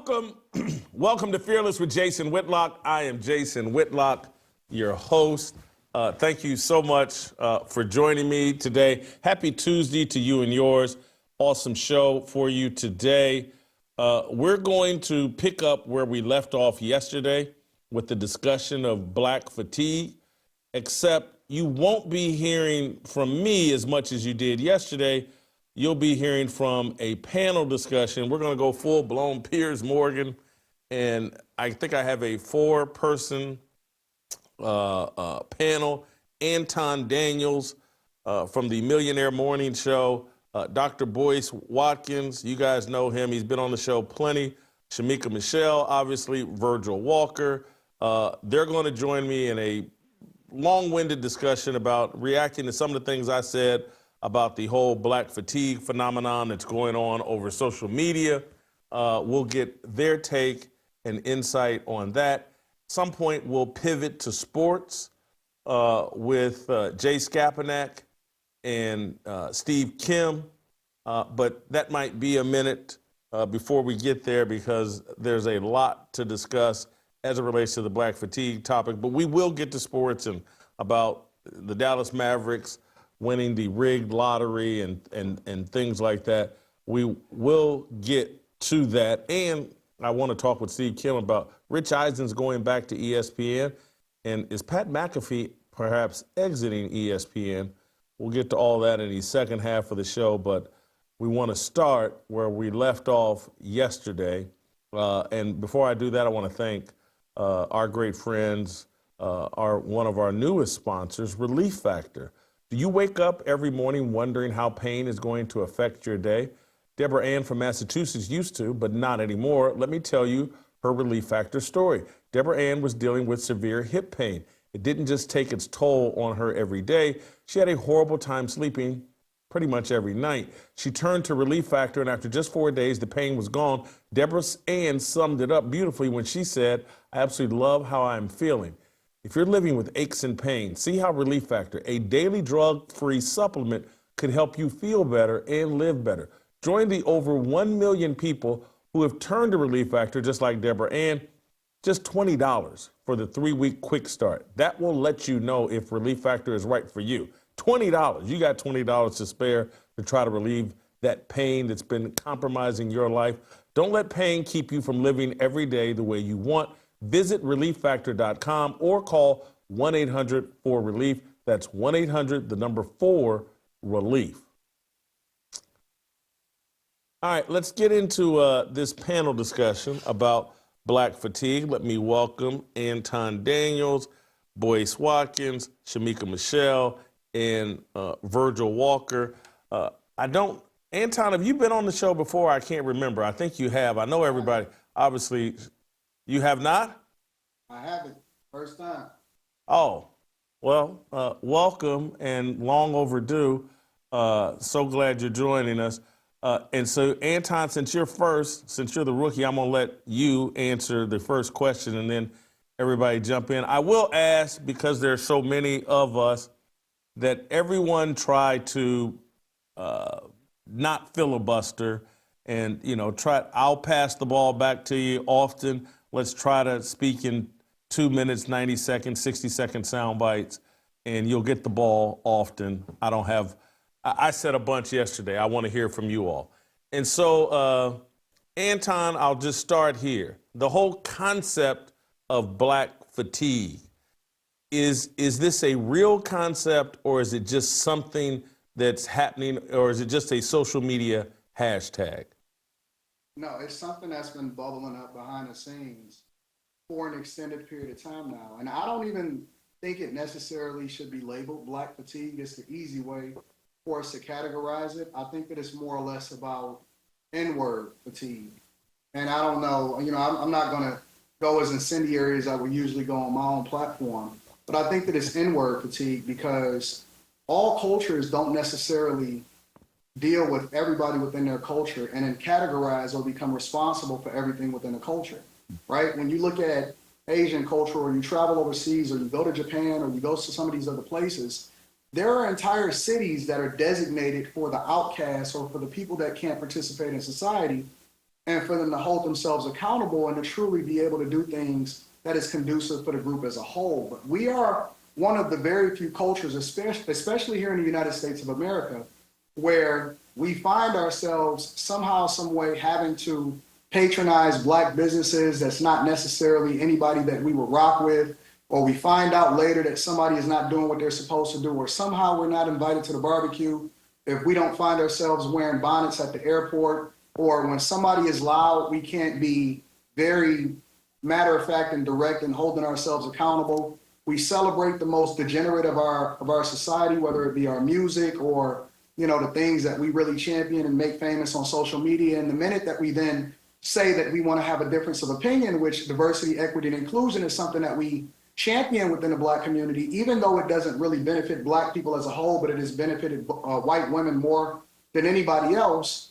Welcome, welcome to Fearless with Jason Whitlock. I am Jason Whitlock, your host. Thank you so much for joining me today. Happy Tuesday to you and yours. Awesome show for you today. We're going to pick up where we left off yesterday with the discussion of black fatigue, except you won't be hearing from me as much as you did yesterday. You'll be hearing from a panel discussion. We're going to go full-blown Piers Morgan, and I think I have a four-person panel. Anton Daniels from the Millionaire Morning Show, Dr. Boyce, Watkins, you guys know him. He's been on the show plenty. Shemeka Michelle, obviously, Virgil Walker. They're going to join me in a long-winded discussion about reacting to some of the things I said about the whole black fatigue phenomenon that's going on over social media. We'll get their take and insight on that. At some point, we'll pivot to sports with Jay Skapanak and Steve Kim, but that might be a minute before we get there because there's a lot to discuss as it relates to the black fatigue topic. But we will get to sports and about the Dallas Mavericks winning the rigged lottery and things like that. We will get to that. And I want to talk with Steve Kim about Rich Eisen's going back to ESPN. And is Pat McAfee perhaps exiting ESPN? We'll get to all that in the second half of the show, but we want to start where we left off yesterday. And before I do that, I want to thank our great friends, one of our newest sponsors, Relief Factor. Do you wake up every morning wondering how pain is going to affect your day? Deborah Ann from Massachusetts used to, but not anymore. Let me tell you her Relief Factor story. Deborah Ann was dealing with severe hip pain. It didn't just take its toll on her every day. She had a horrible time sleeping pretty much every night. She turned to Relief Factor, and after just 4 days, the pain was gone. Deborah Ann summed it up beautifully when she said, "I absolutely love how I'm feeling." If you're living with aches and pains, see how Relief Factor, a daily drug-free supplement, could help you feel better and live better. Join the over 1 million people who have turned to Relief Factor, just like Deborah Ann. Just $20 for the 3-week quick start. That will let you know if Relief Factor is right for you. $20. You got $20 to spare to try to relieve that pain that's been compromising your life. Don't let pain keep you from living every day the way you want. Visit relieffactor.com or call 1-800-4RELIEF. That's 1-800-4RELIEF. All right, let's get into this panel discussion about black fatigue. Let me welcome Anton Daniels, Boyce Watkins, Shemeka Michelle, and Virgil Walker. Anton, have you been on the show before? I can't remember. I think you have. I know everybody, obviously. You have not? I haven't. First time. Oh, well, welcome and long overdue. So glad you're joining us. And so, Anton, since you're the rookie, I'm going to let you answer the first question and then everybody jump in. I will ask, because there's so many of us, that everyone try to not filibuster and, I'll pass the ball back to you often. Let's try to speak in 2 minutes, 90 seconds, 60-second sound bites, and you'll get the ball often. I said a bunch yesterday. I want to hear from you all. And so, Anton, I'll just start here. The whole concept of black fatigue, is this a real concept, or is it just something that's happening, or is it just a social media hashtag? No, it's something that's been bubbling up behind the scenes for an extended period of time now. And I don't even think it necessarily should be labeled black fatigue. It's the easy way for us to categorize it. I think that it's more or less about N-word fatigue. And I don't know, I'm not going to go as incendiary as I would usually go on my own platform. But I think that it's N-word fatigue because all cultures don't necessarily deal with everybody within their culture and then categorize or become responsible for everything within a culture, right? When you look at Asian culture, or you travel overseas, or you go to Japan, or you go to some of these other places, there are entire cities that are designated for the outcasts or for the people that can't participate in society and for them to hold themselves accountable and to truly be able to do things that is conducive for the group as a whole. But we are one of the very few cultures, especially here in the United States of America, where we find ourselves somehow, some way having to patronize Black businesses that's not necessarily anybody that we would rock with, or we find out later that somebody is not doing what they're supposed to do, or somehow we're not invited to the barbecue if we don't find ourselves wearing bonnets at the airport, or when somebody is loud, we can't be very matter of fact and direct and holding ourselves accountable. We celebrate the most degenerate of our society, whether it be our music or, you know, the things that we really champion and make famous on social media. And the minute that we then say that we want to have a difference of opinion, which diversity, equity, and inclusion is something that we champion within the Black community, even though it doesn't really benefit Black people as a whole, but it has benefited white women more than anybody else.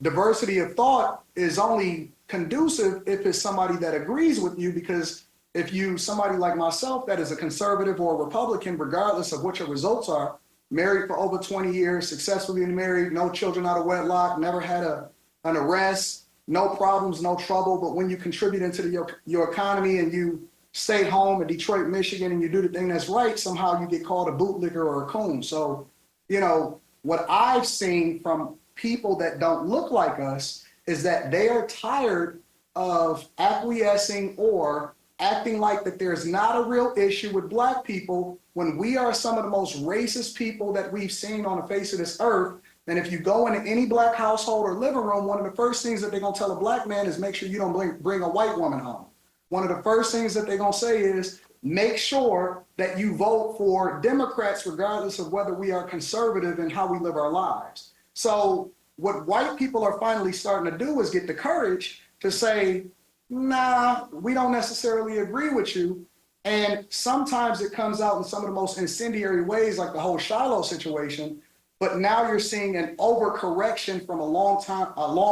Diversity of thought is only conducive if it's somebody that agrees with you, because if you, somebody like myself that is a conservative or a Republican, regardless of what your results are, married for over 20 years, successfully married, no children out of wedlock, never had an arrest, no problems, no trouble. But when you contribute into your economy and you stay home in Detroit, Michigan, and you do the thing that's right, somehow you get called a bootlicker or a coon. So, you know, what I've seen from people that don't look like us is that they are tired of acquiescing or acting like that there's not a real issue with Black people when we are some of the most racist people that we've seen on the face of this earth. And if you go into any Black household or living room, one of the first things that they're gonna tell a Black man is make sure you don't bring a white woman home. One of the first things that they're gonna say is make sure that you vote for Democrats regardless of whether we are conservative in how we live our lives. So what white people are finally starting to do is get the courage to say, nah, we don't necessarily agree with you. And sometimes it comes out in some of the most incendiary ways, like the whole Shiloh situation. But now you're seeing an overcorrection from a long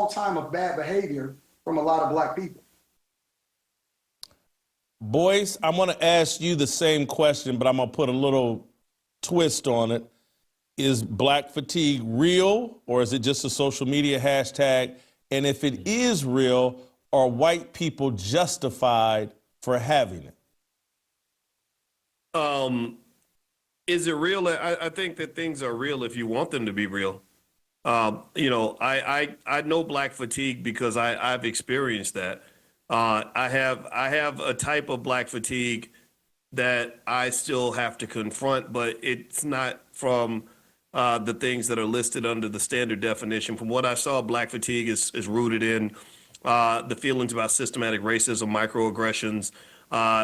time of bad behavior from a lot of Black people. Boyce, I'm going to ask you the same question, but I'm going to put a little twist on it. Is Black fatigue real, or is it just a social media hashtag? And if it is real, are white people justified for having it? Is it real? I think that things are real if you want them to be real. You know, I know Black fatigue because I've experienced that. I have a type of Black fatigue that I still have to confront, but it's not from the things that are listed under the standard definition. From what I saw, Black fatigue is rooted in the feelings about systematic racism, microaggressions,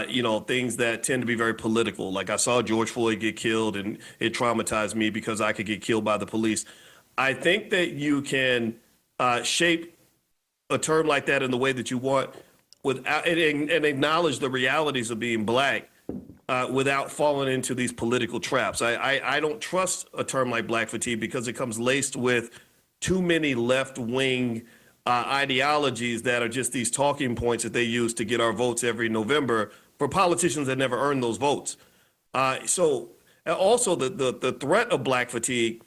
you know, things that tend to be very political. Like I saw George Floyd get killed and it traumatized me because I could get killed by the police. I think that you can shape a term like that in the way that you want without and acknowledge the realities of being Black without falling into these political traps. I don't trust a term like Black fatigue because it comes laced with too many left-wing ideologies that are just these talking points that they use to get our votes every November for politicians that never earned those votes. So also the threat of Black fatigue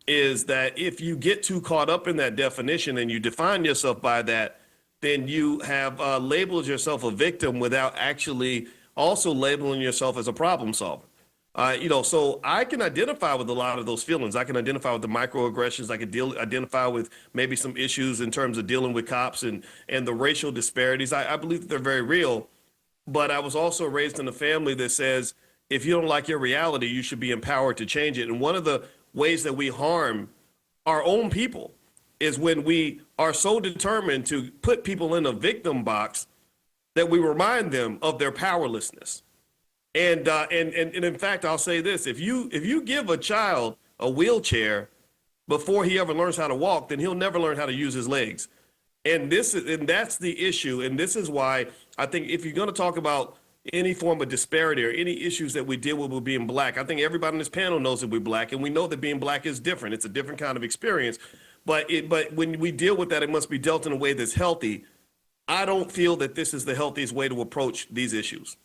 is that if you get too caught up in that definition and you define yourself by that, then you have labeled yourself a victim without actually also labeling yourself as a problem solver. You know, so I can identify with a lot of those feelings. I can identify with the microaggressions. I can identify with maybe some issues in terms of dealing with cops and the racial disparities. I believe that they're very real, but I was also raised in a family that says, if you don't like your reality, you should be empowered to change it. And one of the ways that we harm our own people is when we are so determined to put people in a victim box that we remind them of their powerlessness. And in fact, I'll say this: if you give a child a wheelchair before he ever learns how to walk, then he'll never learn how to use his legs. And that's the issue. And this is why I think if you're going to talk about any form of disparity or any issues that we deal with being Black, I think everybody on this panel knows that we're Black, and we know that being Black is different. It's a different kind of experience. But when we deal with that, it must be dealt in a way that's healthy. I don't feel that this is the healthiest way to approach these issues.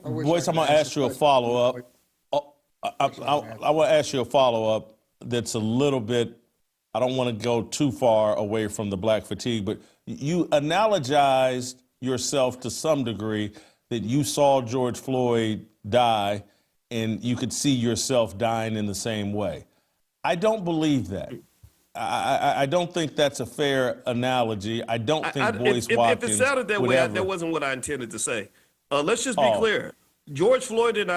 Boyce, I'm going to ask you a follow-up. I want to ask you a follow-up that's a little bit I don't want to go too far away from the black fatigue, but you analogized yourself to some degree that you saw George Floyd die and you could see yourself dying in the same way. I don't believe that. I don't think that's a fair analogy. I don't think Boyce Watkins if it sounded that would way, ever. that wasn't what I intended to say. Let's just be Oh. clear. George Floyd and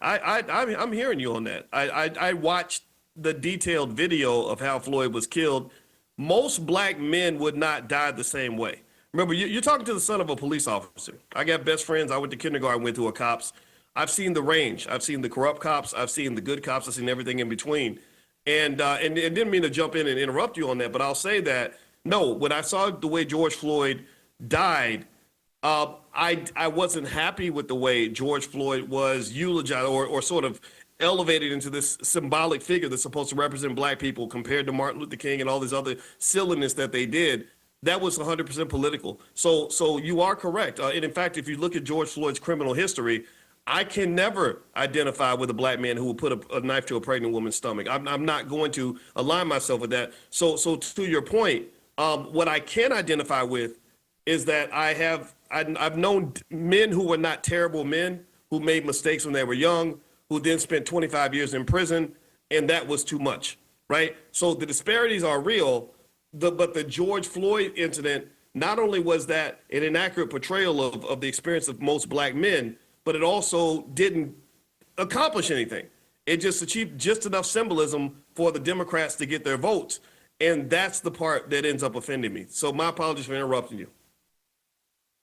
I'm hearing you on that. I watched the detailed video of how Floyd was killed. Most black men would not die the same way. Remember, you're talking to the son of a police officer. I got best friends. I went to kindergarten, went to a cops. I've seen the range. I've seen the corrupt cops. I've seen the good cops. I've seen everything in between. And didn't mean to jump in and interrupt you on that, but I'll say that, no, when I saw the way George Floyd died, I wasn't happy with the way George Floyd was eulogized or sort of elevated into this symbolic figure that's supposed to represent black people compared to Martin Luther King and all this other silliness that they did. That was 100% political. So you are correct. And in fact, if you look at George Floyd's criminal history, I can never identify with a black man who will put a knife to a pregnant woman's stomach. I'm not going to align myself with that. So to your point, what I can identify with is that I've known men who were not terrible men, who made mistakes when they were young, who then spent 25 years in prison, and that was too much, right? So the disparities are real, but the George Floyd incident, not only was that an inaccurate portrayal of the experience of most black men, but it also didn't accomplish anything. It just achieved just enough symbolism for the Democrats to get their votes. And that's the part that ends up offending me. So my apologies for interrupting you.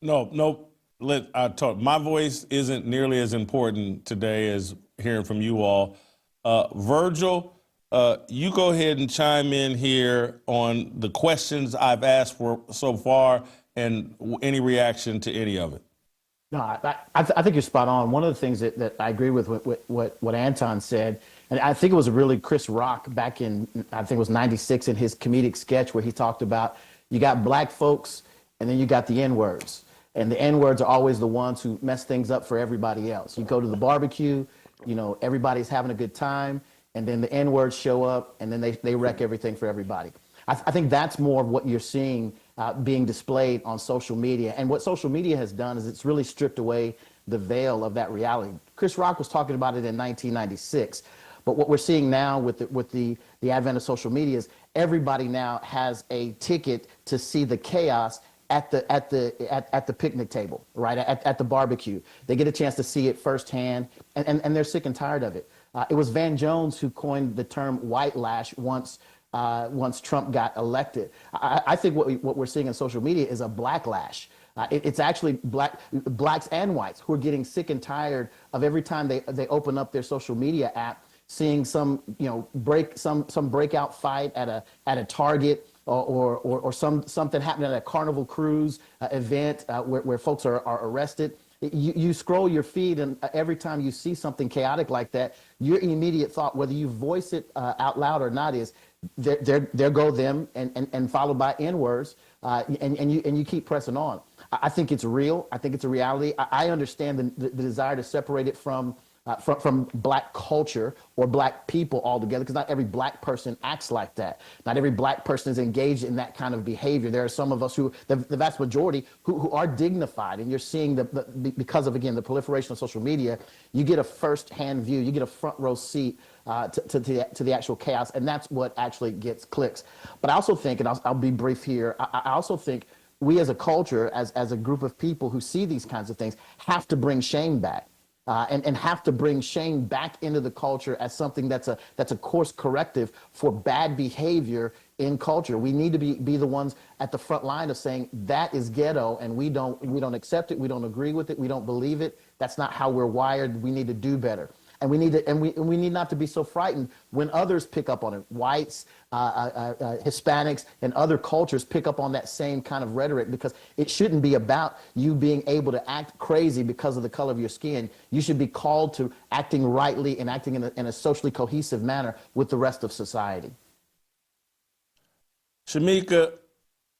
No. My voice isn't nearly as important today as hearing from you all. Virgil, you go ahead and chime in here on the questions I've asked for so far and any reaction to any of it. No, I think you're spot on. One of the things that I agree with what Anton said, and I think it was really Chris Rock back in, I think it was 96 in his comedic sketch where he talked about you got black folks and then you got the N-words. And the N-words are always the ones who mess things up for everybody else. You go to the barbecue, everybody's having a good time, and then the N-words show up and then they wreck everything for everybody. I think that's more of what you're seeing being displayed on social media. And what social media has done is it's really stripped away the veil of that reality. Chris Rock was talking about it in 1996. But what we're seeing now with the advent of social media is everybody now has a ticket to see the chaos at the picnic table, right? At the barbecue. They get a chance to see it firsthand, and they're sick and tired of it. It was Van Jones who coined the term white lash once Trump got elected. I think what we're seeing in social media is a blacklash. It's actually blacks and whites who are getting sick and tired of every time they open up their social media app, seeing some breakout fight at a Target or something happening at a Carnival Cruise event where folks are arrested. You scroll your feed, and every time you see something chaotic like that, your immediate thought, whether you voice it out loud or not, is there go them, and followed by N-words, and you keep pressing on. I think it's real. I think it's a reality. I understand the desire to separate it from black culture or black people altogether, because not every black person acts like that. Not every black person is engaged in that kind of behavior. There are some of us the vast majority, who are dignified, and you're seeing because of, again, the proliferation of social media, you get a first-hand view, you get a front row seat to the actual chaos, and that's what actually gets clicks. But I also think, and I'll be brief here, I also think we as a culture, as a group of people who see these kinds of things, have to bring shame back. And have to bring shame back into the culture as something that's a course corrective for bad behavior in culture. We need to be the ones at the front line of saying that is ghetto, and we don't accept it, we don't agree with it, we don't believe it. That's not how we're wired. We need to do better. And we need not to be so frightened when others pick up on it. Whites, Hispanics, and other cultures pick up on that same kind of rhetoric, because it shouldn't be about you being able to act crazy because of the color of your skin. You should be called to acting rightly and acting in a socially cohesive manner with the rest of society. Shemeka,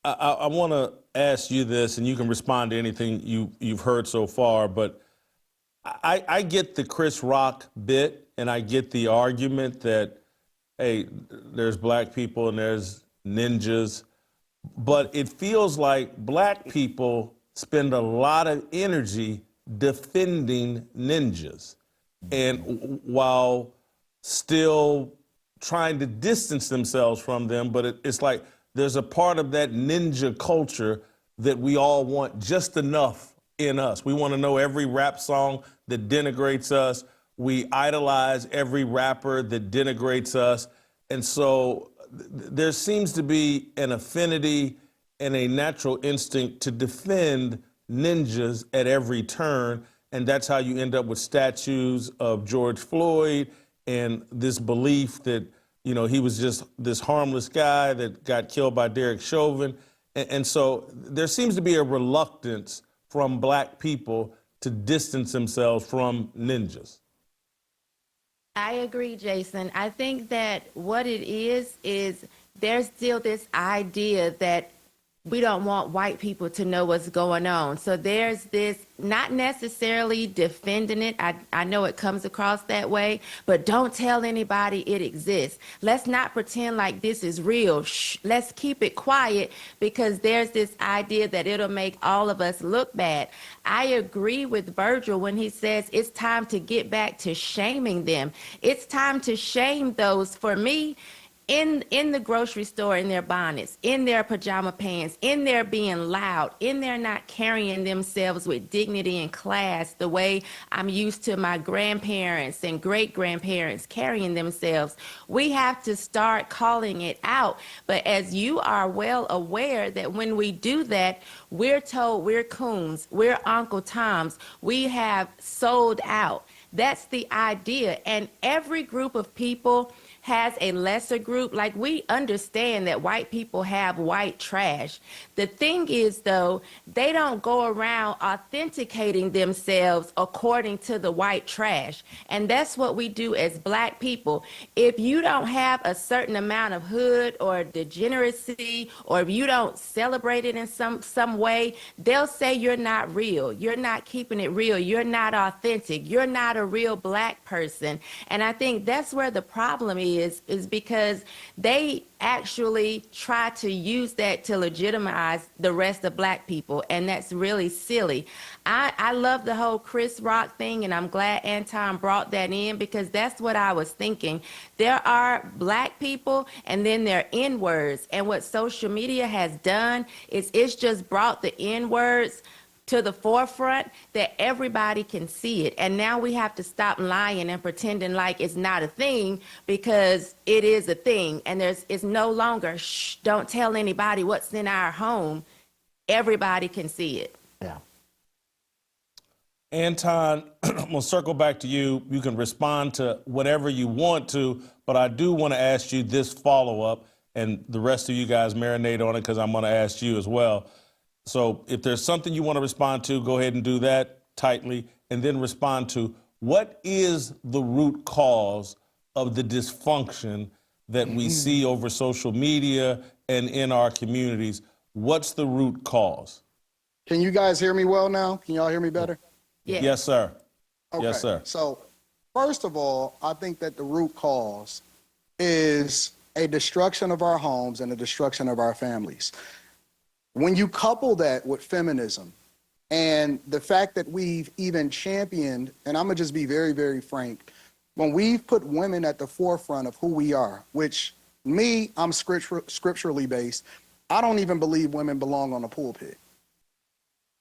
I want to ask you this, and you can respond to anything you've heard so far, but I get the Chris Rock bit, and I get the argument that hey, there's black people and there's ninjas, but it feels like black people spend a lot of energy defending ninjas. And while still trying to distance themselves from them, but it's like there's a part of that ninja culture that we all want just enough in us. We want to know every rap song that denigrates us. We idolize every rapper that denigrates us. And so there seems to be an affinity and a natural instinct to defend ninjas at every turn. And that's how you end up with statues of George Floyd and this belief that, you know, he was just this harmless guy that got killed by Derek Chauvin. And so there seems to be a reluctance from black people to distance themselves from ninjas. I agree, Jason. I think that what it is there's still this idea that we don't want white people to know what's going on. So there's this, not necessarily defending it. I know it comes across that way, but don't tell anybody it exists. Let's not pretend like this is real. Shh, let's keep it quiet because there's this idea that it'll make all of us look bad. I agree with Virgil when he says it's time to get back to shaming them. It's time to shame those, for me, in the grocery store in their bonnets, in their pajama pants, in their being loud, in their not carrying themselves with dignity and class the way I'm used to my grandparents and great-grandparents carrying themselves. We have to start calling it out. But as you are well aware that when we do that, we're told we're coons, we're Uncle Toms, we have sold out. That's the idea. And every group of people has a lesser group. Like, we understand that white people have white trash. The thing is, though, they don't go around authenticating themselves according to the white trash. And that's what we do as black people. If you don't have a certain amount of hood or degeneracy, or if you don't celebrate it in some way, they'll say you're not real. You're not keeping it real. You're not authentic. You're not a real black person. And I think that's where the problem is because they actually try to use that to legitimize the rest of black people, and that's really silly. I love the whole Chris Rock thing, and I'm glad Anton brought that in because that's what I was thinking. There are black people, and then there are N-words, and what social media has done is it's just brought the N-words to the forefront that everybody can see it. And now we have to stop lying and pretending like it's not a thing, because it is a thing. And it's no longer, shh, don't tell anybody what's in our home. Everybody can see it. Yeah. Anton, I'm going to circle back to you. You can respond to whatever you want to, but I do want to ask you this follow-up, and the rest of you guys marinate on it because I'm going to ask you as well. So if there's something you want to respond to, go ahead and do that tightly, and then respond to what is the root cause of the dysfunction that we see over social media and in our communities. What's the root cause? Can you guys hear me well now? Can y'all hear me better? Yeah. Yes, sir. Okay. Yes, sir. So first of all, I think that the root cause is a destruction of our homes and a destruction of our families. When you couple that with feminism and the fact that we've even championed, and I'm gonna just be very, very frank, when we've put women at the forefront of who we are, which me, I'm scripturally based, I don't even believe women belong on the pulpit.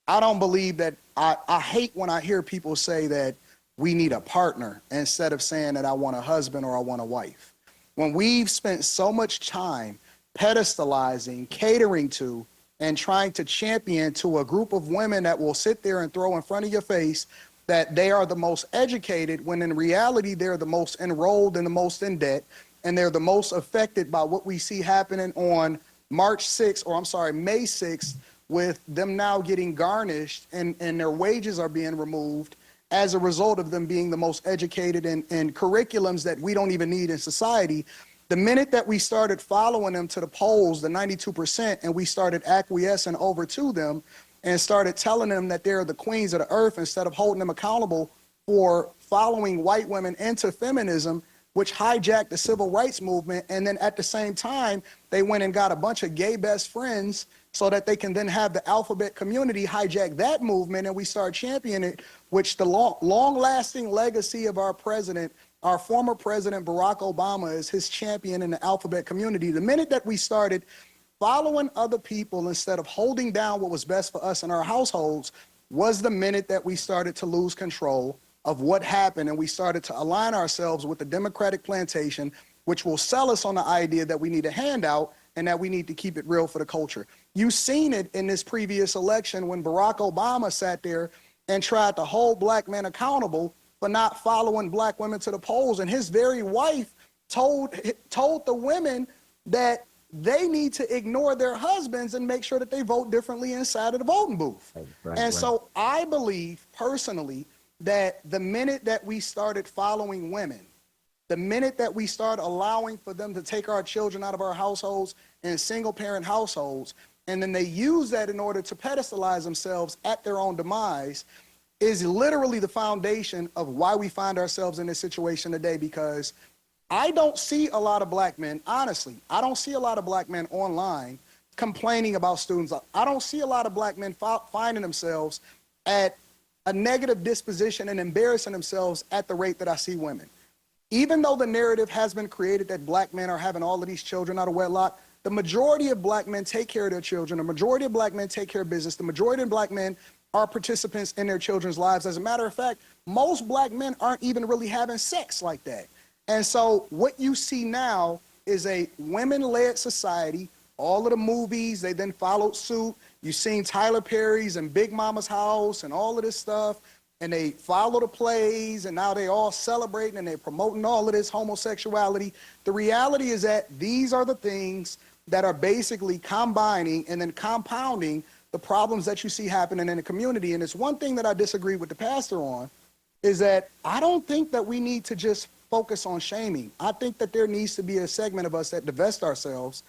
I don't believe that, I hate when I hear people say that we need a partner instead of saying that I want a husband or I want a wife. When we've spent so much time pedestalizing, catering to, and trying to champion to a group of women that will sit there and throw in front of your face that they are the most educated, when in reality they're the most enrolled and the most in debt, and they're the most affected by what we see happening on May 6th, with them now getting garnished and their wages are being removed as a result of them being the most educated in curriculums that we don't even need in society. The minute that we started following them to the polls, the 92%, and we started acquiescing over to them and started telling them that they're the queens of the earth instead of holding them accountable for following white women into feminism, which hijacked the civil rights movement. And then at the same time, they went and got a bunch of gay best friends so that they can then have the alphabet community hijack that movement, and we start championing it, which the long-lasting legacy of our president, our former president, Barack Obama, is his champion in the alphabet community. The minute that we started following other people instead of holding down what was best for us in our households was the minute that we started to lose control of what happened, and we started to align ourselves with the Democratic plantation, which will sell us on the idea that we need a handout and that we need to keep it real for the culture. You've seen it in this previous election when Barack Obama sat there and tried to hold black men accountable for not following black women to the polls, and his very wife told the women that they need to ignore their husbands and make sure that they vote differently inside of the voting booth. So I believe personally that the minute that we started following women, the minute that we start allowing for them to take our children out of our households and single parent households, and then they use that in order to pedestalize themselves at their own demise, is literally the foundation of why we find ourselves in this situation today. Because I don't see a lot of black men, honestly, I don't see a lot of black men online complaining about students. I don't see a lot of black men finding themselves at a negative disposition and embarrassing themselves at the rate that I see women. Even though the narrative has been created that black men are having all of these children out of wedlock, the majority of black men take care of their children. The majority of black men take care of business. The majority of black men are participants in their children's lives. As a matter of fact, most black men aren't even really having sex like that. And so what you see now is a women-led society. All of the movies, they then followed suit. You've seen Tyler Perry's and Big Mama's House and all of this stuff, and they follow the plays, and now they all celebrating and they're promoting all of this homosexuality. The reality is that these are the things that are basically combining and then compounding the problems that you see happening in the community. And it's one thing that I disagree with the pastor on, is that I don't think that we need to just focus on shaming. I think that there needs to be a segment of us that divest ourselves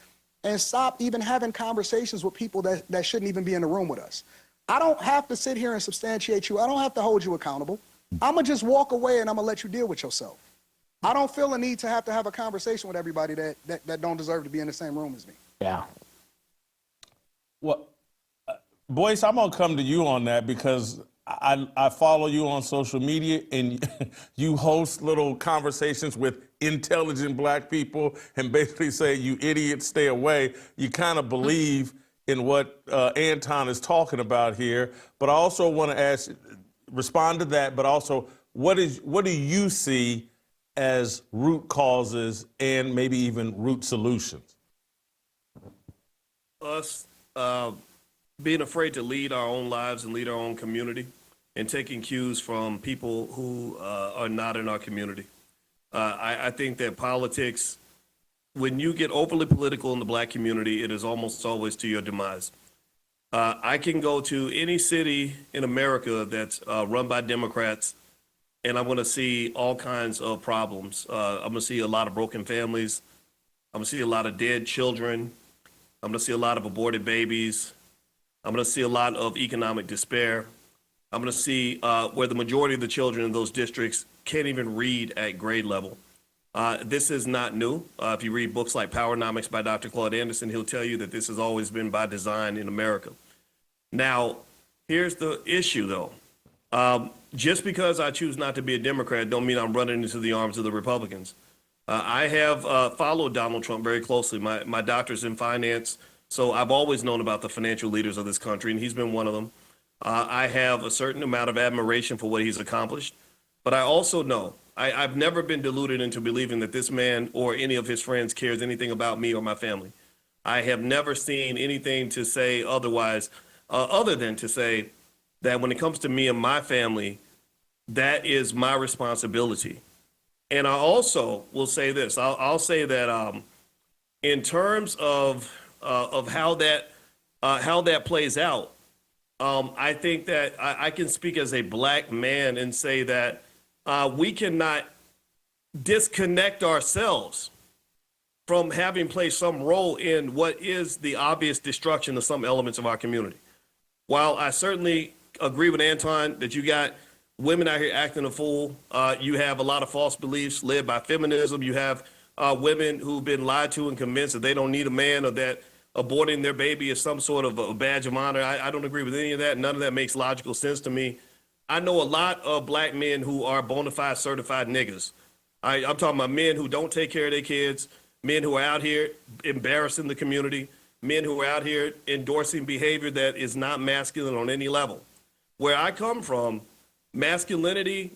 and stop even having conversations with people that shouldn't even be in the room with us. I don't have to sit here and substantiate you. I don't have to hold you accountable. I'm going to just walk away and I'm going to let you deal with yourself. I don't feel a need to have a conversation with everybody that don't deserve to be in the same room as me. Yeah. Well, Boyce, I'm going to come to you on that because I follow you on social media, and you host little conversations with intelligent black people and basically say, you idiots, stay away. You kind of believe in what Anton is talking about here. But I also want to respond to that, but also what do you see as root causes and maybe even root solutions? Us being afraid to lead our own lives and lead our own community, and taking cues from people who are not in our community. I think that politics, when you get overly political in the black community, it is almost always to your demise. I can go to any city in America that's run by Democrats, and I'm going to see all kinds of problems. I'm going to see a lot of broken families. I'm going to see a lot of dead children. I'm going to see a lot of aborted babies. I'm going to see a lot of economic despair. I'm going to see where the majority of the children in those districts can't even read at grade level. This is not new. If you read books like Powernomics by Dr. Claude Anderson, he'll tell you that this has always been by design in America. Now, here's the issue, though. Just because I choose not to be a Democrat don't mean I'm running into the arms of the Republicans. I have followed Donald Trump very closely. My doctor's in finance, so I've always known about the financial leaders of this country, and he's been one of them. I have a certain amount of admiration for what he's accomplished, but I also know I've never been deluded into believing that this man or any of his friends cares anything about me or my family. I have never seen anything to say otherwise, other than to say that when it comes to me and my family, that is my responsibility. And I also will say this. I'll say that in terms of how that plays out, I think that I can speak as a black man and say that we cannot disconnect ourselves from having played some role in what is the obvious destruction of some elements of our community. While I certainly agree with Anton that you got women out here acting a fool. You have a lot of false beliefs led by feminism. You have women who've been lied to and convinced that they don't need a man, or that aborting their baby is some sort of a badge of honor. I don't agree with any of that. None of that makes logical sense to me. I know a lot of black men who are bona fide certified niggas. I'm talking about men who don't take care of their kids, men who are out here embarrassing the community, men who are out here endorsing behavior that is not masculine on any level. Where I come from, masculinity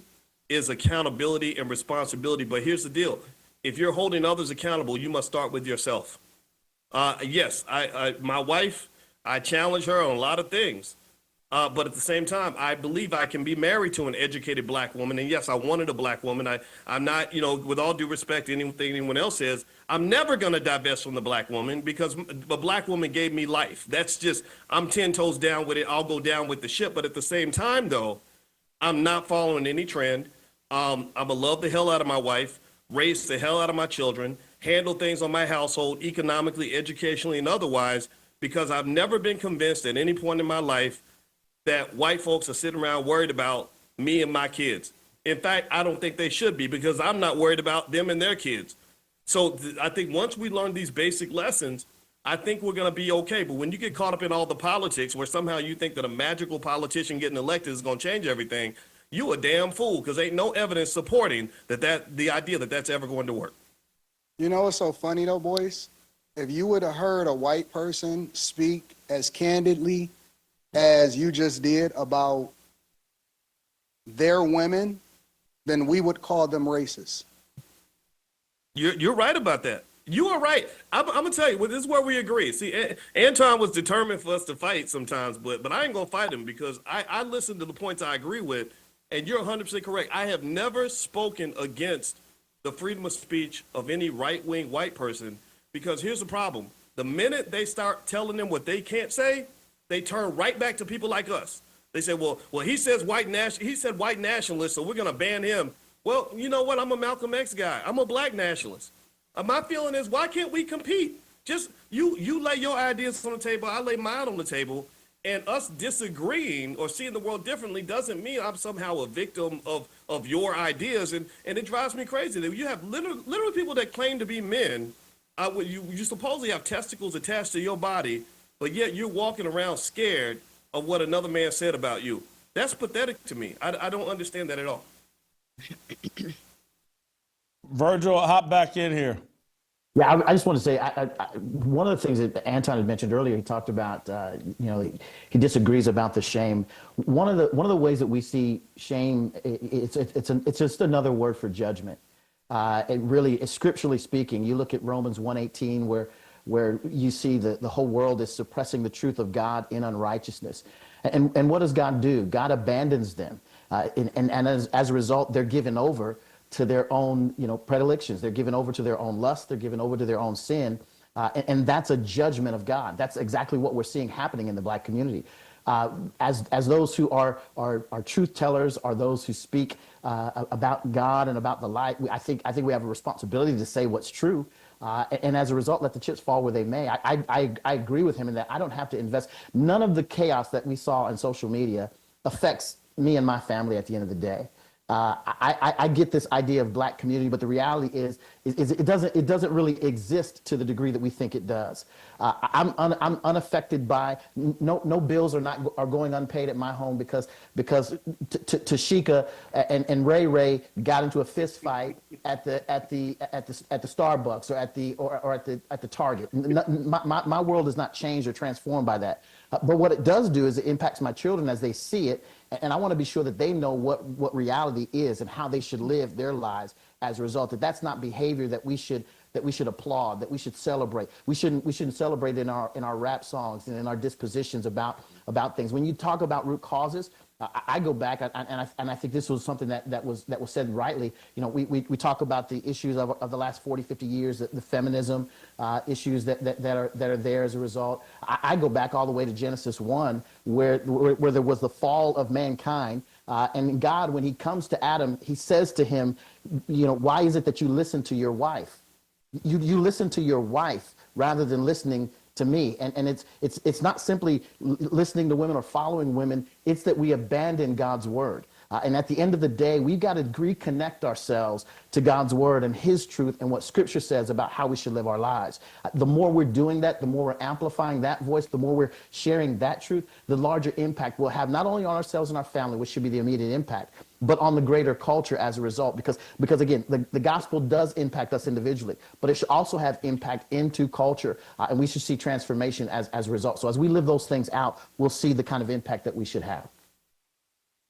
is accountability and responsibility. But here's the deal. If you're holding others accountable, you must start with yourself. Yes, my wife, I challenge her on a lot of things. But at the same time, I believe I can be married to an educated black woman. And yes, I wanted a black woman. I'm not, with all due respect to anything anyone else says, I'm never going to divest from the black woman, because the black woman gave me life. That's just, I'm 10 toes down with it. I'll go down with the ship. But at the same time, though, I'm not following any trend. I'm going to love the hell out of my wife, raise the hell out of my children, handle things on my household economically, educationally, and otherwise, because I've never been convinced at any point in my life that white folks are sitting around worried about me and my kids. In fact, I don't think they should be, because I'm not worried about them and their kids. So I think once we learn these basic lessons, I think we're going to be okay. But when you get caught up in all the politics, where somehow you think that a magical politician getting elected is going to change everything, you a damn fool, because ain't no evidence supporting the idea that that's ever going to work. You know what's so funny though, Boyce? If you would have heard a white person speak as candidly as you just did about their women, then we would call them racist. You're right about that. You are right. I'm gonna tell you, well, this is where we agree. See, Anton was determined for us to fight sometimes, but I ain't gonna fight him, because I listen to the points I agree with, and you're 100% correct. I have never spoken against the freedom of speech of any right-wing white person, because here's the problem. The minute they start telling them what they can't say, they turn right back to people like us. They say, well, he says he said white nationalist, so we're gonna ban him. Well, you know what? I'm a Malcolm X guy. I'm a black nationalist. My feeling is, why can't we compete? Just you lay your ideas on the table, I lay mine on the table, and us disagreeing or seeing the world differently doesn't mean I'm somehow a victim of your ideas, and it drives me crazy that you have literally people that claim to be men. You supposedly have testicles attached to your body, but yet you're walking around scared of what another man said about you. That's pathetic to me. I don't understand that at all. Virgil, hop back in here. Yeah, I just want to say, one of the things that Anton had mentioned earlier, he talked about, he disagrees about the shame. One of the ways that we see shame, it's just another word for judgment. It really, scripturally speaking, you look at Romans 1:18, where you see the whole world is suppressing the truth of God in unrighteousness. And what does God do? God abandons them. And as a result, they're given over to their own, predilections. They're given over to their own lust. They're given over to their own sin. And that's a judgment of God. That's exactly what we're seeing happening in the black community. As those who are truth tellers, are those who speak about God and about the light, I think we have a responsibility to say what's true. And as a result, let the chips fall where they may. I agree with him in that I don't have to invest. None of the chaos that we saw on social media affects me and my family at the end of the day. I get this idea of black community, but the reality is it doesn't really exist to the degree that we think it does. I'm unaffected by no bills are going unpaid at my home because Shemeka and Ray got into a fist fight at the Starbucks or at the Target. My world is not changed or transformed by that. But what it does do is it impacts my children as they see it. And I want to be sure that they know what reality is and how they should live their lives as a result. That's not behavior that we should applaud, that we should celebrate. We shouldn't celebrate in our rap songs and in our dispositions about things. When you talk about root causes, I go back and I think this was something that was said rightly. We talk about the issues of the last 40, 50 years, the feminism issues that are there as a result. I go back all the way to Genesis 1, where there was the fall of mankind, and God, when he comes to Adam, he says to him, why is it that you listen to your wife? You listen to your wife rather than listening to me. And it's not simply listening to women or following women. It's that we abandon God's word. And at the end of the day, we've got to reconnect ourselves to God's word and his truth and what scripture says about how we should live our lives. The more we're doing that, the more we're amplifying that voice, the more we're sharing that truth, the larger impact we'll have not only on ourselves and our family, which should be the immediate impact, but on the greater culture as a result. Because again, the gospel does impact us individually, but it should also have impact into culture. And we should see transformation as a result. So as we live those things out, we'll see the kind of impact that we should have.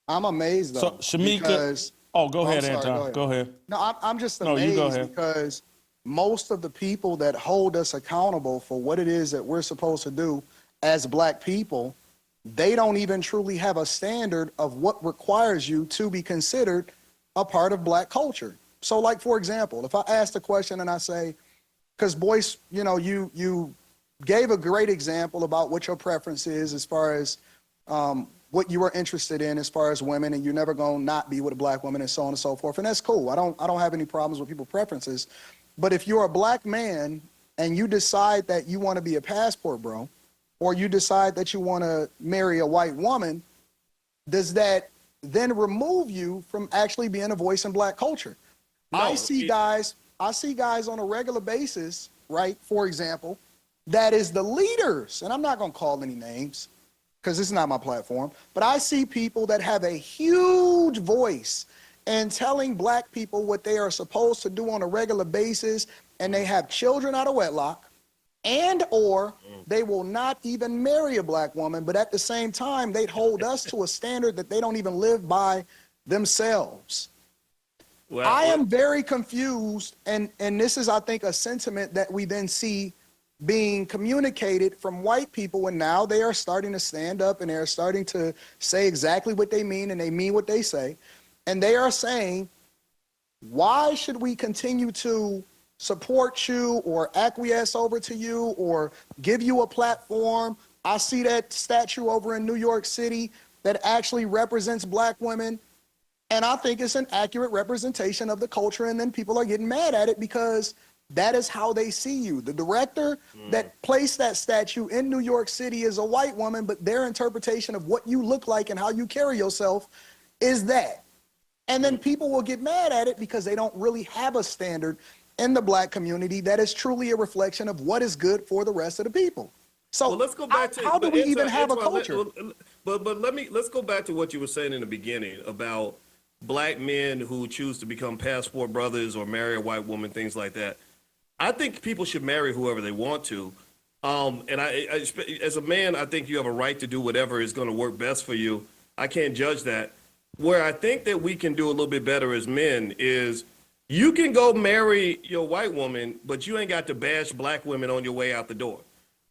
I'm amazed though. So, Shemeka, because, go ahead, I'm sorry, Anton. Go ahead. No, I'm just No, you go amazed ahead. because most of the people that hold us accountable for what it is that we're supposed to do as black people, they don't even truly have a standard of what requires you to be considered a part of black culture. So like, for example, if I ask the question and I say, because Boyce, you gave a great example about what your preference is as far as what you are interested in as far as women, and you're never going to not be with a black woman and so on and so forth. And that's cool. I don't have any problems with people's preferences. But if you're a black man and you decide that you want to be a passport bro, or you decide that you want to marry a white woman, does that then remove you from actually being a voice in black culture? No, I see guys on a regular basis, right, for example, that is the leaders, and I'm not going to call any names because this is not my platform, but I see people that have a huge voice in telling black people what they are supposed to do on a regular basis, and they have children out of wedlock, and or they will not even marry a black woman, but at the same time, they'd hold us to a standard that they don't even live by themselves. Well, I am very confused, and this is, I think, a sentiment that we then see being communicated from white people, and now they are starting to stand up and they're starting to say exactly what they mean, and they mean what they say. And they are saying, why should we continue to support you or acquiesce over to you or give you a platform? I see that statue over in New York City that actually represents black women, and I think it's an accurate representation of the culture, and then people are getting mad at it because that is how they see you. The director that placed that statue in New York City is a white woman, but their interpretation of what you look like and how you carry yourself is that. And then people will get mad at it because they don't really have a standard in the black community that is truly a reflection of what is good for the rest of the people. So well, let's go back to how do we even have a culture? But let's go back to what you were saying in the beginning about black men who choose to become passport brothers or marry a white woman, things like that. I think people should marry whoever they want to. And I, as a man, I think you have a right to do whatever is going to work best for you. I can't judge that. Where I think that we can do a little bit better as men is you can go marry your white woman, but you ain't got to bash black women on your way out the door.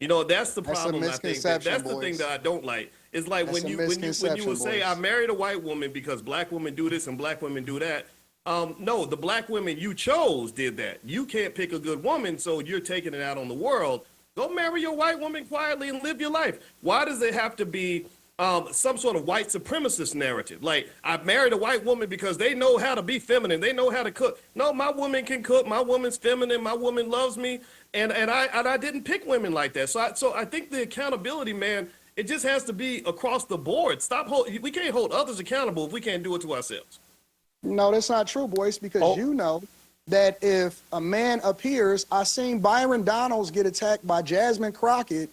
That's the problem. I think that's the thing that I don't like. It's like when you would say, I married a white woman because black women do this and black women do that. No, the black women you chose did that. You can't pick a good woman, so you're taking it out on the world. Go marry your white woman quietly and live your life. Why does it have to be some sort of white supremacist narrative? Like, I married a white woman because they know how to be feminine. They know how to cook. No, my woman can cook. My woman's feminine. My woman loves me. And I didn't pick women like that. So I think the accountability, man, it just has to be across the board. We can't hold others accountable if we can't do it to ourselves. No, that's not true, Boyce, because you know that if a man appears, I seen Byron Donalds get attacked by Jasmine Crockett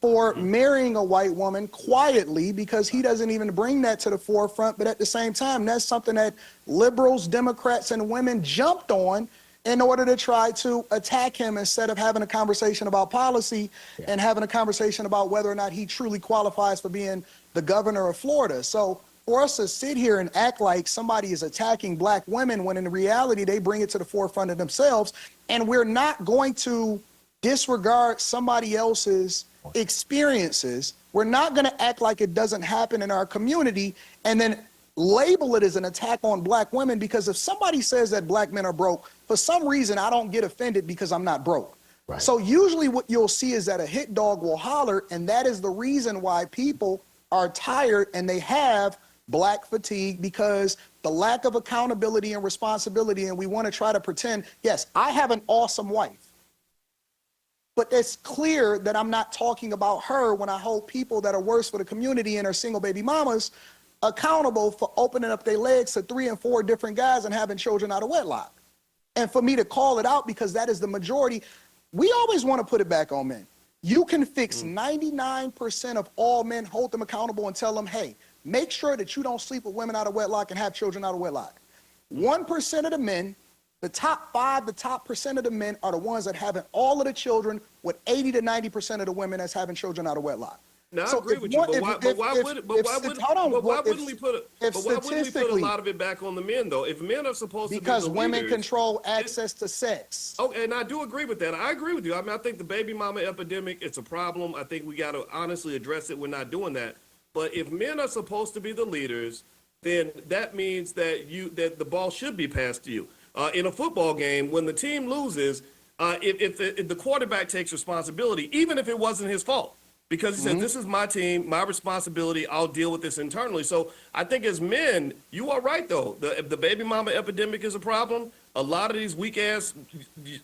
for marrying a white woman quietly because he doesn't even bring that to the forefront. But at the same time, that's something that liberals, Democrats, and women jumped on in order to try to attack him instead of having a conversation about policy and having a conversation about whether or not he truly qualifies for being the governor of Florida. So for us to sit here and act like somebody is attacking black women when in reality they bring it to the forefront of themselves, and we're not going to disregard somebody else's experiences. We're not going to act like it doesn't happen in our community and then label it as an attack on black women, because if somebody says that black men are broke, for some reason I don't get offended because I'm not broke. Right. So usually what you'll see is that a hit dog will holler, and that is the reason why people are tired and they have black fatigue, because the lack of accountability and responsibility, and we want to try to pretend, yes, I have an awesome wife, but it's clear that I'm not talking about her when I hold people that are worse for the community and are single baby mamas accountable for opening up their legs to 3 and 4 different guys and having children out of wedlock. And for me to call it out, because that is the majority, we always want to put it back on men. You can fix 99% of all men, hold them accountable and tell them, hey, make sure that you don't sleep with women out of wedlock and have children out of wedlock. 1% of the men, the top 5, the top percent of the men are the ones that having all of the children, with 80 to 90% of the women that's having children out of wedlock. No, So I agree if with you, one- but if- why if- wouldn't if- but if why st- wouldn't hold on, but why if- wouldn't we put if but why wouldn't we put a statistically- lot of it back on the men though? If men are supposed Because to be the women leaders, control access to sex. Okay, and I do agree with that. I agree with you. I mean, I think the baby mama epidemic, it's a problem. I think we got to honestly address it. We're not doing that. But if men are supposed to be the leaders, then that means that the ball should be passed to you. In a football game, when the team loses, if the quarterback takes responsibility, even if it wasn't his fault, because he said, this is my team, my responsibility, I'll deal with this internally. So I think as men, you are right, though. The baby mama epidemic is a problem. A lot of these weak-ass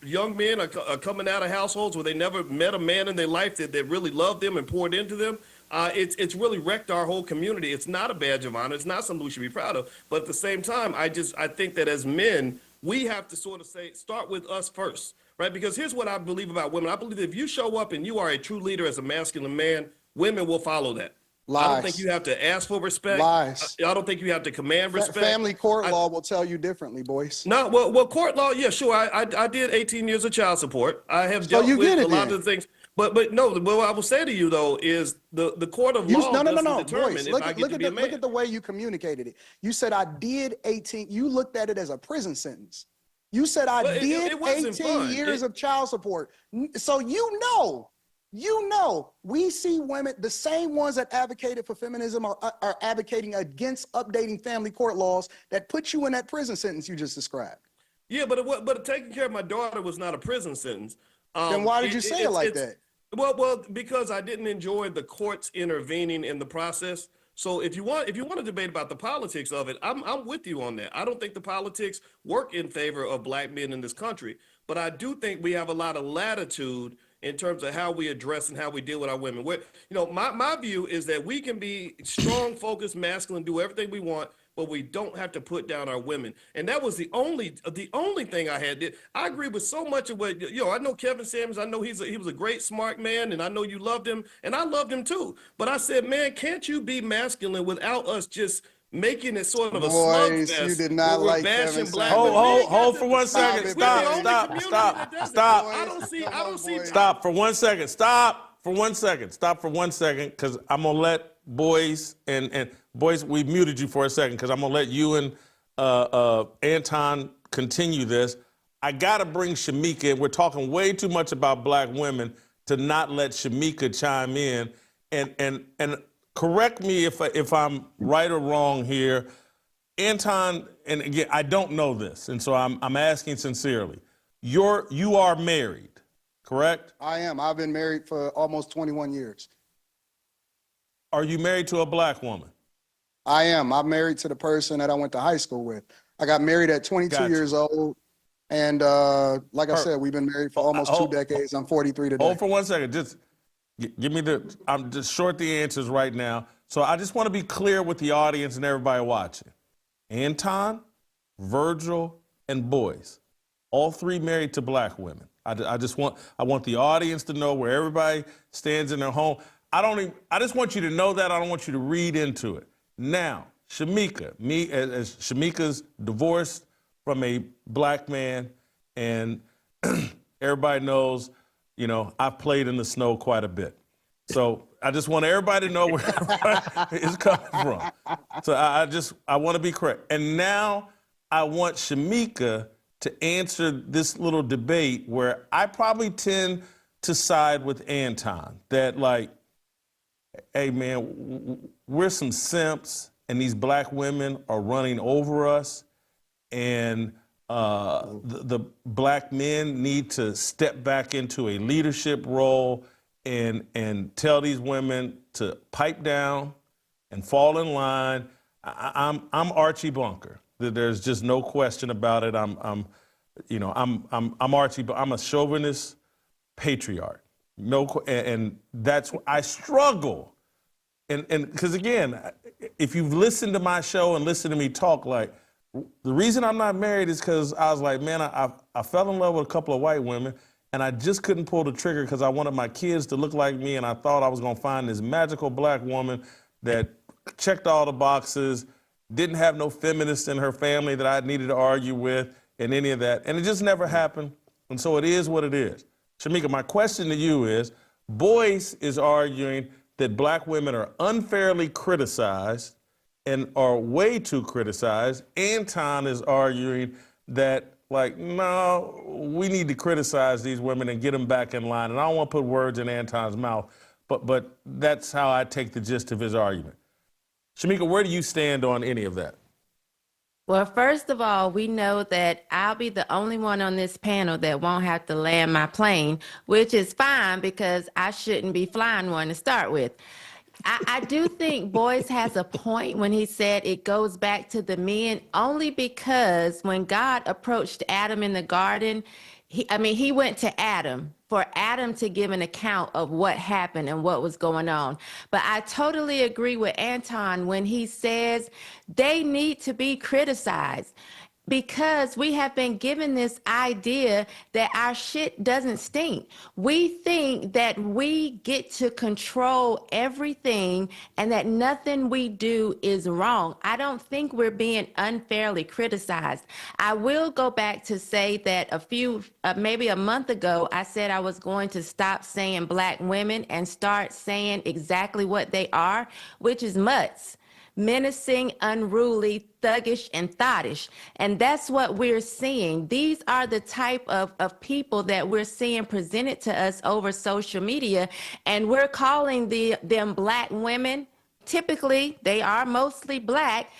young men are coming out of households where they never met a man in their life that really loved them and poured into them. It's really wrecked our whole community. It's not a badge of honor. It's not something we should be proud of. But at the same time, I think that as men, we have to sort of start with us first. Right, because here's what I believe about women. I believe that if you show up and you are a true leader as a masculine man, women will follow that. Lies. I don't think you have to ask for respect. Lies. I don't think you have to command respect. Family court law will tell you differently, Boyce. No, well, court law, yeah, sure. I did 18 years of child support. I have dealt you with get it a lot then. of the things. But no, what I will say to you though is the court of law doesn't determine Boyce, if look I at, get look, to at be the, a man. look at the way you communicated it. You said I did 18. You looked at it as a prison sentence. You said I Well, it did wasn't 18 fun. years of child support. So you know, we see women, the same ones that advocated for feminism are advocating against updating family court laws that put you in that prison sentence you just described. Yeah, but taking care of my daughter was not a prison sentence. Then why did you say it like that? Well, because I didn't enjoy the courts intervening in the process. So if you want to debate about the politics of it, I'm with you on that. I don't think the politics work in favor of black men in this country, but I do think we have a lot of latitude in terms of how we address and how we deal with our women. My view is that we can be strong, focused, masculine, do everything we want, but we don't have to put down our women. And that was the only thing I had. I agree with so much of what, I know Kevin Samuels, I know he was a great, smart man, and I know you loved him, and I loved him too. But I said, man, can't you be masculine without us just making it sort of a Boys, slugfest? you did not where we're like bashing Kevin black Samuels. women? Hold for 1 second. it, Stop, boys. stop, Community stop, that does it. stop. I don't see. Stop for 1 second. Stop for 1 second. Stop for 1 second, because I'm gonna let Boyce and Boyce, we muted you for a second because I'm gonna let you and Anton continue this. I gotta bring Shemeka in. We're talking way too much about black women to not let Shemeka chime in and correct me if I'm right or wrong here. Anton, and again, I don't know this, and so I'm asking sincerely. You are married, correct? I am. I've been married for almost 21 years. Are you married to a black woman? I am. I'm married to the person that I went to high school with. I got married at 22 Gotcha. years old. And like I said, we've been married for almost 2 decades. I'm 43 today. Hold for 1 second. Just give me I'm just short the answers right now. So I just want to be clear with the audience and everybody watching. Anton, Virgil, and Boyce, all 3 married to black women. I want the audience to know where everybody stands in their home. I just want you to know that. I don't want you to read into it. Now, Shemeka, as Shemeka's divorced from a black man, and everybody knows, I've played in the snow quite a bit. So I just want everybody to know where everybody is coming from. So I want to be correct. And now I want Shemeka to answer this little debate where I probably tend to side with Anton, that like, hey man, we're some simps and these black women are running over us, and the black men need to step back into a leadership role and tell these women to pipe down and fall in line. I'm Archie Bunker. There's just no question about it. I'm Archie, but I'm a chauvinist patriarch. And that's I struggle, and because again, if you've listened to my show and listened to me talk, like, the reason I'm not married is because I was like, man, I fell in love with a couple of white women, and I just couldn't pull the trigger because I wanted my kids to look like me, and I thought I was going to find this magical black woman that checked all the boxes, didn't have no feminists in her family that I needed to argue with, and any of that. And it just never happened. And so it is what it is. Shemeka, my question to you is, Boyce is arguing that black women are unfairly criticized and are way too criticized. Anton is arguing that, like, no, we need to criticize these women and get them back in line. And I don't want to put words in Anton's mouth, but that's how I take the gist of his argument. Shemeka, where do you stand on any of that? Well, first of all, we know that I'll be the only one on this panel that won't have to land my plane, which is fine because I shouldn't be flying one to start with. I do think Boyce has a point when he said it goes back to the men, only because when God approached Adam in the garden, he went to Adam for Adam to give an account of what happened and what was going on. But I totally agree with Anton when he says they need to be criticized, because we have been given this idea that our shit doesn't stink. We think that we get to control everything and that nothing we do is wrong. I don't think we're being unfairly criticized. I will go back to say that maybe a month ago, I said I was going to stop saying black women and start saying exactly what they are, which is mutts. Menacing, unruly, thuggish, and thottish. And that's what we're seeing. These are the type of people that we're seeing presented to us over social media. And we're calling them black women. Typically, they are mostly black.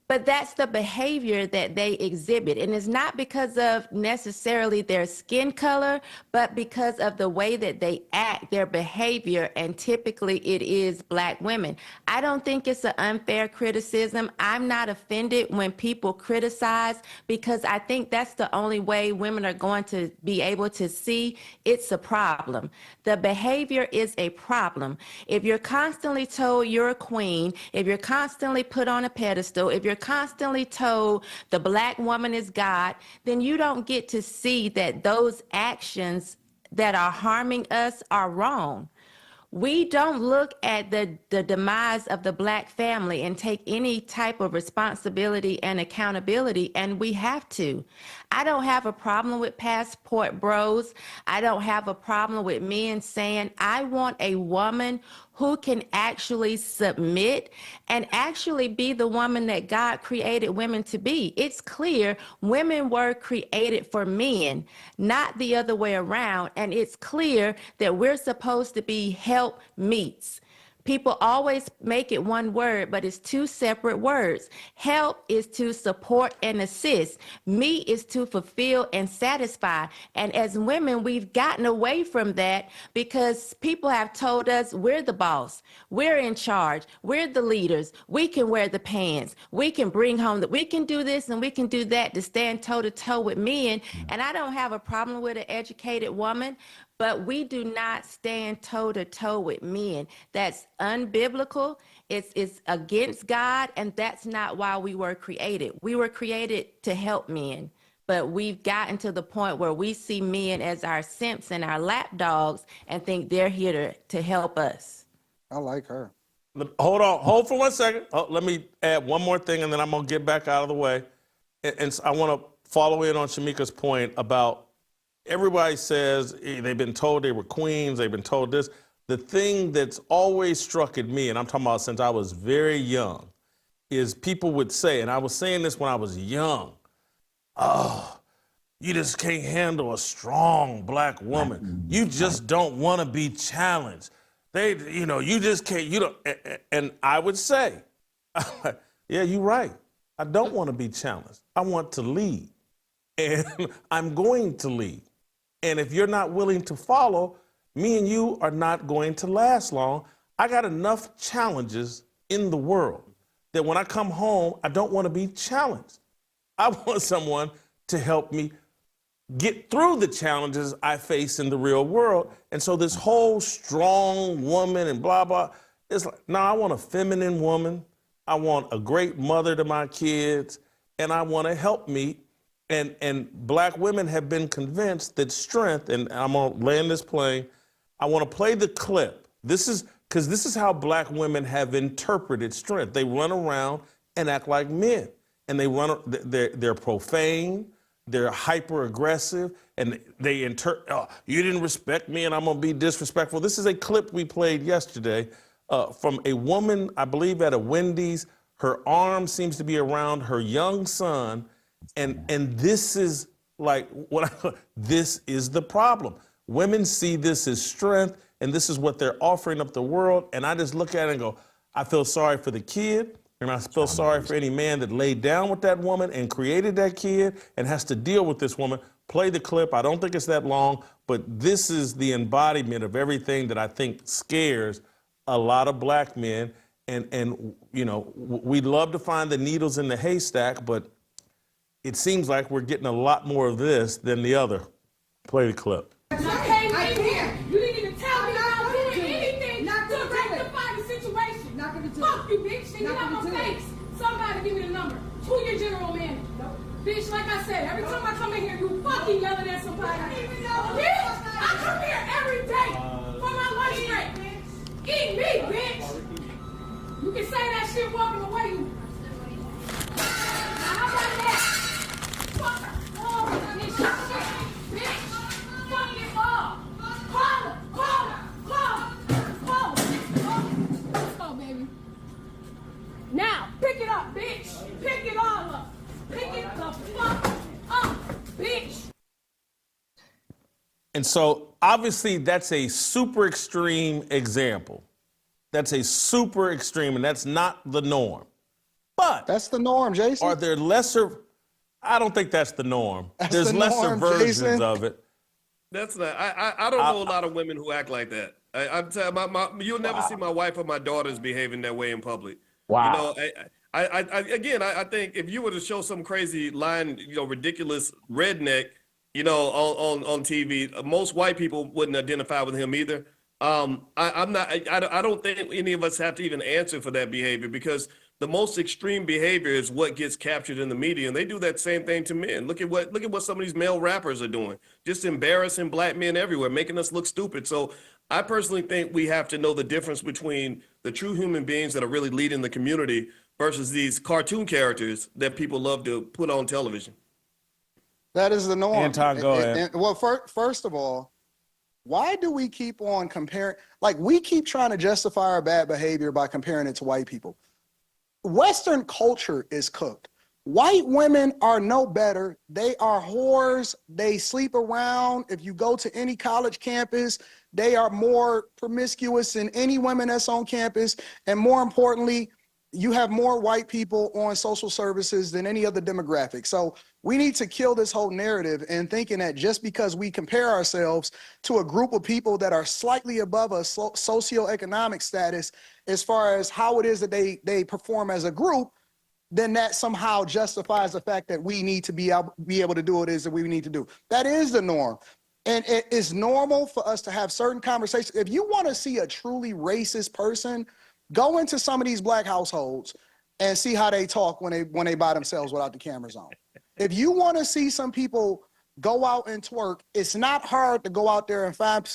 But that's the behavior that they exhibit. And it's not because of necessarily their skin color, but because of the way that they act, their behavior, and typically it is black women. I don't think it's an unfair criticism. I'm not offended when people criticize, because I think that's the only way women are going to be able to see it's a problem. The behavior is a problem. If you're constantly told you're a queen, if you're constantly put on a pedestal, if you're constantly told the black woman is God, then you don't get to see that those actions that are harming us are wrong. We don't look at the demise of the black family and take any type of responsibility and accountability, and we have to. I don't have a problem with passport bros. I don't have a problem with men saying, I want a woman who can actually submit and actually be the woman that God created women to be. It's clear women were created for men, not the other way around. And it's clear that we're supposed to be help meets. People always make it one word, but it's two separate words. Help is to support and assist. Meet is to fulfill and satisfy. And as women, we've gotten away from that because people have told us we're the boss. We're in charge. We're the leaders. We can wear the pants. We can bring home we can do this and we can do that to stand toe to toe with men. And I don't have a problem with an educated woman, but we do not stand toe to toe with men. That's unbiblical. It's against God, and that's not why we were created. We were created to help men, but we've gotten to the point where we see men as our simps and our lapdogs and think they're here to help us. I like her. Hold for 1 second. Let me add one more thing, and then I'm going to get back out of the way. And I want to follow in on Shemeka's point about everybody says they've been told they were queens, they've been told this. The thing that's always struck at me, and I'm talking about since I was very young, is people would say, and I was saying this when I was young, oh, you just can't handle a strong black woman. You just don't want to be challenged. You just can't, and I would say, yeah, you're right. I don't want to be challenged. I want to lead, and I'm going to lead. And if you're not willing to follow, me and you are not going to last long. I got enough challenges in the world that when I come home, I don't want to be challenged. I want someone to help me get through the challenges I face in the real world. And so this whole strong woman and blah, blah, it's like, no, I want a feminine woman I want a great mother to my kids, and I want to help me. And black women have been convinced that strength, and I'm going to land this plane, I want to play the clip. This is how black women have interpreted strength. They run around and act like men. And they're profane, they're hyper aggressive, and they you didn't respect me and I'm gonna be disrespectful. This is a clip we played yesterday from a woman, I believe at a Wendy's. Her arm seems to be around her young son, and this is like this is the problem. Women see this as strength, and this is what they're offering up the world. And I just look at it and go, I feel sorry for the kid. And I feel sorry for any man that laid down with that woman and created that kid and has to deal with this woman. Play the clip. I don't think it's that long, but this is the embodiment of everything that I think scares a lot of black men. And you know, we'd love to find the needles in the haystack, but it seems like we're getting a lot more of this than the other. Play the clip. You didn't even tell me I was doing anything to rectify the situation. Not gonna do Fuck you, bitch. And you got my face. Somebody give me the number. Who your general manager? Nope. Bitch, like I said, every time I come in here, you fucking yelling at somebody. Bitch, I come here every day for my lunch break. Eat me, bitch. You can say that shit walking away. Now, how about that? Fuck all this shit, bitch. Fuck it all. Call her. Let's go, baby. Now, pick it up, bitch. Pick it all up. Pick it the fuck up, bitch. And so obviously that's a super extreme example. That's a super extreme, and that's not the norm. But That's the norm, Jason. are there lesser? I don't think that's the norm. That's There's the lesser norm, versions Jason. of it. That's not. I don't know a lot of women who act like that. I'm telling you'll never see my wife or my daughters behaving that way in public. Wow. You know, I think if you were to show some crazy line, you know, ridiculous redneck, you know, on TV, most white people wouldn't identify with him either. I don't think any of us have to even answer for that behavior, because the most extreme behavior is what gets captured in the media, and they do that same thing to men. Look at what some of these male rappers are doing, just embarrassing black men everywhere, making us look stupid. So I personally think we have to know the difference between the true human beings that are really leading the community versus these cartoon characters that people love to put on television. That is the norm. Anton, go ahead. Well, first of all, why do we keep on comparing? Like, we keep trying to justify our bad behavior by comparing it to white people. Western culture is cooked. White women are no better. They are whores. They sleep around. If you go to any college campus, they are more promiscuous than any women that's on campus. And more importantly, you have more white people on social services than any other demographic. So we need to kill this whole narrative and thinking that just because we compare ourselves to a group of people that are slightly above us socioeconomic status as far as how it is that they perform as a group, then that somehow justifies the fact that we need to be able to do what it is that we need to do. That is the norm. And it is normal for us to have certain conversations. If you want to see a truly racist person, go into some of these black households and see how they talk when they by themselves without the cameras on. If you want to see some people go out and twerk, it's not hard to go out there and find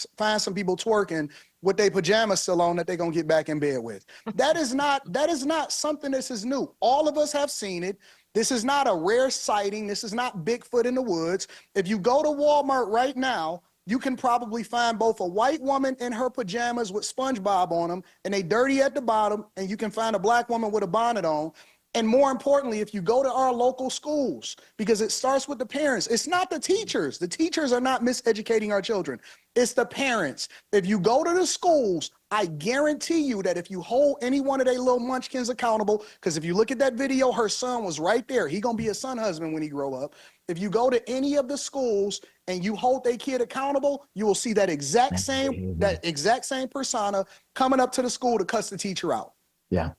some people twerking with their pajamas still on that they're gonna get back in bed with. That is not something that is new. All of us have seen it. This is not a rare sighting. This is not Bigfoot in the woods. If you go to Walmart right now, you can probably find both a white woman in her pajamas with SpongeBob on them, and they dirty at the bottom, and you can find a black woman with a bonnet on. And more importantly, if you go to our local schools, because it starts with the parents, it's not the teachers. The teachers are not miseducating our children. It's the parents. If you go to the schools, I guarantee you that if you hold any one of their little munchkins accountable, because if you look at that video, her son was right there. He gonna be a son husband when he grow up. If you go to any of the schools and you hold their kid accountable, you will see that exact same persona coming up to the school to cuss the teacher out. Yeah.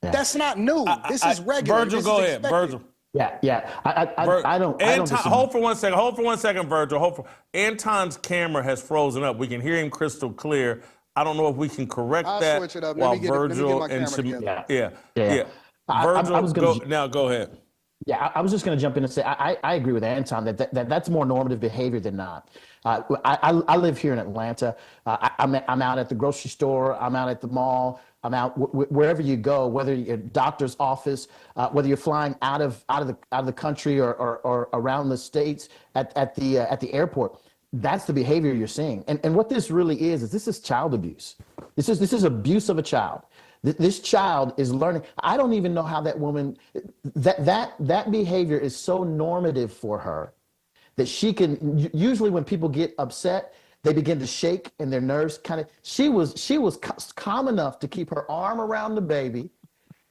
That's not new. This is regular. Virgil, go ahead. Virgil. Yeah. I don't Anton, disagree. hold for 1 second. Hold for 1 second, Virgil. Anton's camera has frozen up. We can hear him crystal clear. I don't know if we can correct I'll that switch it up. while Let me get Virgil my and camera together. Yeah. Virgil, was going to go ahead. Yeah, I was just going to jump in and say I agree with Anton that's more normative behavior than not. I live here in Atlanta. I'm out at the grocery store. I'm out at the mall. I'm out wherever you go, whether you're doctor's office, whether you're flying out of the country or around the states at the airport. That's the behavior you're seeing. And what this really is this is child abuse. This is abuse of a child. This child is learning. I don't even know how that woman, that behavior is so normative for her that she can, usually when people get upset, they begin to shake and their nerves kind of, she was calm enough to keep her arm around the baby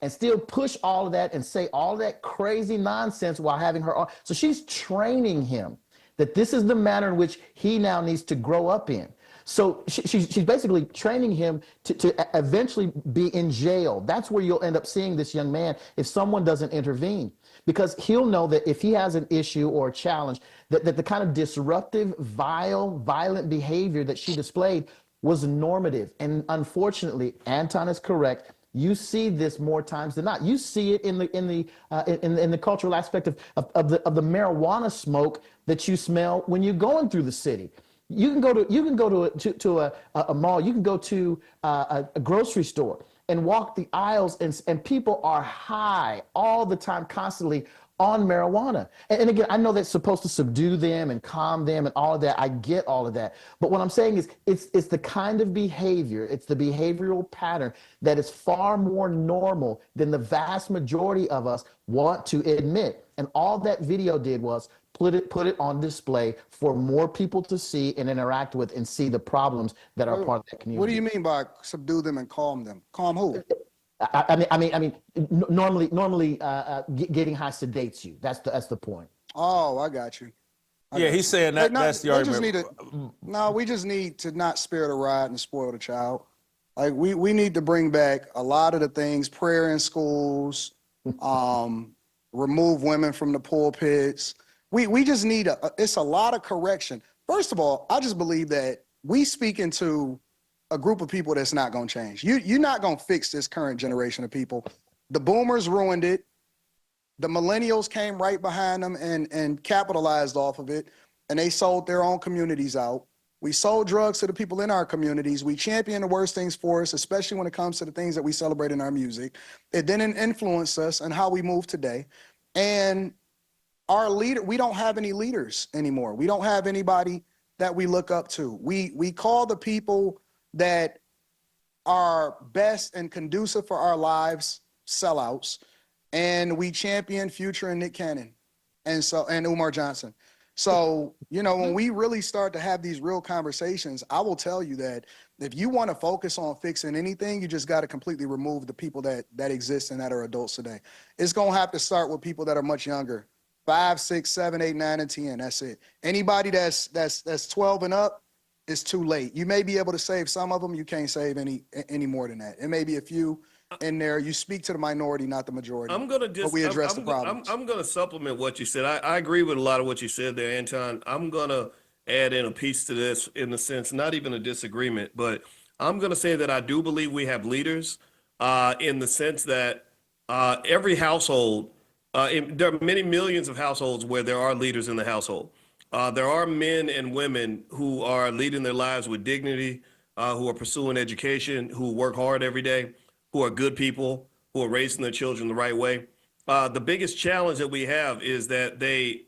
and still push all of that and say all that crazy nonsense while having her arm. So she's training him that this is the manner in which he now needs to grow up in. So she's basically training him to eventually be in jail. That's where you'll end up seeing this young man if someone doesn't intervene, because he'll know that if he has an issue or a challenge, that the kind of disruptive, violent behavior that she displayed was normative. And unfortunately, Anton is correct. You see this more times than not. You see it in the cultural aspect of the marijuana smoke that you smell when you're going through the city. You can go to a mall. You can go to a grocery store and walk the aisles, and people are high all the time, constantly on marijuana. And again, I know that's supposed to subdue them and calm them and all of that. I get all of that. But what I'm saying is it's the kind of behavior, it's the behavioral pattern that is far more normal than the vast majority of us want to admit. And all that video did was put it on display for more people to see and interact with and see the problems that are part of that community. What do you mean by subdue them and calm them? Calm who? I mean, normally, getting high sedates you. That's the point. Oh, I got you. He's saying that's the argument. We just need to not spare the rod and spoil the child. Like we need to bring back a lot of the things, prayer in schools, remove women from the pulpits. We just need it's a lot of correction. First of all, I just believe that we speak into a group of people that's not going to change. You're not going to fix this current generation of people. The boomers ruined it. The millennials came right behind them and capitalized off of it, and they sold their own communities out. We sold drugs to the people in our communities. We champion the worst things for us, especially when it comes to the things that we celebrate in our music. It didn't influence us and how we move today. And we don't have any leaders anymore. We don't have anybody that we look up to. We call the people that are best and conducive for our lives sellouts, and we champion Future and Nick Cannon and Umar Johnson. So, when we really start to have these real conversations, I will tell you that if you want to focus on fixing anything, you just got to completely remove the people that exist and that are adults today. It's going to have to start with people that are much younger. 5, 6, 7, 8, 9, and 10. That's it. Anybody that's 12 and up, it's too late. You may be able to save some of them. You can't save any more than that. It may be a few in there. You speak to the minority, not the majority. But we address the problems. I'm going to supplement what you said. I agree with a lot of what you said there, Anton. I'm going to add in a piece to this in the sense, not even a disagreement, but I'm going to say that I do believe we have leaders in the sense that every household, there are many millions of households where there are leaders in the household. There are men and women who are leading their lives with dignity, who are pursuing education, who work hard every day, who are good people, who are raising their children the right way. The biggest challenge that we have is that the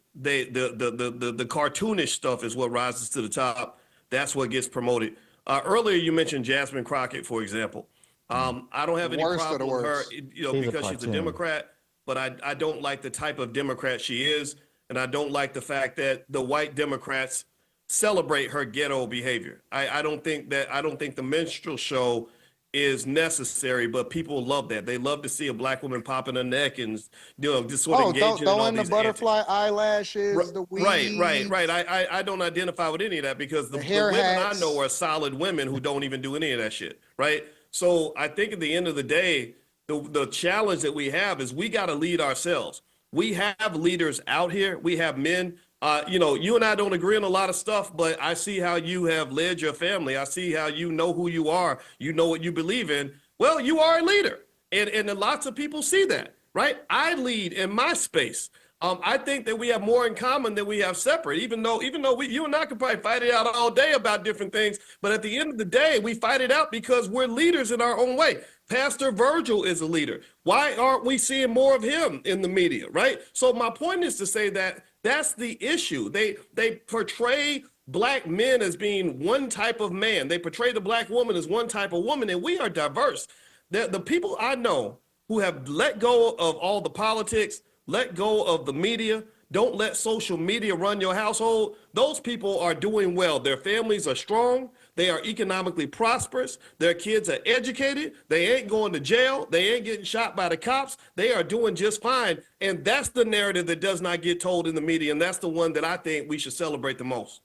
cartoonish stuff is what rises to the top. That's what gets promoted. Earlier, you mentioned Jasmine Crockett, for example. I don't have any problem with her, because she's a Democrat. But I don't like the type of Democrat she is, and I don't like the fact that the white Democrats celebrate her ghetto behavior. I don't think the minstrel show is necessary, but people love that. They love to see a black woman popping her neck and just sort of engaging in all throwing the butterfly antics. eyelashes, the weeds. Right. I don't identify with any of that because the women I know are solid women who don't even do any of that shit, right? So I think at the end of the day, the challenge that we have is we got to lead ourselves. We have leaders out here. We have men. You and I don't agree on a lot of stuff, but I see how you have led your family. I see how you know who you are. You know what you believe in. Well, you are a leader. And lots of people see that. right? I lead in my space. I think that we have more in common than we have separate, even though you and I could probably fight it out all day about different things. But at the end of the day, we fight it out because we're leaders in our own way. Pastor Virgil is a leader. Why aren't we seeing more of him in the media, right? So my point is to say that that's the issue. They portray black men as being one type of man. They portray the black woman as one type of woman, and we are diverse. The people I know who have let go of all the politics, let go of the media, don't let social media run your household, those people are doing well. Their families are strong. They are economically prosperous. Their kids are educated. They ain't going to jail. They ain't getting shot by the cops. They are doing just fine. And that's the narrative that does not get told in the media. And that's the one that I think we should celebrate the most.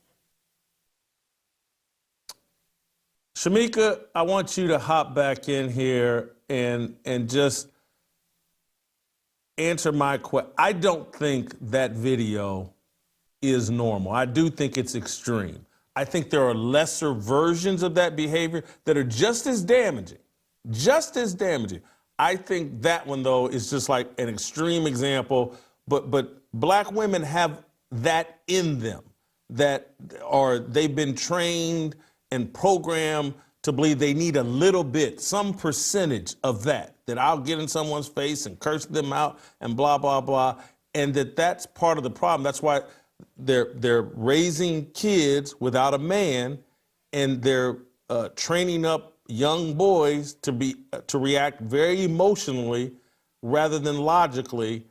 Shemeka, I want you to hop back in here and just answer my question. I don't think that video is normal. I do think it's extreme. I think there are lesser versions of that behavior that are just as damaging, just as damaging. I think that one, though, is just like an extreme example, but black women have that in them, they've been trained and programmed to believe they need a little bit, some percentage of that I'll get in someone's face and curse them out and blah, blah, blah. And that's part of the problem. That's why they're raising kids without a man, and they're training up young boys to react very emotionally rather than logically.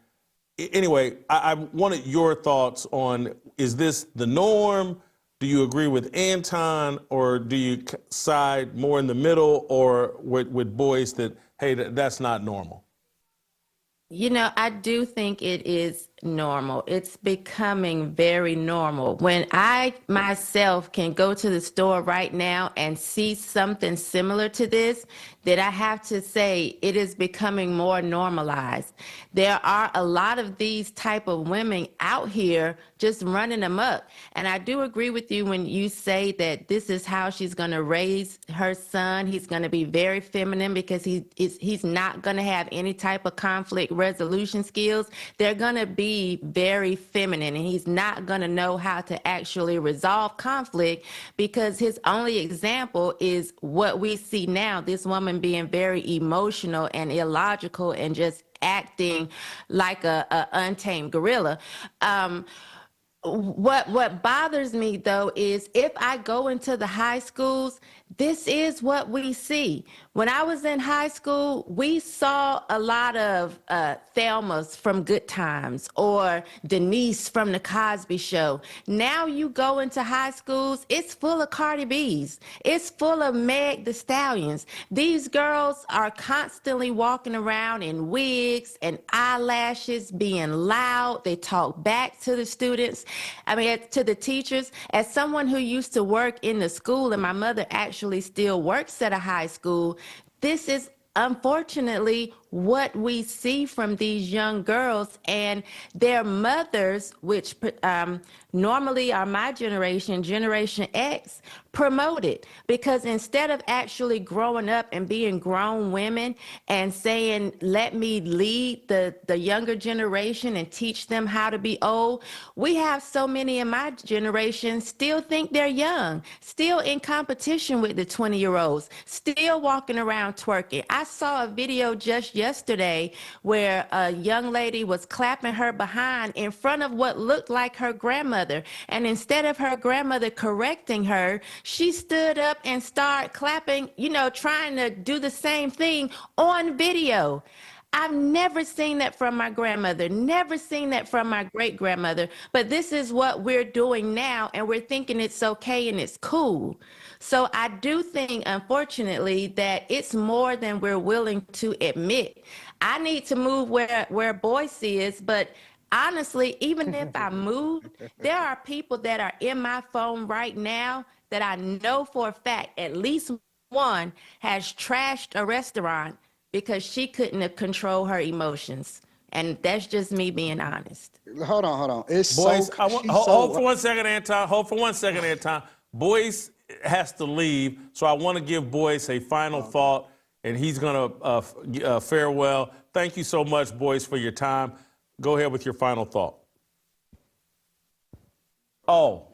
Anyway, I wanted your thoughts on, is this the norm? Do you agree with Anton, or do you side more in the middle, or with Boyce that, hey, that's not normal? You know, I do think it is normal. It's becoming very normal. When I myself can go to the store right now and see something similar to this, that I have to say it is becoming more normalized. There are a lot of these type of women out here just running amok. And I do agree with you when you say that this is how she's going to raise her son. He's going to be very feminine because he's not going to have any type of conflict resolution skills. They're going to be very feminine, and he's not going to know how to actually resolve conflict because his only example is what we see now, this woman being very emotional and illogical and just acting like a untamed gorilla. What bothers me, though, is if I go into the high schools, this is what we see. When I was in high school, we saw a lot of Thelmas from Good Times or Denise from The Cosby Show. Now you go into high schools, it's full of Cardi B's. It's full of Meg the Stallions. These girls are constantly walking around in wigs and eyelashes, being loud. They talk back to the students, to the teachers. As someone who used to work in the school, and my mother actually still works at a high school, this is unfortunately what we see from these young girls and their mothers, which normally are my generation, Generation X, promoted. Because instead of actually growing up and being grown women and saying, let me lead the younger generation and teach them how to be old, we have so many in my generation still think they're young, still in competition with the 20-year-olds, still walking around twerking. I saw a video just yesterday where a young lady was clapping her behind in front of what looked like her grandmother. And instead of her grandmother correcting her, she stood up and started clapping, trying to do the same thing on video. I've never seen that from my grandmother, never seen that from my great-grandmother, but this is what we're doing now, and we're thinking it's okay and it's cool. So I do think, unfortunately, that it's more than we're willing to admit. I need to move where Boyce is, but honestly, even if I move, there are people that are in my phone right now that I know for a fact at least one has trashed a restaurant because she couldn't have controlled her emotions. And that's just me being honest. Hold on. It's Boyce, so, hold for 1 second, Anton. Hold for 1 second, Anton. Boyce has to leave, so I want to give Boyce a final thought. and he's going to farewell. Thank you so much, Boyce, for your time. Go ahead with your final thought. Oh,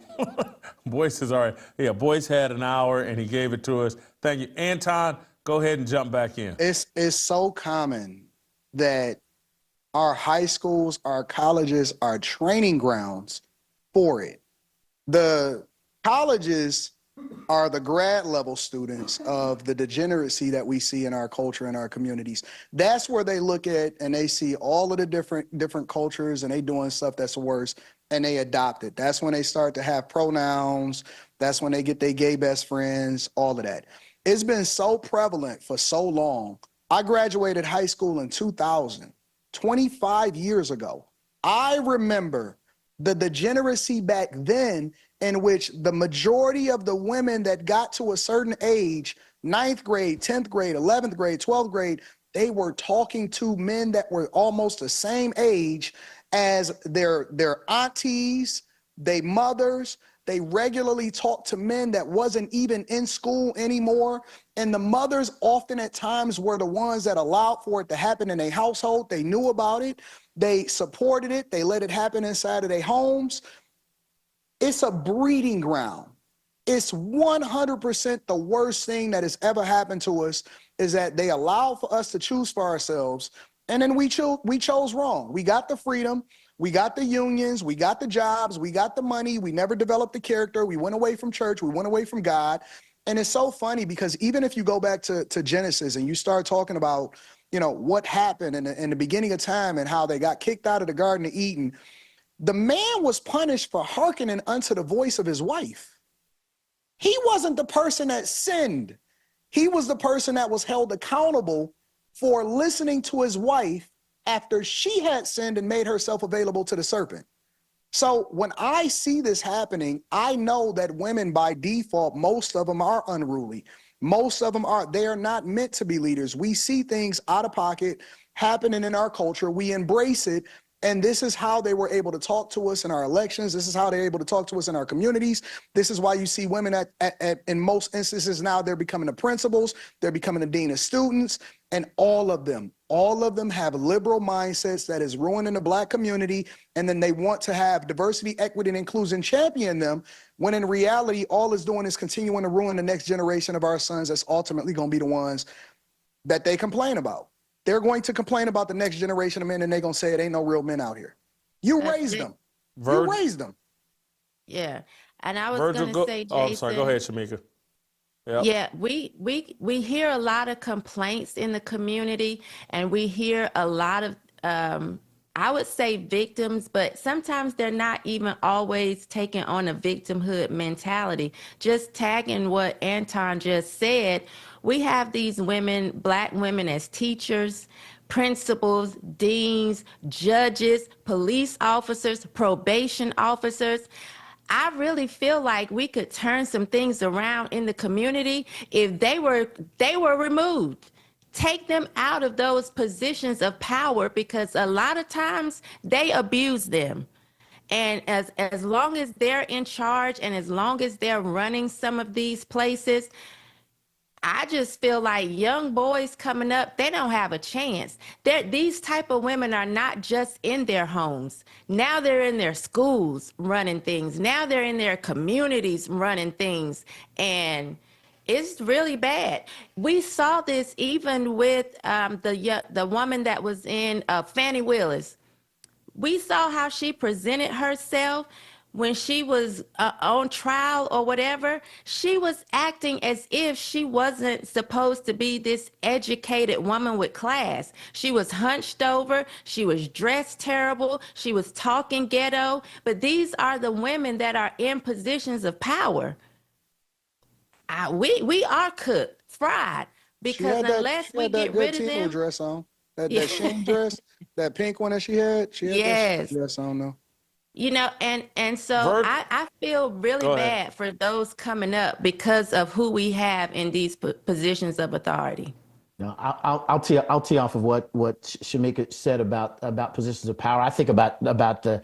Boyce is all right. Yeah, Boyce had an hour, and he gave it to us. Thank you. Anton, go ahead and jump back in. It's so common that our high schools, our colleges are training grounds for it. The colleges are the grad level students of the degeneracy that we see in our culture and our communities. That's where they look at and they see all of the different cultures and they doing stuff that's worse and they adopt it. That's when they start to have pronouns. That's when they get their gay best friends, all of that. It's been so prevalent for so long. I graduated high school in 2000, 25 years ago. I remember the degeneracy back then in which the majority of the women that got to a certain age, 9th grade, 10th grade, 11th grade, 12th grade, they were talking to men that were almost the same age as their aunties, their mothers. They regularly talked to men that wasn't even in school anymore. And the mothers often at times were the ones that allowed for it to happen in their household. They knew about it. They supported it. They let it happen inside of their homes. It's a breeding ground. It's 100% the worst thing that has ever happened to us is that they allow for us to choose for ourselves. And then we chose wrong. We got the freedom. We got the unions. We got the jobs. We got the money. We never developed the character. We went away from church. We went away from God. And it's so funny because even if you go back to Genesis and you start talking about, what happened in the beginning of time and how they got kicked out of the Garden of Eden, the man was punished for hearkening unto the voice of his wife. He wasn't the person that sinned. He was the person that was held accountable for listening to his wife after she had sinned and made herself available to the serpent. So when I see this happening, I know that women by default, most of them are unruly. Most of them they are not meant to be leaders. We see things out of pocket happening in our culture. We embrace it. And this is how they were able to talk to us in our elections. This is how they're able to talk to us in our communities. This is why you see women in most instances now, they're becoming the principals, they're becoming the dean of students, and all of them have liberal mindsets that is ruining the Black community. And then they want to have diversity, equity, and inclusion champion them, when in reality, all it's doing is continuing to ruin the next generation of our sons that's ultimately going to be the ones that they complain about. They're going to complain about the next generation of men and they're going to say it ain't no real men out here. You raised them. You raised them. Yeah. And I was Virgil, going to say, Jason. Oh, I'm sorry. Go ahead, Shemeka. Yep. Yeah, we hear a lot of complaints in the community, and we hear a lot of, I would say victims, but sometimes they're not even always taking on a victimhood mentality. Just tagging what Anton just said, we have these women, Black women as teachers, principals, deans, judges, police officers, probation officers. I really feel like we could turn some things around in the community if they were removed. Take them out of those positions of power, because a lot of times they abuse them. And as long as they're in charge and as long as they're running some of these places, I just feel like young boys coming up, they don't have a chance. These type of women are not just in their homes. Now they're in their schools running things. Now they're in their communities running things. And it's really bad. We saw this even with the woman that was in Fannie Willis. We saw how she presented herself when she was on trial or whatever. She was acting as if she wasn't supposed to be this educated woman with class. She was hunched over. She was dressed terrible. She was talking ghetto. But these are the women that are in positions of power. We are cooked, fried, because unless we get rid of them. Dress on. That sheen dress, that pink one that she had that dress on though. And so I feel really bad for those coming up because of who we have in these positions of authority. No, I'll tee off of what Shemeka said about positions of power. I think about the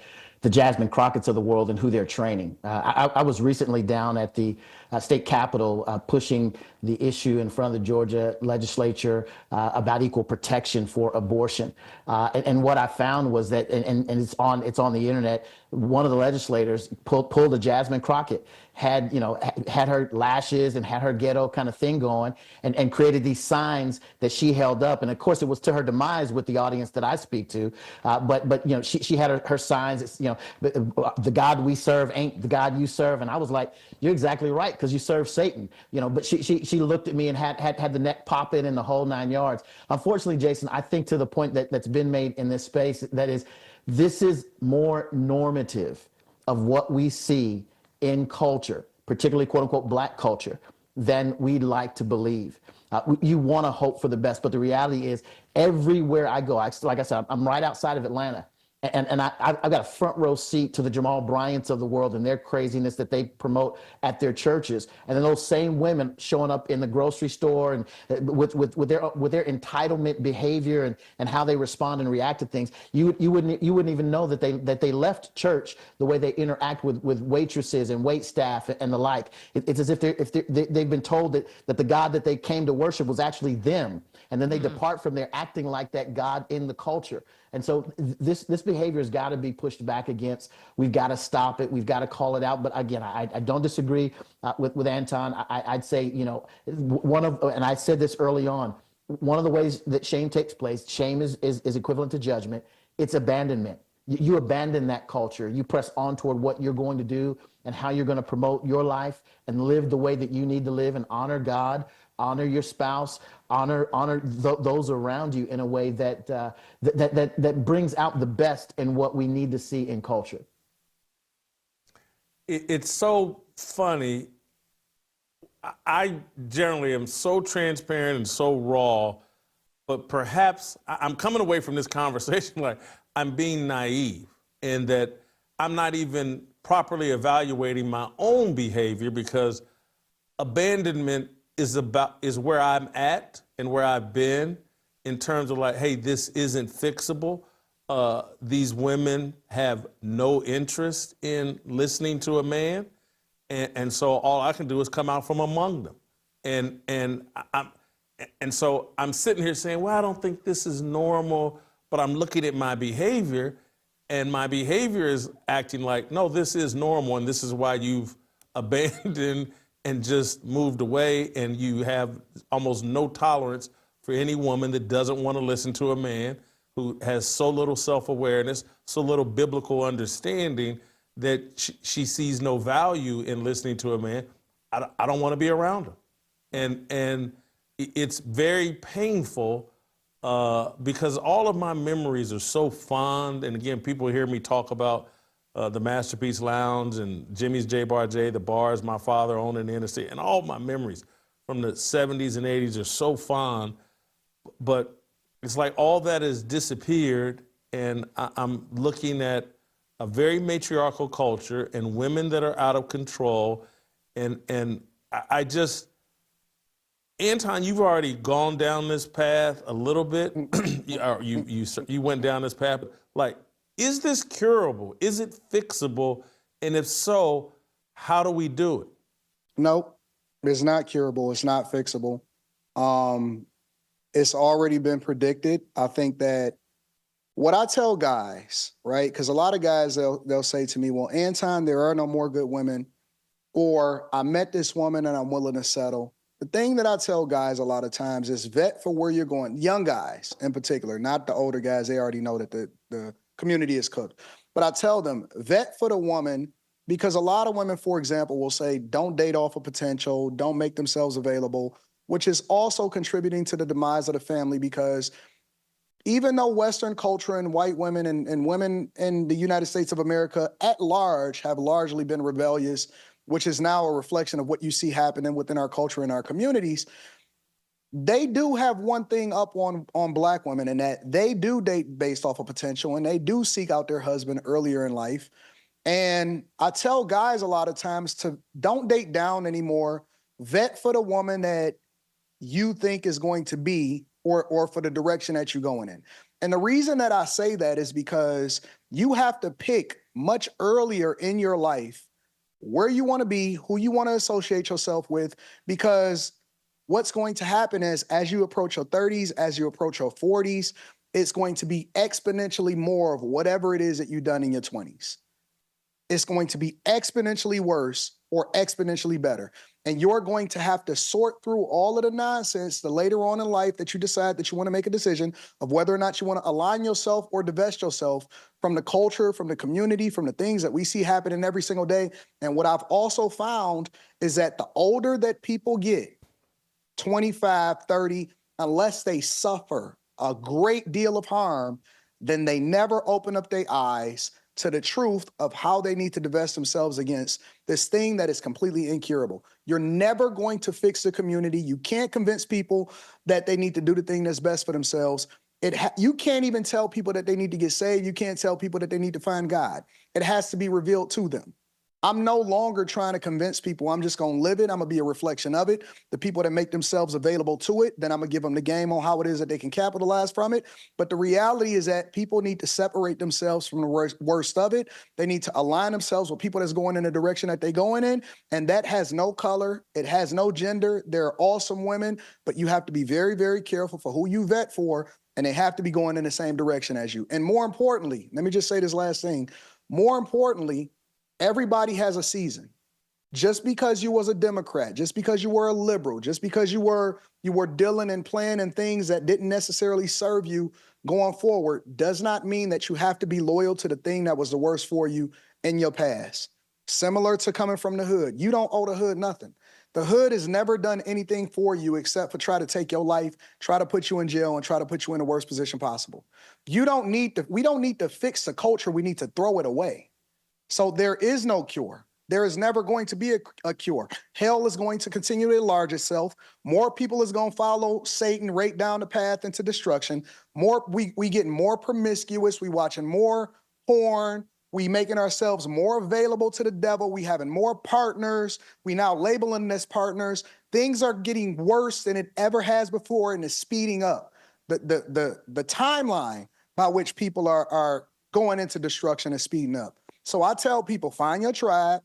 Jasmine Crockett's of the world and who they're training. I was recently down at the state capitol pushing the issue in front of the Georgia legislature about equal protection for abortion. And what I found was that, and it's on the internet, one of the legislators pulled a Jasmine Crockett, had her lashes and had her ghetto kind of thing going, and created these signs that she held up. And of course, it was to her demise with the audience that I speak to. But she had her signs. It's, the God we serve ain't the God you serve. And I was like, you're exactly right, because you serve Satan. But she looked at me and had the neck popping and the whole 9 yards. Unfortunately, Jason, I think to the point that's been made in this space, that is, this is more normative of what we see in culture, particularly quote unquote black culture, than we'd like to believe. You want to hope for the best, but the reality is everywhere I go, like I said, I'm right outside of Atlanta. And I've got a front row seat to the Jamal Bryants of the world and their craziness that they promote at their churches. And then those same women showing up in the grocery store and with their entitlement behavior and how they respond and react to things. You wouldn't even know that they left church the way they interact with waitresses and wait staff and the like. It's as if they've been told that the God that they came to worship was actually them. And then they depart from there acting like that God in the culture. And so this behavior has got to be pushed back against. We've got to stop it. We've got to call it out. But again, I don't disagree with Anton. I'd say, and I said this early on, one of the ways that shame takes place, shame is equivalent to judgment. It's abandonment. You abandon that culture. You press on toward what you're going to do and how you're going to promote your life and live the way that you need to live and honor God, honor your spouse, honor those around you in a way that brings out the best in what we need to see in culture. It's so funny. I generally am so transparent and so raw, but perhaps I'm coming away from this conversation like I'm being naive in that I'm not even properly evaluating my own behavior, because abandonment is where I'm at and where I've been in terms of like, hey, this isn't fixable. These women have no interest in listening to a man. And so all I can do is come out from among them. And so I'm sitting here saying, well, I don't think this is normal, but I'm looking at my behavior, and my behavior is acting like, no, this is normal, and this is why you've abandoned and just moved away, and you have almost no tolerance for any woman that doesn't want to listen to a man who has so little self-awareness, so little biblical understanding that she sees no value in listening to a man. I don't want to be around him. And it's very painful because all of my memories are so fond. And again, people hear me talk about the Masterpiece Lounge and Jimmy's J-Bar J, the bars my father owned in the interstate, and all my memories from the 70s and 80s are so fond. But it's like all that has disappeared, and I'm looking at a very matriarchal culture and women that are out of control. And I just, Anton, you've already gone down this path a little bit. You went down this path. Like, is this curable? Is it fixable? And if so, how do we do it? Nope, it's not curable. It's not fixable. It's already been predicted. I think that what I tell guys, right, because a lot of guys, they'll say to me, well, Anton, there are no more good women, or I met this woman and I'm willing to settle. The thing that I tell guys a lot of times is vet for where you're going. Young guys in particular, not the older guys. They already know that the community is cooked. But I tell them, vet for the woman, because a lot of women, for example, will say, don't date off of potential, don't make themselves available, which is also contributing to the demise of the family, because even though Western culture and white women and women in the United States of America at large have largely been rebellious, which is now a reflection of what you see happening within our culture and our communities, they do have one thing up on black women, in that they do date based off of potential, and they do seek out their husband earlier in life. And I tell guys a lot of times to don't date down anymore. Vet for the woman that you think is going to be, or for the direction that you're going in. And the reason that I say that is because you have to pick much earlier in your life where you want to be, who you want to associate yourself with, because what's going to happen is as you approach your 30s, as you approach your 40s, it's going to be exponentially more of whatever it is that you've done in your 20s. It's going to be exponentially worse or exponentially better. And you're going to have to sort through all of the nonsense the later on in life that you decide that you want to make a decision of whether or not you want to align yourself or divest yourself from the culture, from the community, from the things that we see happening every single day. And what I've also found is that the older that people get, 25, 30, unless they suffer a great deal of harm, then they never open up their eyes to the truth of how they need to divest themselves against this thing that is completely incurable. You're never going to fix the community. You can't convince people that they need to do the thing that's best for themselves. You can't even tell people that they need to get saved. You can't tell people that they need to find God. It has to be revealed to them. I'm no longer trying to convince people. I'm just going to live it. I'm going to be a reflection of it. The people that make themselves available to it, then I'm going to give them the game on how it is that they can capitalize from it. But the reality is that people need to separate themselves from the worst of it. They need to align themselves with people that's going in the direction that they're going in. And that has no color. It has no gender. There are awesome women, but you have to be very, very careful for who you vet for. And they have to be going in the same direction as you. And more importantly, let me just say this last thing. More importantly, everybody has a season. Just because you was a Democrat, just because you were a liberal, just because you were dealing and planning things that didn't necessarily serve you going forward, does not mean that you have to be loyal to the thing that was the worst for you in your past. Similar to coming from the hood. You don't owe the hood nothing. The hood has never done anything for you except for try to take your life, try to put you in jail, and try to put you in the worst position possible. We don't need to fix the culture. We need to throw it away. So there is no cure. There is never going to be a cure. Hell is going to continue to enlarge itself. More people is going to follow Satan right down the path into destruction. We getting more promiscuous. We watching more porn. We making ourselves more available to the devil. We having more partners. We now labeling them as partners. Things are getting worse than it ever has before, and it's speeding up. The timeline by which people are going into destruction is speeding up. So I tell people, find your tribe,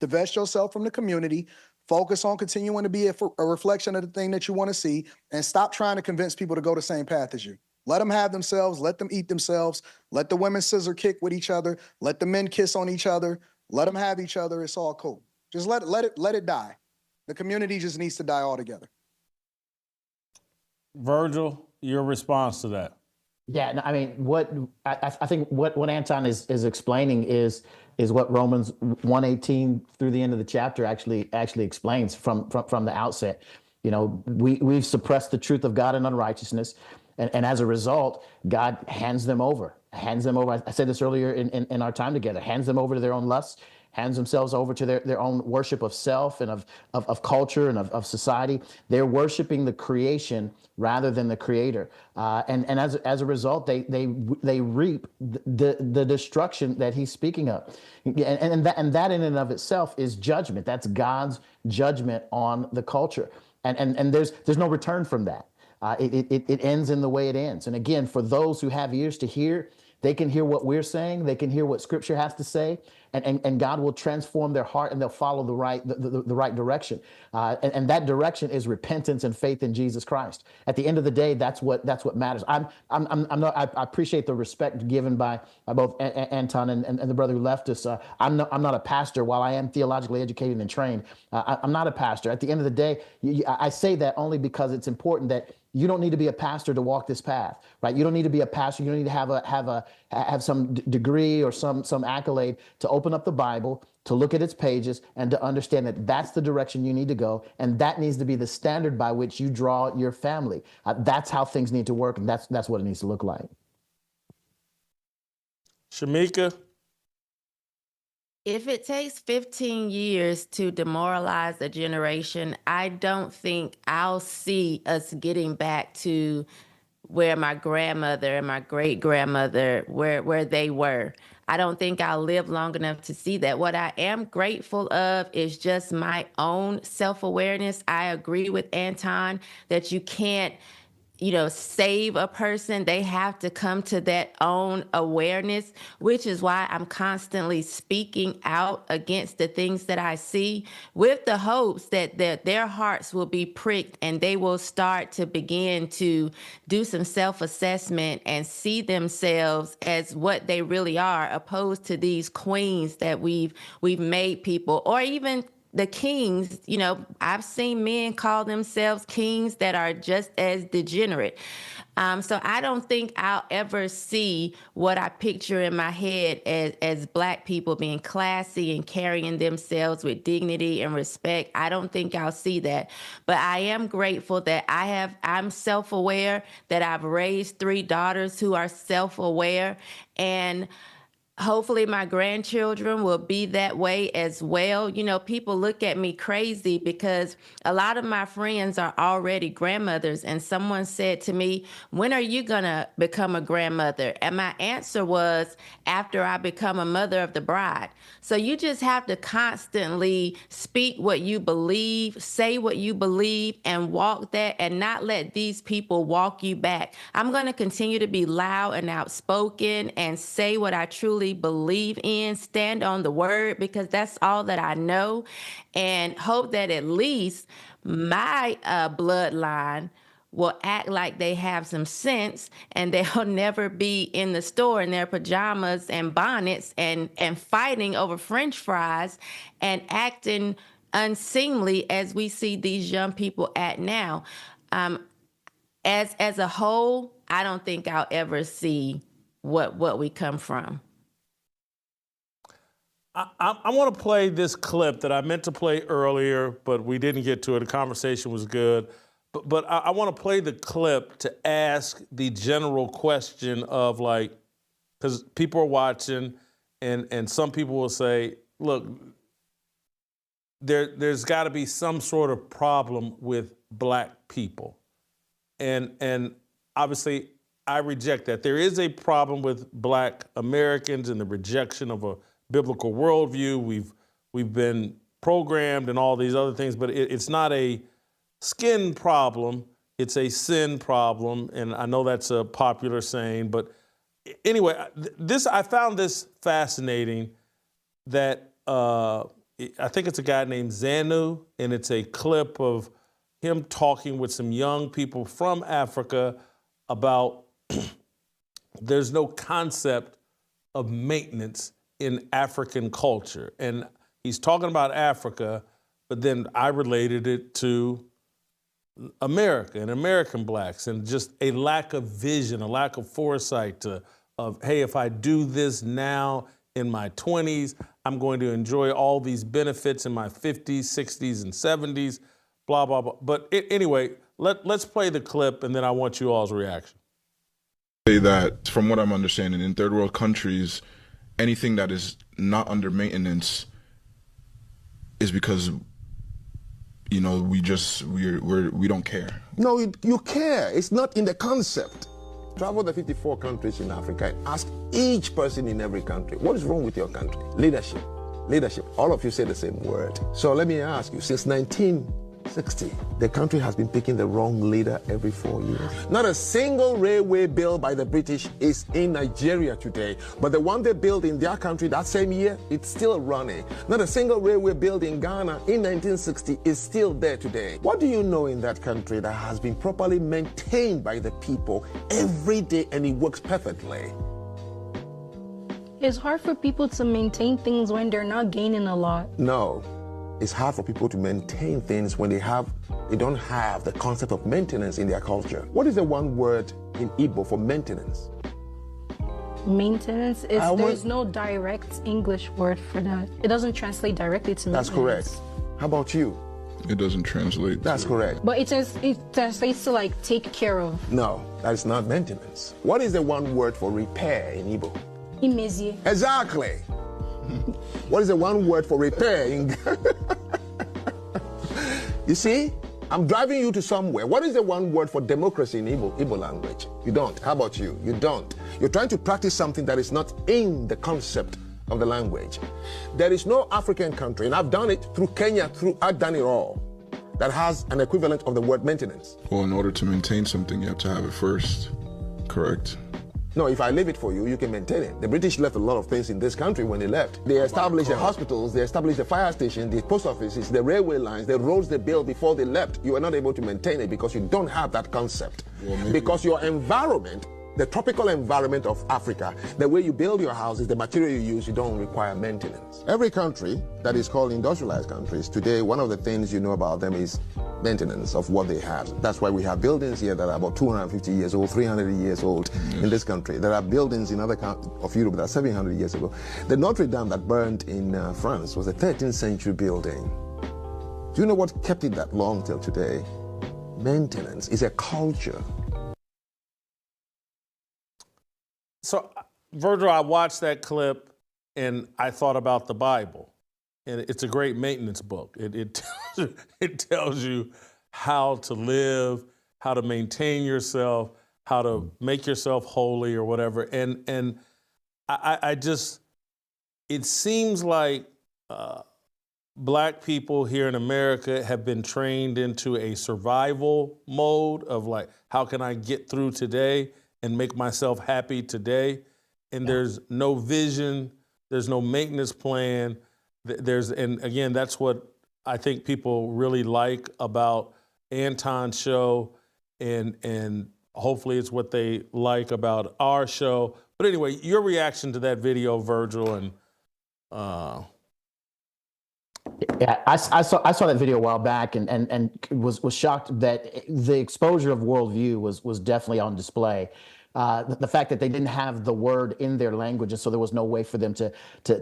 divest yourself from the community, focus on continuing to be a reflection of the thing that you want to see, and stop trying to convince people to go the same path as you. Let them have themselves, let them eat themselves, let the women scissor kick with each other, let the men kiss on each other, let them have each other, it's all cool. Just let it die. The community just needs to die altogether. Virgil, your response to that? Yeah, no, I mean, I think what Anton is explaining is what Romans 1:18 through the end of the chapter actually explains from the outset. You know, we've suppressed the truth of God in unrighteousness, and as a result, God hands them over. I said this earlier in our time together. Hands them over to their own lusts. Hands themselves over to their own worship of self and of culture and of society. They're worshiping the creation rather than the creator. And as a result, they reap the destruction that he's speaking of. And that in and of itself is judgment. That's God's judgment on the culture. And there's no return from that. It ends in the way it ends. And again, for those who have ears to hear, they can hear what we're saying. They can hear what Scripture has to say, and God will transform their heart, and they'll follow the right direction. And that direction is repentance and faith in Jesus Christ. At the end of the day, that's what matters. I appreciate the respect given by both Anton and the brother who left us. I'm not a pastor. While I am theologically educated and trained, I'm not a pastor. At the end of the day, I say that only because it's important that you don't need to be a pastor to walk this path, right? You don't need to be a pastor. You don't need to have some degree or some accolade to open up the Bible, to look at its pages, and to understand that that's the direction you need to go, and that needs to be the standard by which you draw your family. That's how things need to work, and that's what it needs to look like. Shemeka? If it takes 15 years to demoralize a generation, I don't think I'll see us getting back to where my grandmother and my great-grandmother, where they were. I don't think I'll live long enough to see that. What I am grateful of is just my own self-awareness. I agree with Anton that you can't save a person. They have to come to that own awareness, which is why I'm constantly speaking out against the things that I see, with the hopes that their hearts will be pricked and they will start to begin to do some self-assessment and see themselves as what they really are, opposed to these queens that we've made people, or even the kings. I've seen men call themselves kings that are just as degenerate. So I don't think I'll ever see what I picture in my head as Black people being classy and carrying themselves with dignity and respect. I don't think I'll see that. But I am grateful that I'm self-aware, that I've raised 3 daughters who are self-aware, and hopefully my grandchildren will be that way as well. People look at me crazy because a lot of my friends are already grandmothers. And someone said to me, when are you going to become a grandmother? And my answer was, after I become a mother of the bride. So you just have to constantly speak what you believe, say what you believe, and walk that, and not let these people walk you back. I'm going to continue to be loud and outspoken and say what I truly believe in, stand on the word, because that's all that I know, and hope that at least my bloodline will act like they have some sense, and they'll never be in the store in their pajamas and bonnets and fighting over French fries and acting unseemly as we see these young people act now. As a whole, I don't think I'll ever see what we come from. I want to play this clip that I meant to play earlier, but we didn't get to it. The conversation was good. But I want to play the clip to ask the general question of, like, because people are watching, and some people will say, look, there's got to be some sort of problem with Black people. And obviously, I reject that. There is a problem with Black Americans and the rejection of a biblical worldview. We've been programmed and all these other things, but it's not a skin problem, it's a sin problem, and I know that's a popular saying, but anyway, I found this fascinating, that I think it's a guy named Zanu, and it's a clip of him talking with some young people from Africa about there's no concept of maintenance in African culture. And he's talking about Africa, but then I related it to America and American Blacks, and just a lack of vision, a lack of foresight of, hey, if I do this now in my 20s, I'm going to enjoy all these benefits in my 50s, 60s, and 70s, blah, blah, blah. But anyway, let's play the clip, and then I want you all's reaction. Say that, from what I'm understanding, in third world countries, anything that is not under maintenance is because we don't care. No, you care. It's not in the concept. Travel the 54 countries in Africa and ask each person in every country, what is wrong with your country? Leadership. Leadership. All of you say the same word. So let me ask you, since 1960, the country has been picking the wrong leader every 4 years. Not a single railway built by the British is in Nigeria today, but the one they built in their country that same year, it's still running. Not a single railway built in Ghana in 1960 is still there today. What do you know in that country that has been properly maintained by the people every day and it works perfectly? It's hard for people to maintain things when they're not gaining a lot. No. It's hard for people to maintain things when they don't have the concept of maintenance in their culture. What is the one word in Igbo for maintenance? Maintenance is, there's no direct English word for that. It doesn't translate directly to maintenance. That's correct. How about you? It doesn't translate. That's correct. But it translates to, like, take care of. No, that is not maintenance. What is the one word for repair in Igbo? Imezie. Exactly. What is the one word for repair in You see, I'm driving you to somewhere. What is the one word for democracy in Igbo language? You don't. How about you? You don't. You're trying to practice something that is not in the concept of the language. There is no African country, and I've done it through Kenya, I've done it all. that has an equivalent of the word maintenance. Well, in order to maintain something, you have to have it first, correct? No, if I leave it for you, you can maintain it. The British left a lot of things in this country when they left. They established the hospitals, they established the fire station, the post offices, the railway lines, the roads they built before they left. You are not able to maintain it because you don't have that concept. Because your environment, the tropical environment of Africa, the way you build your houses, the material you use, you don't require maintenance. Every country that is called industrialized countries, today, one of the things you know about them is maintenance of what they had. That's why we have buildings here that are about 250 years old, 300 years old in this country. There are buildings in other of Europe that are 700 years ago. The Notre Dame that burned in France was a 13th century building. Do you know what kept it that long till today? Maintenance is a culture. So, Virgil, I watched that clip and I thought about the Bible. And it's a great maintenance book. It tells you how to live, how to maintain yourself, how to make yourself holy or whatever. And I just, it seems like Black people here in America have been trained into a survival mode of like, how can I get through today and make myself happy today? And there's no vision, there's no maintenance plan. And again, that's what I think people really like about Anton's show, and hopefully it's what they like about our show. But anyway, your reaction to that video, Virgil, and yeah, I saw that video a while back and was shocked that the exposure of worldview was definitely on display. The fact that they didn't have the word in their language, and so there was no way for them to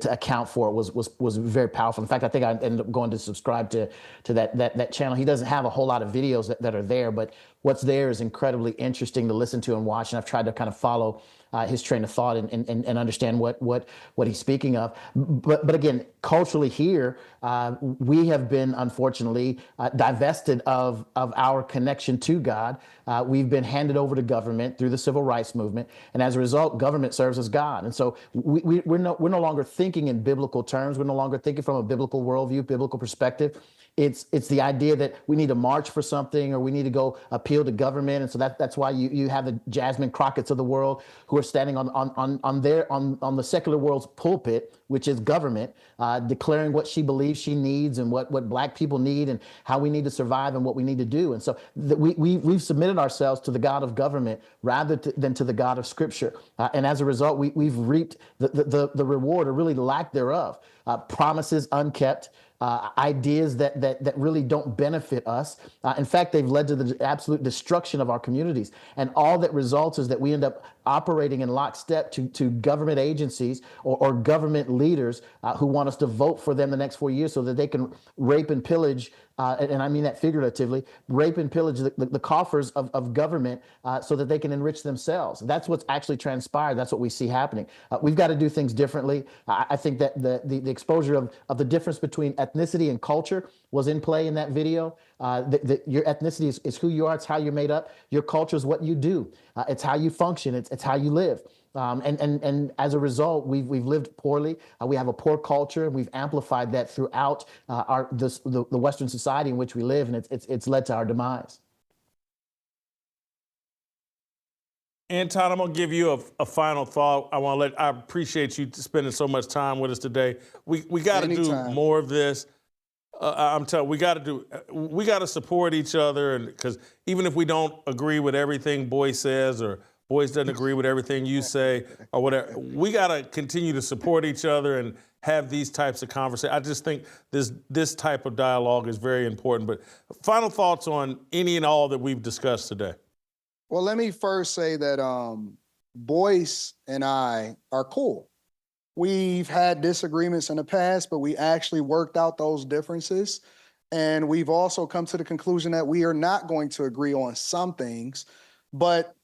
account for it was very powerful. In fact, I think I ended up going to subscribe to that channel. He doesn't have a whole lot of videos that are there, but what's there is incredibly interesting to listen to and watch. And I've tried to kind of follow his train of thought and understand what he's speaking of. But again, culturally here, we have been unfortunately divested of our connection to God. We've been handed over to government through the civil rights movement, and as a result, government serves as God. And so we're no longer thinking in biblical terms. We're no longer thinking from a biblical worldview, biblical perspective. It's the idea that we need to march for something, or we need to go appeal to government, and so that's why you have the Jasmine Crockett's of the world who are standing on the secular world's pulpit, which is government, declaring what she believes she needs and what Black people need and how we need to survive and what we need to do. And so we've submitted ourselves to the God of government rather than to the God of Scripture, and as a result, we've reaped the reward, or really lack thereof, promises unkept. Ideas that really don't benefit us. In fact, they've led to the absolute destruction of our communities. And all that results is that we end up operating in lockstep to government agencies or government leaders who want us to vote for them the next 4 years so that they can rape and pillage, and I mean that figuratively, rape and pillage the coffers of government so that they can enrich themselves. That's what's actually transpired. That's what we see happening. We've got to do things differently. I think that the exposure of the difference between ethnicity and culture was in play in that video. Your ethnicity is who you are. It's how you're made up. Your culture is what you do. It's how you function. It's how you live. And as a result, we've lived poorly. We have a poor culture, and we've amplified that throughout the Western society in which we live, and it's led to our demise. Anton, I'm gonna give you a final thought. I appreciate you spending so much time with us today. We got to do more of this. I'm telling you, we got to support each other, and because even if we don't agree with everything Boyce says, or Boyce doesn't agree with everything you say, or whatever, we got to continue to support each other and have these types of conversations. I just think this type of dialogue is very important. But final thoughts on any and all that we've discussed today. Well, let me first say that Boyce and I are cool. We've had disagreements in the past, but we actually worked out those differences. And we've also come to the conclusion that we are not going to agree on some things, but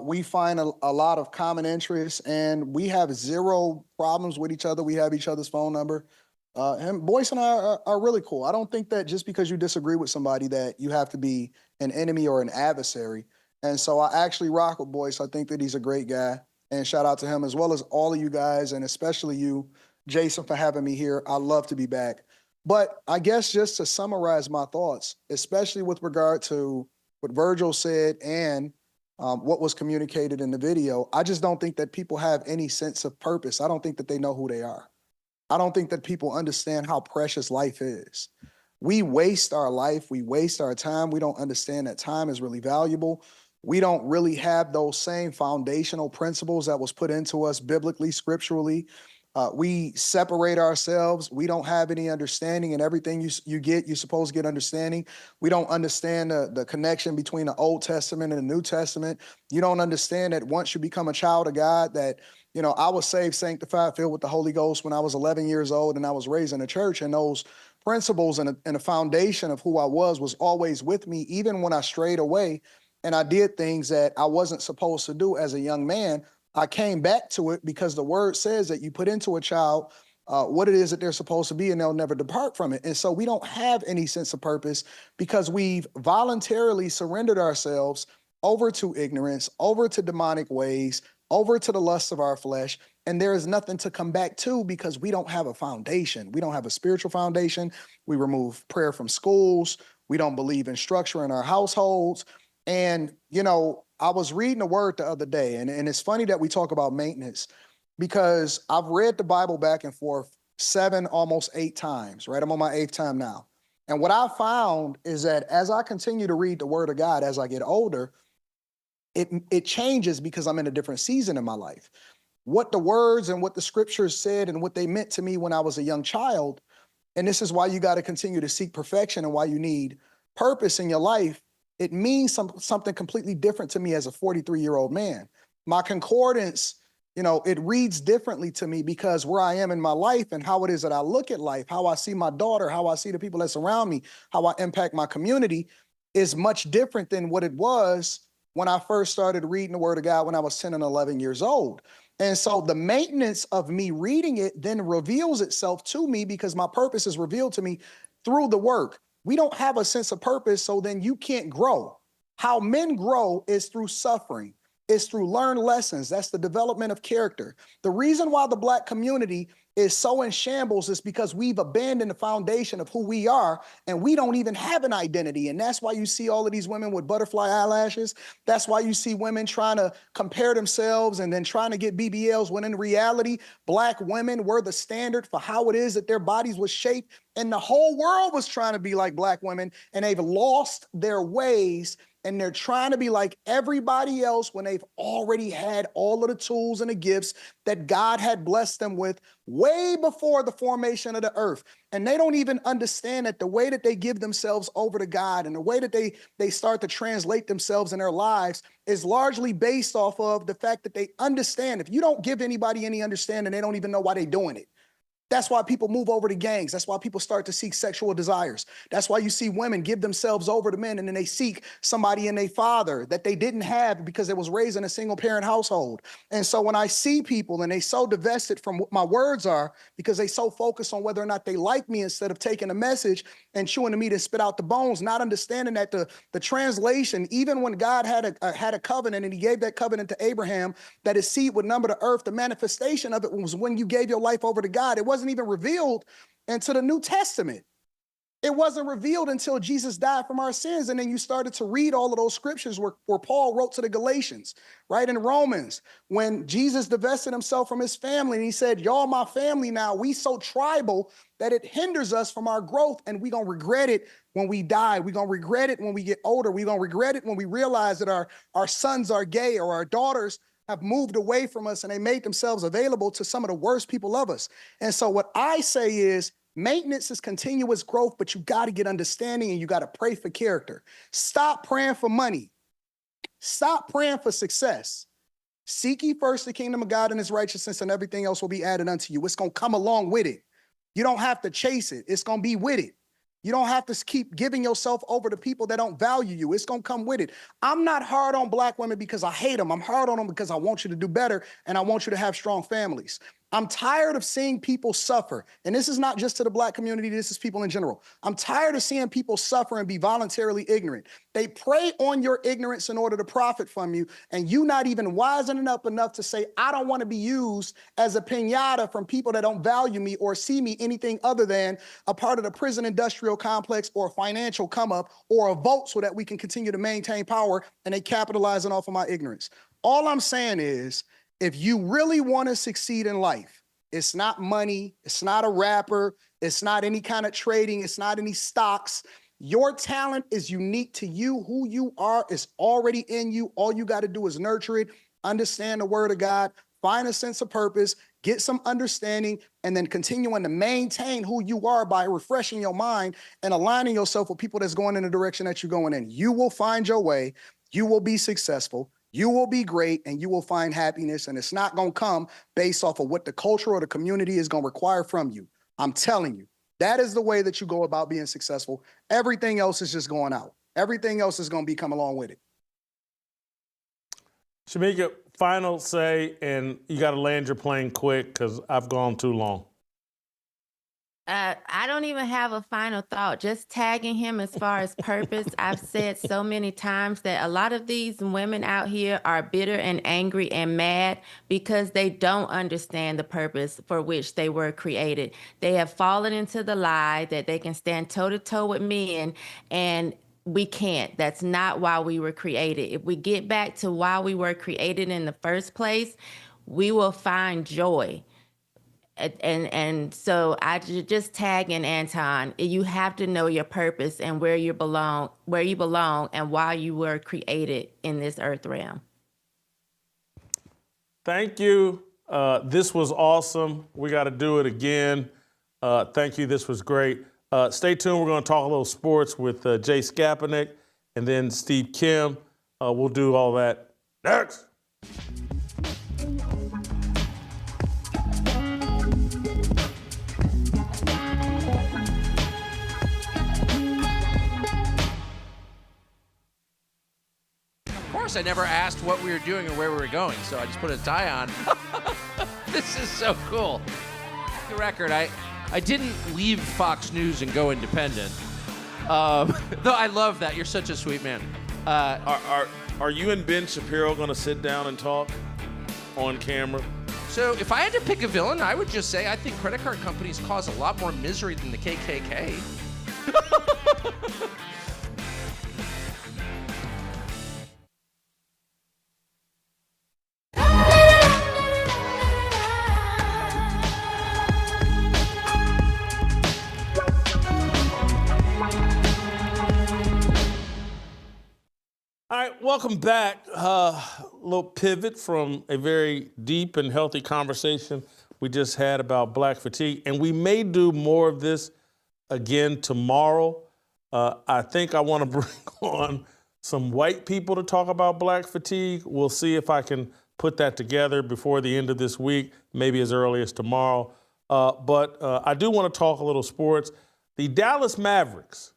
we find a lot of common interests, and we have zero problems with each other. We have each other's phone number. Boyce and I are really cool. I don't think that just because you disagree with somebody that you have to be an enemy or an adversary. And so I actually rock with Boyce. I think that he's a great guy. And shout out to him, as well as all of you guys, and especially you, Jason, for having me here. I love to be back. But I guess just to summarize my thoughts, especially with regard to what Virgil said and what was communicated in the video, I just don't think that people have any sense of purpose. I don't think that they know who they are. I don't think that people understand how precious life is. We waste our life. We waste our time. We don't understand that time is really valuable. We don't really have those same foundational principles that was put into us biblically, scripturally. We separate ourselves. We don't have any understanding, and everything you're supposed to get understanding. We don't understand the connection between the Old Testament and the New Testament. You don't understand that once you become a child of God, that, I was saved, sanctified, filled with the Holy Ghost when I was 11 years old, and I was raised in a church, and those principles and the foundation of who I was always with me, even when I strayed away and I did things that I wasn't supposed to do as a young man. I came back to it because the word says that you put into a child what it is that they're supposed to be, and they'll never depart from it. And so we don't have any sense of purpose because we've voluntarily surrendered ourselves over to ignorance, over to demonic ways, over to the lusts of our flesh. And there is nothing to come back to because we don't have a foundation. We don't have a spiritual foundation. We remove prayer from schools. We don't believe in structure in our households. And, I was reading a word the other day, and it's funny that we talk about maintenance because I've read the Bible back and forth 7, almost 8 times, right? I'm on my 8th time now. And what I found is that as I continue to read the word of God, as I get older, it changes because I'm in a different season in my life. What the words and what the scriptures said and what they meant to me when I was a young child, and this is why you got to continue to seek perfection and why you need purpose in your life. It means something completely different to me as a 43-year-old man. My concordance, it reads differently to me because where I am in my life and how it is that I look at life, how I see my daughter, how I see the people that surround me, how I impact my community is much different than what it was when I first started reading the Word of God when I was 10 and 11 years old. And so the maintenance of me reading it then reveals itself to me because my purpose is revealed to me through the work. We don't have a sense of purpose, so then you can't grow. How men grow is through suffering. It's through learned lessons. That's the development of character. The reason why the Black community is so in shambles is because we've abandoned the foundation of who we are, and we don't even have an identity. And that's why you see all of these women with butterfly eyelashes. That's why you see women trying to compare themselves and then trying to get BBLs, when in reality, Black women were the standard for how it is that their bodies was shaped. And the whole world was trying to be like Black women, and they've lost their ways. And they're trying to be like everybody else when they've already had all of the tools and the gifts that God had blessed them with way before the formation of the earth. And they don't even understand that the way that they give themselves over to God and the way that they start to translate themselves in their lives is largely based off of the fact that they understand. If you don't give anybody any understanding, they don't even know why they're doing it. That's why people move over to gangs. That's why people start to seek sexual desires. That's why you see women give themselves over to men and then they seek somebody in their father that they didn't have because they was raised in a single parent household. And so when I see people and they so divested from what my words are because they so focused on whether or not they like me instead of taking a message and chewing the meat and spit out the bones, not understanding that the translation, even when God had a covenant and he gave that covenant to Abraham, that his seed would number the earth, the manifestation of it was when you gave your life over to God. It wasn't even revealed into the New Testament. It wasn't revealed until Jesus died from our sins. And then you started to read all of those scriptures where Paul wrote to the Galatians, right? In Romans, when Jesus divested himself from his family and he said, y'all my family now, we so tribal that it hinders us from our growth, and we gonna regret it when we die. We gonna regret it when we get older. We gonna regret it when we realize that our sons are gay or our daughters have moved away from us and they made themselves available to some of the worst people of us. And so what I say is maintenance is continuous growth, but you got to get understanding and you got to pray for character. Stop praying for money. Stop praying for success. Seek ye first the kingdom of God and his righteousness, and everything else will be added unto you. It's going to come along with it. You don't have to chase it. It's going to be with it. You don't have to keep giving yourself over to people that don't value you. It's going to come with it. I'm not hard on Black women because I hate them. I'm hard on them because I want you to do better and I want you to have strong families. I'm tired of seeing people suffer. And this is not just to the black community, this is people in general. I'm tired of seeing people suffer and be voluntarily ignorant. They prey on your ignorance in order to profit from you, and you not even wising up enough to say, I don't want to be used as a piñata from people that don't value me or see me anything other than a part of the prison industrial complex or a financial come up or a vote so that we can continue to maintain power, and they capitalizing off of my ignorance. All I'm saying is, if you really want to succeed in life, it's not money, it's not a rapper, it's not any kind of trading, it's not any stocks. Your talent is unique to you. Who you are is already in you. All you got to do is nurture it, understand the word of God, find a sense of purpose, get some understanding, and then continuing to maintain who you are by refreshing your mind and aligning yourself with people that's going in the direction that you're going in. You will find your way. You will be successful. You will be great, and you will find happiness, and it's not going to come based off of what the culture or the community is going to require from you. I'm telling you, that is the way that you go about being successful. Everything else is just going out. Everything else is going to be come along with it. Shemeka, final say, and you got to land your plane quick because I've gone too long. I don't even have a final thought. Just tagging him as far as purpose. I've said so many times that a lot of these women out here are bitter and angry and mad because they don't understand the purpose for which they were created. They have fallen into the lie that they can stand toe-to-toe with men, and we can't. That's not why we were created. If we get back to why we were created in the first place, we will find joy. And so I just tag in Anton. You have to know your purpose and where you belong, and why you were created in this earth realm. Thank you. This was awesome. We got to do it again. Thank you. This was great. Stay tuned. We're going to talk a little sports with Jay Skapanek and then Steve Kim. We'll do all that next. I never asked what we were doing or where we were going, so I just put a tie on. This is so cool. For the record, I didn't leave Fox News and go independent. Though I love that. You're such a sweet man. Are you and Ben Shapiro going to sit down and talk on camera? So if I had to pick a villain, I would just say I think credit card companies cause a lot more misery than the KKK. All right, welcome back. A little pivot from a very deep and healthy conversation we just had about black fatigue. And we may do more of this again tomorrow. I think I want to bring on some white people to talk about black fatigue. We'll see if I can put that together before the end of this week, maybe as early as tomorrow. But I do want to talk a little sports. The Dallas Mavericks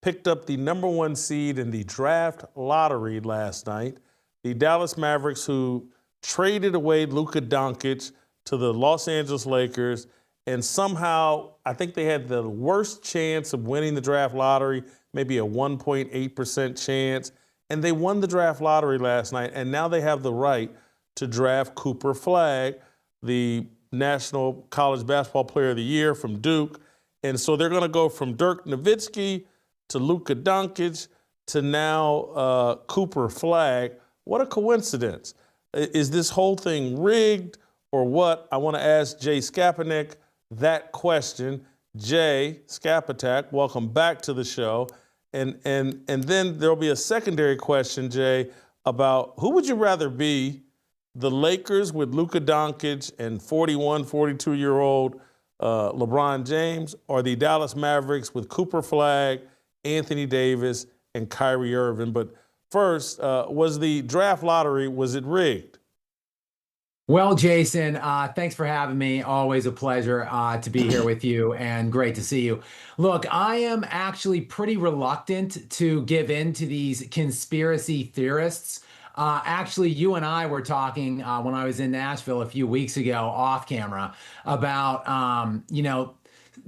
picked up the #1 seed in the draft lottery last night. The Dallas Mavericks, who traded away Luka Doncic to the Los Angeles Lakers, and somehow I think they had the worst chance of winning the draft lottery, maybe a 1.8% chance, and they won the draft lottery last night, and now they have the right to draft Cooper Flagg, the National College Basketball Player of the Year from Duke. And so they're going to go from Dirk Nowitzki to Luka Doncic to now Cooper Flagg. What a coincidence. Is this whole thing rigged or what? I want to ask Jay Skapanek that question. Jay Skapanek, welcome back to the show. And then there'll be a secondary question, Jay, about who would you rather be, the Lakers with Luka Doncic and 41, 42-year-old LeBron James, or the Dallas Mavericks with Cooper Flagg, Anthony Davis, and Kyrie Irving? But first, was the draft lottery, was it rigged? Well, Jason, thanks for having me. Always a pleasure to be here with you, and great to see you. Look, I am actually pretty reluctant to give in to these conspiracy theorists Actually, you and I were talking when I was in Nashville a few weeks ago off camera about,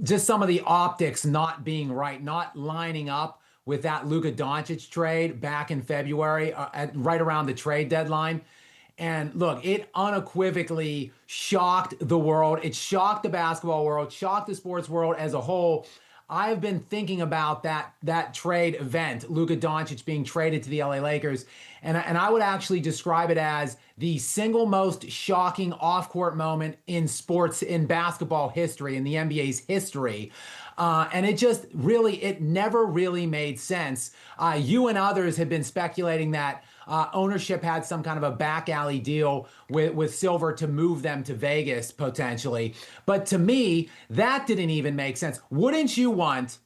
just some of the optics not being right, not lining up with that Luka Doncic trade back in February, right around the trade deadline. And look, it unequivocally shocked the world. It shocked the basketball world, shocked the sports world as a whole. I've been thinking about that trade event, Luka Doncic being traded to the LA Lakers, and I would actually describe it as the single most shocking off-court moment in sports, in basketball history, in the NBA's history. And it never really made sense. You and others have been speculating that ownership had some kind of a back alley deal with Silver to move them to Vegas potentially. But to me, that didn't even make sense. Wouldn't you want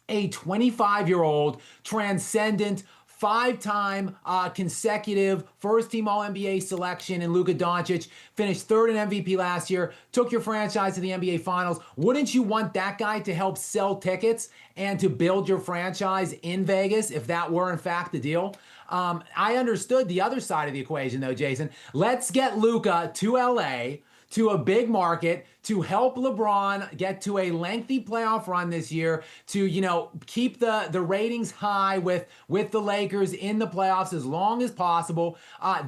a 25-year-old transcendent, 5-time consecutive first-team All-NBA selection in Luka Doncic, finished third in MVP last year, took your franchise to the NBA Finals? Wouldn't you want that guy to help sell tickets and to build your franchise in Vegas if that were in fact the deal? I understood the other side of the equation, though, Jason. Let's get Luka to LA, to a big market, to help LeBron get to a lengthy playoff run this year, to, keep the ratings high with the Lakers in the playoffs as long as possible.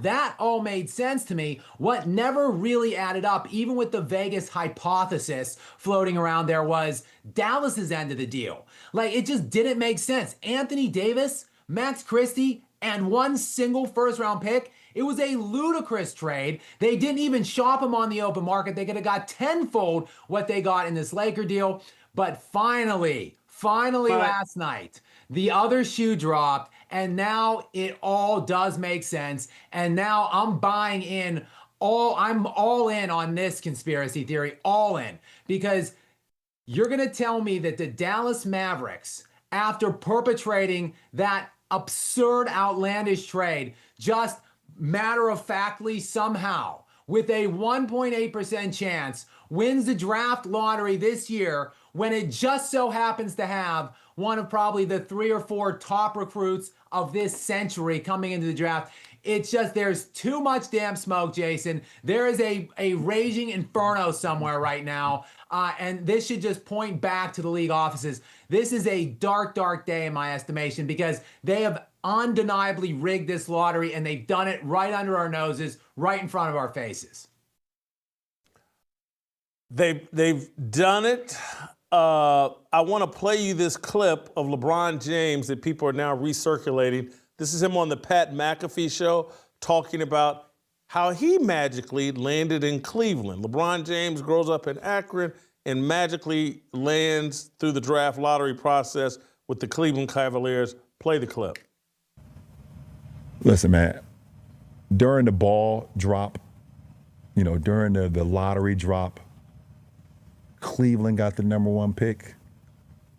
That all made sense to me. What never really added up, even with the Vegas hypothesis floating around there, was Dallas's end of the deal. Like, it just didn't make sense. Anthony Davis, Max Christie, and one single first-round pick. It was a ludicrous trade. They didn't even shop him on the open market. They could have got tenfold what they got in this Laker deal. But finally, last night, the other shoe dropped, and now it all does make sense. And now I'm buying in. I'm all in on this conspiracy theory, all in. Because you're going to tell me that the Dallas Mavericks, after perpetrating that absurd, outlandish trade, just matter-of-factly somehow, with a 1.8% chance, wins the draft lottery this year when it just so happens to have one of probably the 3 or 4 top recruits of this century coming into the draft. It's just, there's too much damn smoke, Jason. There is a raging inferno somewhere right now, and this should just point back to the league offices. This is a dark, dark day in my estimation, because they have undeniably rigged this lottery, and they've done it right under our noses, right in front of our faces. They've done it. I want to play you this clip of LeBron James that people are now recirculating. This is him on the Pat McAfee show talking about how he magically landed in Cleveland. LeBron James grows up in Akron and magically lands through the draft lottery process with the Cleveland Cavaliers. Play the clip. Listen, man, during the ball drop, during the lottery drop, Cleveland got the #1 pick.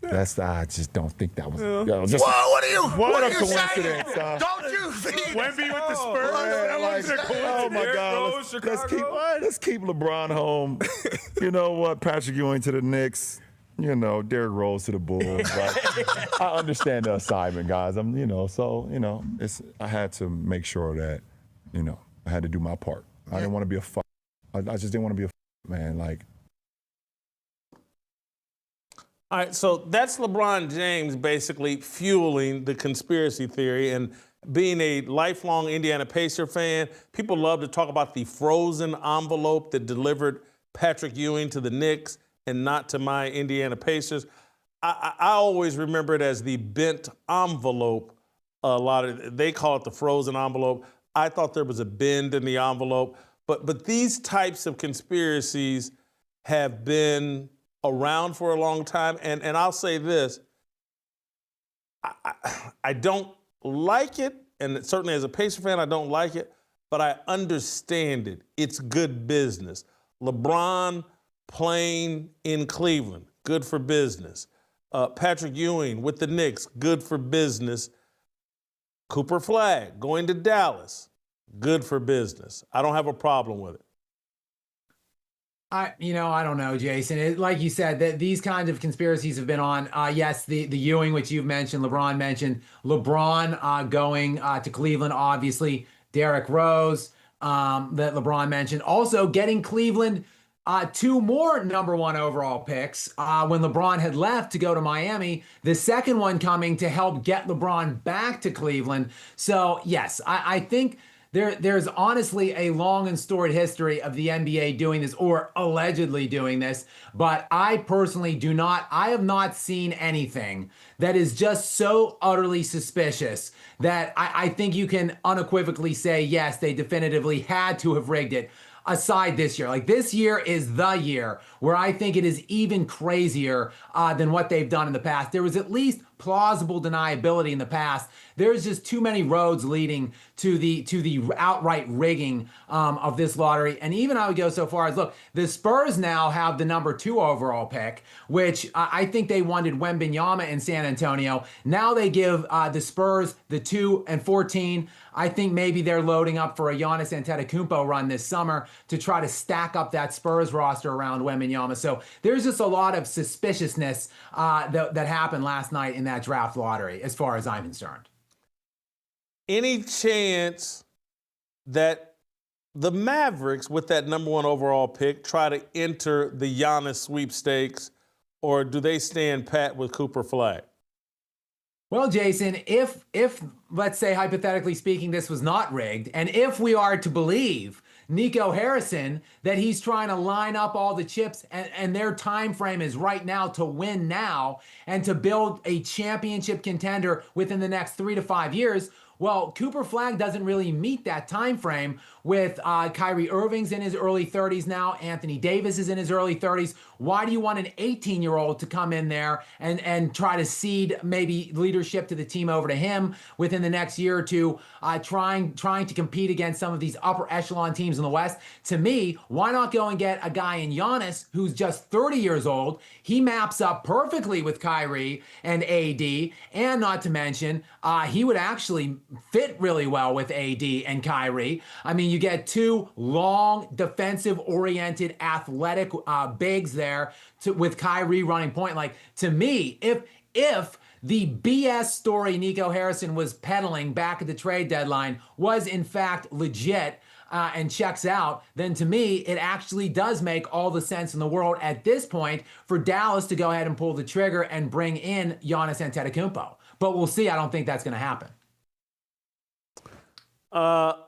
I just don't think that was. What a coincidence! Don't you think? Wemby with the Spurs. Oh my God! Let's keep LeBron home. You know what? Patrick Ewing to the Knicks. Derrick Rose to the Bulls. Like, I understand the assignment, guys. I had to make sure that, I had to do my part. I didn't want to be a fuck. I just didn't want to be a man. Like. All right, so that's LeBron James basically fueling the conspiracy theory. And being a lifelong Indiana Pacer fan, people love to talk about the frozen envelope that delivered Patrick Ewing to the Knicks and not to my Indiana Pacers. I always remember it as the bent envelope. They call it the frozen envelope. I thought there was a bend in the envelope. But these types of conspiracies have been around for a long time. And I'll say this, I don't like it, and certainly as a Pacer fan, I don't like it, but I understand it. It's good business. LeBron playing in Cleveland, good for business. Patrick Ewing with the Knicks, good for business. Cooper Flagg going to Dallas, good for business. I don't have a problem with it. I don't know, Jason. Like you said, that these kinds of conspiracies have been on. Yes, the Ewing, which you've mentioned, LeBron mentioned. LeBron going to Cleveland, obviously. Derrick Rose that LeBron mentioned. Also getting Cleveland 2 more #1 overall picks when LeBron had left to go to Miami. The second one coming to help get LeBron back to Cleveland. So yes, I think there's honestly a long and storied history of the NBA doing this, or allegedly doing this. But I personally I have not seen anything that is just so utterly suspicious that I think you can unequivocally say, yes, they definitively had to have rigged it. Aside this year, like this year is the year where I think it is even crazier than what they've done in the past. There was at least plausible deniability in the past. There's just too many roads leading to the outright rigging of this lottery. And even I would go so far as, look, the Spurs now have the #2 overall pick, which I think they wanted Wembanyama in San Antonio. Now they give the Spurs the 2 and 14. I think maybe they're loading up for a Giannis Antetokounmpo run this summer to try to stack up that Spurs roster around Wembanyama. So there's just a lot of suspiciousness that happened last night in that draft lottery, as far as I'm concerned. Any chance that the Mavericks, with that #1 overall pick, try to enter the Giannis sweepstakes, or do they stand pat with Cooper Flag? Well, Jason, if let's say hypothetically speaking, this was not rigged, and if we are to believe Nico Harrison that he's trying to line up all the chips and their time frame is right now to win now and to build a championship contender within the next 3 to 5 years, well, Cooper Flag doesn't really meet that time frame with Kyrie Irving's in his early 30s now. Anthony Davis is in his early 30s. Why do you want an 18-year-old to come in there and try to cede maybe leadership to the team over to him within the next year or two, trying to compete against some of these upper echelon teams in the West? To me, why not go and get a guy in Giannis who's just 30 years old? He maps up perfectly with Kyrie and AD, and not to mention, he would actually fit really well with AD and Kyrie. I mean, you get 2 long, defensive-oriented, athletic bigs there with Kyrie running point. Like, to me, if the BS story Nico Harrison was peddling back at the trade deadline was in fact legit and checks out, then to me, it actually does make all the sense in the world at this point for Dallas to go ahead and pull the trigger and bring in Giannis Antetokounmpo. But we'll see. I don't think that's going to happen.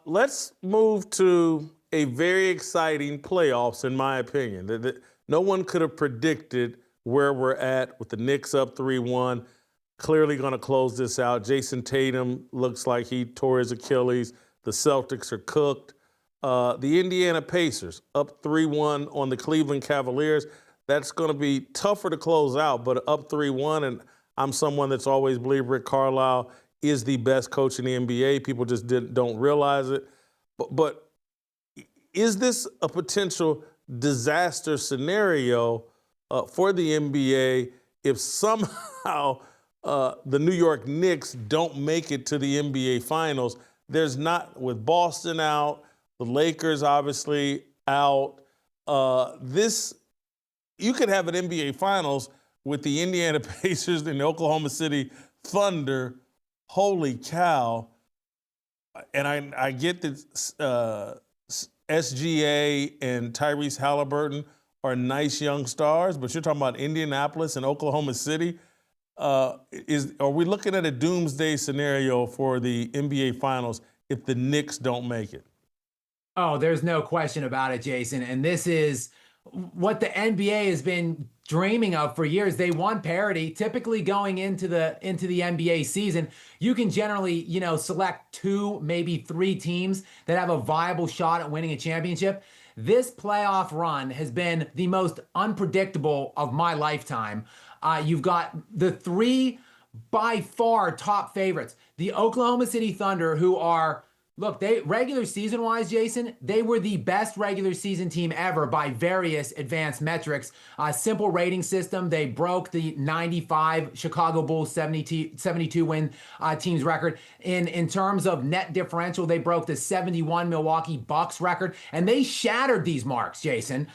Let's move to a very exciting playoffs, in my opinion. No one could have predicted where we're at with the Knicks up 3-1. Clearly going to close this out. Jason Tatum looks like he tore his Achilles. The Celtics are cooked. The Indiana Pacers up 3-1 on the Cleveland Cavaliers. That's going to be tougher to close out, but up 3-1, and I'm someone that's always believed Rick Carlisle is the best coach in the NBA. People just don't realize it. But is this a potential disaster scenario for the NBA if somehow the New York Knicks don't make it to the NBA Finals? There's not, with Boston out, the Lakers obviously out. You could have an NBA Finals with the Indiana Pacers and the Oklahoma City Thunder. Holy cow. And I get that SGA and Tyrese Halliburton are nice young stars, but you're talking about Indianapolis and Oklahoma City. Are we looking at a doomsday scenario for the NBA Finals if the Knicks don't make it? Oh, there's no question about it, Jason. And this is what the NBA has been dreaming of for years. They want parity. Typically going into the NBA season, you can generally, select 2, maybe 3 teams that have a viable shot at winning a championship. This playoff run has been the most unpredictable of my lifetime. You've got the 3 by far top favorites, the Oklahoma City Thunder, who are, look, they regular season wise, Jason, they were the best regular season team ever by various advanced metrics. Simple rating system, they broke the 95 Chicago Bulls 72 win team's record. In terms of net differential, they broke the 71 Milwaukee Bucks record, and they shattered these marks, Jason.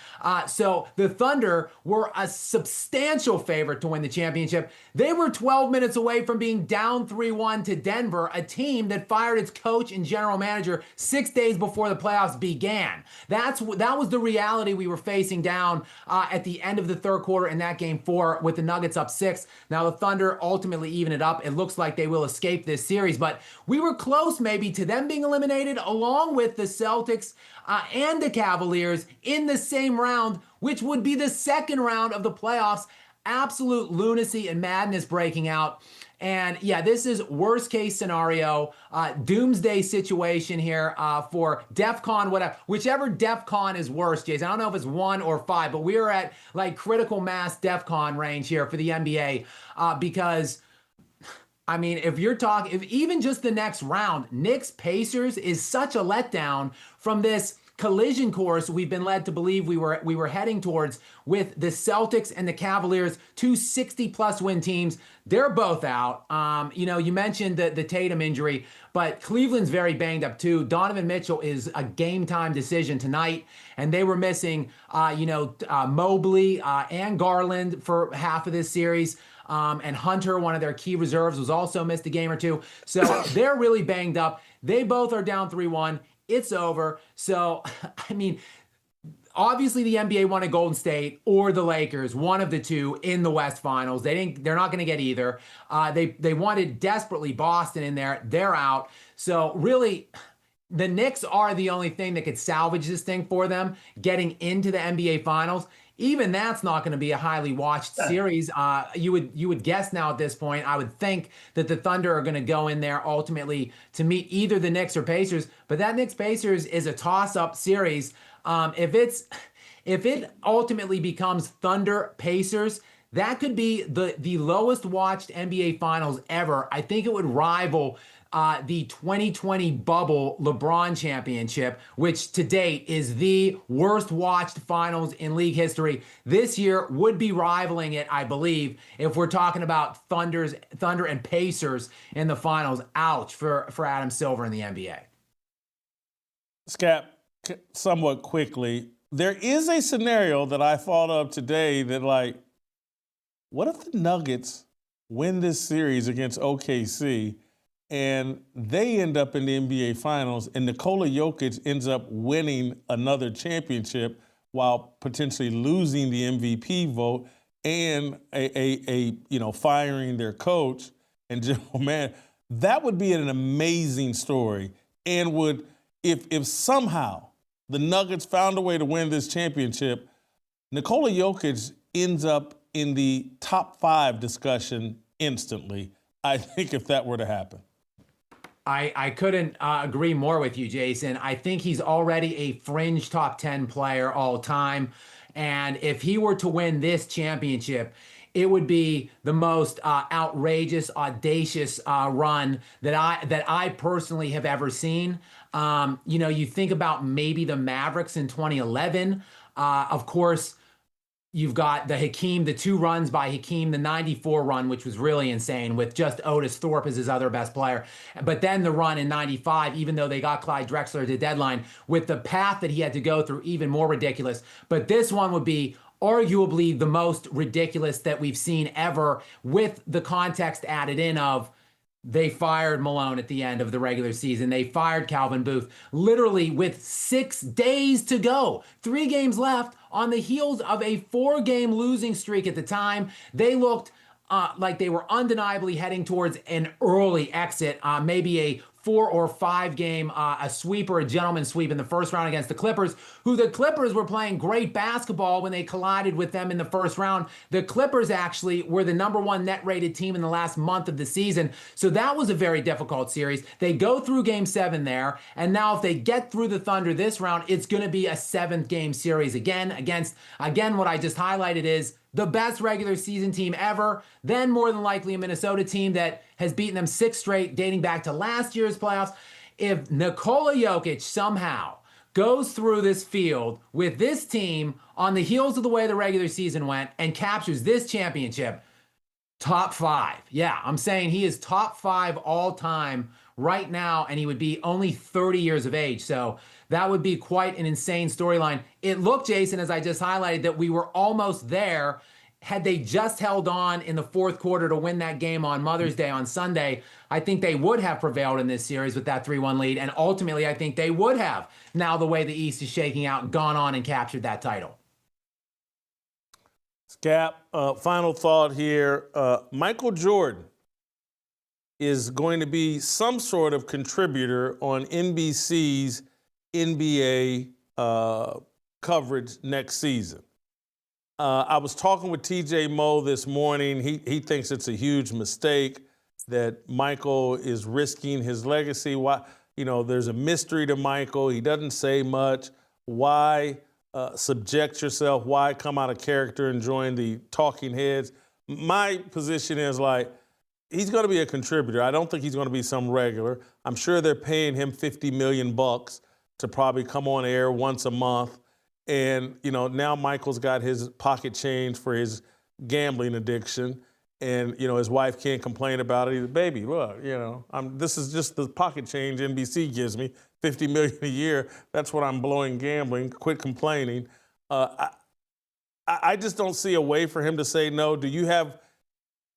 So the Thunder were a substantial favorite to win the championship. They were 12 minutes away from being down 3-1 to Denver, a team that fired its coach and general general manager 6 days before the playoffs began. That was the reality we were facing down at the end of the third quarter in that game 4 with the Nuggets up 6. Now the Thunder ultimately even it up. It looks like they will escape this series, but we were close maybe to them being eliminated along with the Celtics and the Cavaliers in the same round, which would be the second round of the playoffs. Absolute lunacy and madness breaking out. And yeah, this is worst case scenario, doomsday situation here for DEFCON, whatever, whichever DEFCON is worse, Jason. I don't know if it's 1 or 5, but we are at like critical mass DEFCON range here for the NBA because, I mean, if even just the next round, Knicks Pacers is such a letdown from this collision course we've been led to believe we were heading towards with the Celtics and the Cavaliers, 2 60+ win teams. They're both out. You mentioned the Tatum injury, but Cleveland's very banged up too. Donovan Mitchell is a game time decision tonight, and they were missing Mobley and Garland for half of this series. And Hunter, one of their key reserves, was also missed a game or two. So they're really banged up. They both are down 3-1. It's over. So, I mean, obviously the NBA wanted Golden State or the Lakers, one of the two in the West Finals. They're not going to get either. They wanted desperately Boston in there. They're out. So really, the Knicks are the only thing that could salvage this thing for them, getting into the NBA Finals. Even that's not going to be a highly watched series. You would guess now at this point, I would think that the Thunder are going to go in there ultimately to meet either the Knicks or Pacers. But that Knicks-Pacers is a toss-up series. If it ultimately becomes Thunder-Pacers, that could be the lowest watched NBA Finals ever. I think it would rival the 2020 bubble LeBron championship, which to date is the worst watched finals in league history. This year would be rivaling it, I believe, if we're talking about Thunder and Pacers in the finals. Ouch for Adam Silver in the NBA. Scap, somewhat quickly, there is a scenario that I thought of today that, like, what if the Nuggets win this series against OKC and they end up in the NBA Finals, and Nikola Jokic ends up winning another championship while potentially losing the MVP vote and firing their coach and general manager? That would be an amazing story, and would if somehow the Nuggets found a way to win this championship, Nikola Jokic ends up in the top 5 discussion instantly, I think, if that were to happen. I couldn't agree more with you, Jason. I think he's already a fringe top 10 player all time. And if he were to win this championship, it would be the most outrageous, audacious run that I personally have ever seen. You think about maybe the Mavericks in 2011. Of course, you've got the 2 runs by Hakeem, the 94 run, which was really insane, with just Otis Thorpe as his other best player. But then the run in 95, even though they got Clyde Drexler at the deadline, with the path that he had to go through, even more ridiculous. But this one would be arguably the most ridiculous that we've seen ever, with the context added in of they fired Malone at the end of the regular season. They fired Calvin Booth literally with 6 days to go, 3 games left, on the heels of a 4-game losing streak at the time. They looked like they were undeniably heading towards an early exit, maybe a 4 or 5 game, a sweep or a gentleman's sweep in the first round against the Clippers, who the Clippers were playing great basketball when they collided with them in the first round. The Clippers actually were the #1 net rated team in the last month of the season. So that was a very difficult series. They go through game 7 there. And now if they get through the Thunder this round, it's going to be a 7th game series again against, what I just highlighted is the best regular season team ever, then more than likely a Minnesota team that has beaten them 6 straight dating back to last year's playoffs. If Nikola Jokic somehow goes through this field with this team on the heels of the way the regular season went and captures this championship, top 5. Yeah, I'm saying he is top 5 all time right now, and he would be only 30 years of age. So that would be quite an insane storyline. It looked, Jason, as I just highlighted, that we were almost there. had they just held on in the fourth quarter to win that game on Mother's Day on Sunday, I think they would have prevailed in this series with that 3-1 lead. And ultimately, I think they would have, now the way the East is shaking out, gone on and captured that title. Scap, final thought here. Michael Jordan is going to be some sort of contributor on NBC's NBA coverage next season. I was talking with TJ Moe this morning. He thinks it's a huge mistake that Michael is risking his legacy. Why? There's a mystery to Michael. He doesn't say much. Why subject yourself? Why come out of character and join the talking heads? My position is he's going to be a contributor. I don't think he's going to be some regular. I'm sure they're paying him $50 million to probably come on air once a month. And, now Michael's got his pocket change for his gambling addiction. And, his wife can't complain about it either. Baby, look, this is just the pocket change NBC gives me, $50 million a year. That's what I'm blowing gambling. Quit complaining. I just don't see a way for him to say no. Do you have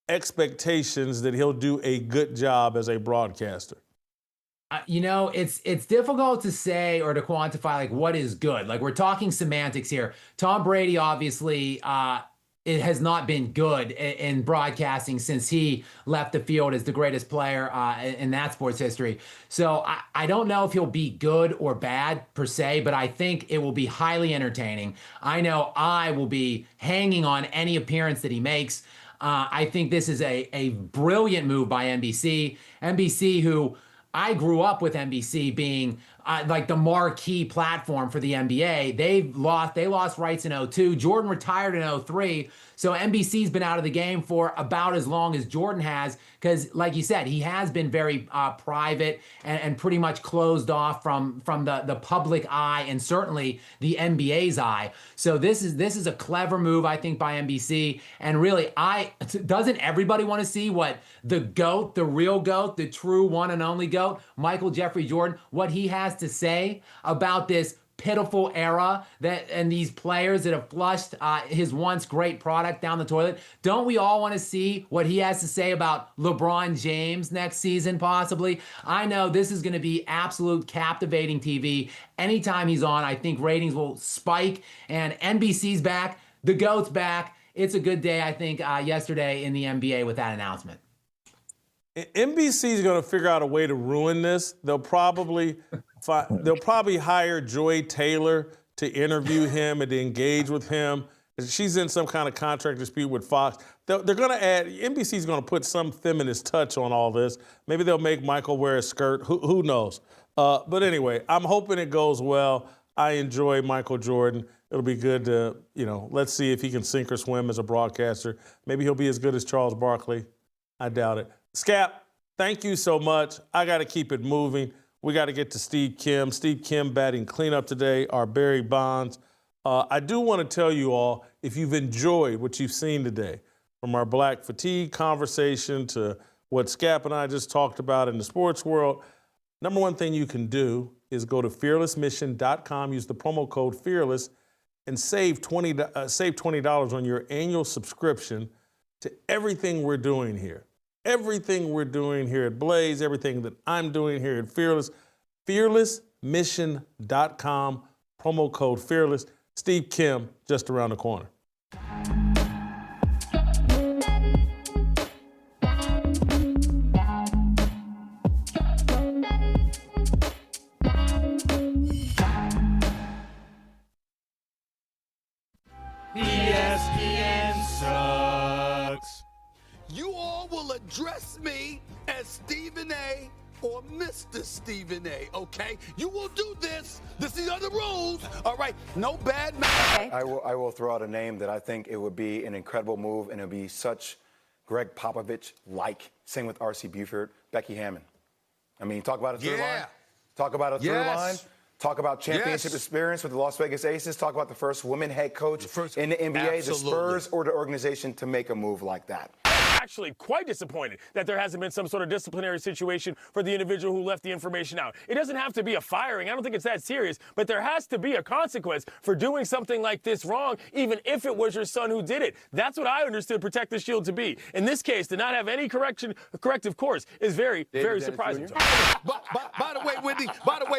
expectations that he'll do a good job as a broadcaster? It's difficult to say or to quantify what is good. We're talking semantics here. Tom Brady obviously it has not been good in broadcasting since he left the field as the greatest player in that sports history. So I don't know if he'll be good or bad per se, but I think it will be highly entertaining. I know I will be hanging on any appearance that he makes. I think this is a brilliant move by NBC. NBC, who I grew up with NBC being the marquee platform for the NBA. They lost rights in 2002. Jordan retired in 2003. So NBC's been out of the game for about as long as Jordan has, because like you said, he has been very private and pretty much closed off from the public eye and certainly the NBA's eye. So this is a clever move, I think, by NBC. And really, doesn't everybody want to see what the GOAT, the real GOAT, the true one and only GOAT, Michael Jeffrey Jordan, what he has to say about this pitiful era and these players that have flushed his once great product down the toilet? Don't we all want to see what he has to say about LeBron James next season, possibly? I know this is going to be absolute captivating TV. Anytime he's on, I think ratings will spike, and NBC's back, the GOAT's back. It's a good day, I think, yesterday in the NBA with that announcement. NBC is going to figure out a way to ruin this. They'll probably hire Joy Taylor to interview him and to engage with him. She's in some kind of contract dispute with Fox. They're going to add, NBC's going to put some feminist touch on all this. Maybe they'll make Michael wear a skirt. Who knows? But anyway, I'm hoping it goes well. I enjoy Michael Jordan. It'll be good to, let's see if he can sink or swim as a broadcaster. Maybe he'll be as good as Charles Barkley. I doubt it. Scap, thank you so much. I got to keep it moving. We got to get to Steve Kim. Steve Kim batting cleanup today, our Barry Bonds. I do want to tell you all, if you've enjoyed what you've seen today, from our black fatigue conversation to what Scap and I just talked about in the sports world, number one thing you can do is go to fearlessmission.com, use the promo code FEARLESS, and save $20 on your annual subscription to everything we're doing here. Everything we're doing here at Blaze, everything that I'm doing here at Fearless, fearlessmission.com, promo code FEARLESS. Steve Kim, just around the corner. ESPN sucks. You all will address me as Stephen A. or Mr. Stephen A., okay? You will do this. These are the rules, all right? No bad mouth. I will throw out a name that I think it would be an incredible move, and it would be such Greg Popovich-like. Same with R.C. Buford, Becky Hammon. I mean, talk about a through line. Talk about a through line. talk about championship experience with the Las Vegas Aces, talk about the first woman head coach in the NBA, the Spurs or the organization to make a move like that. Actually quite disappointed that there hasn't been some sort of disciplinary situation for the individual who left the information out. It doesn't have to be a firing. I don't think it's that serious, but there has to be a consequence for doing something like this wrong, even if it was your son who did it. That's what I understood Protect the Shield to be. In this case, to not have any corrective course is very surprising. By the way, Wendy,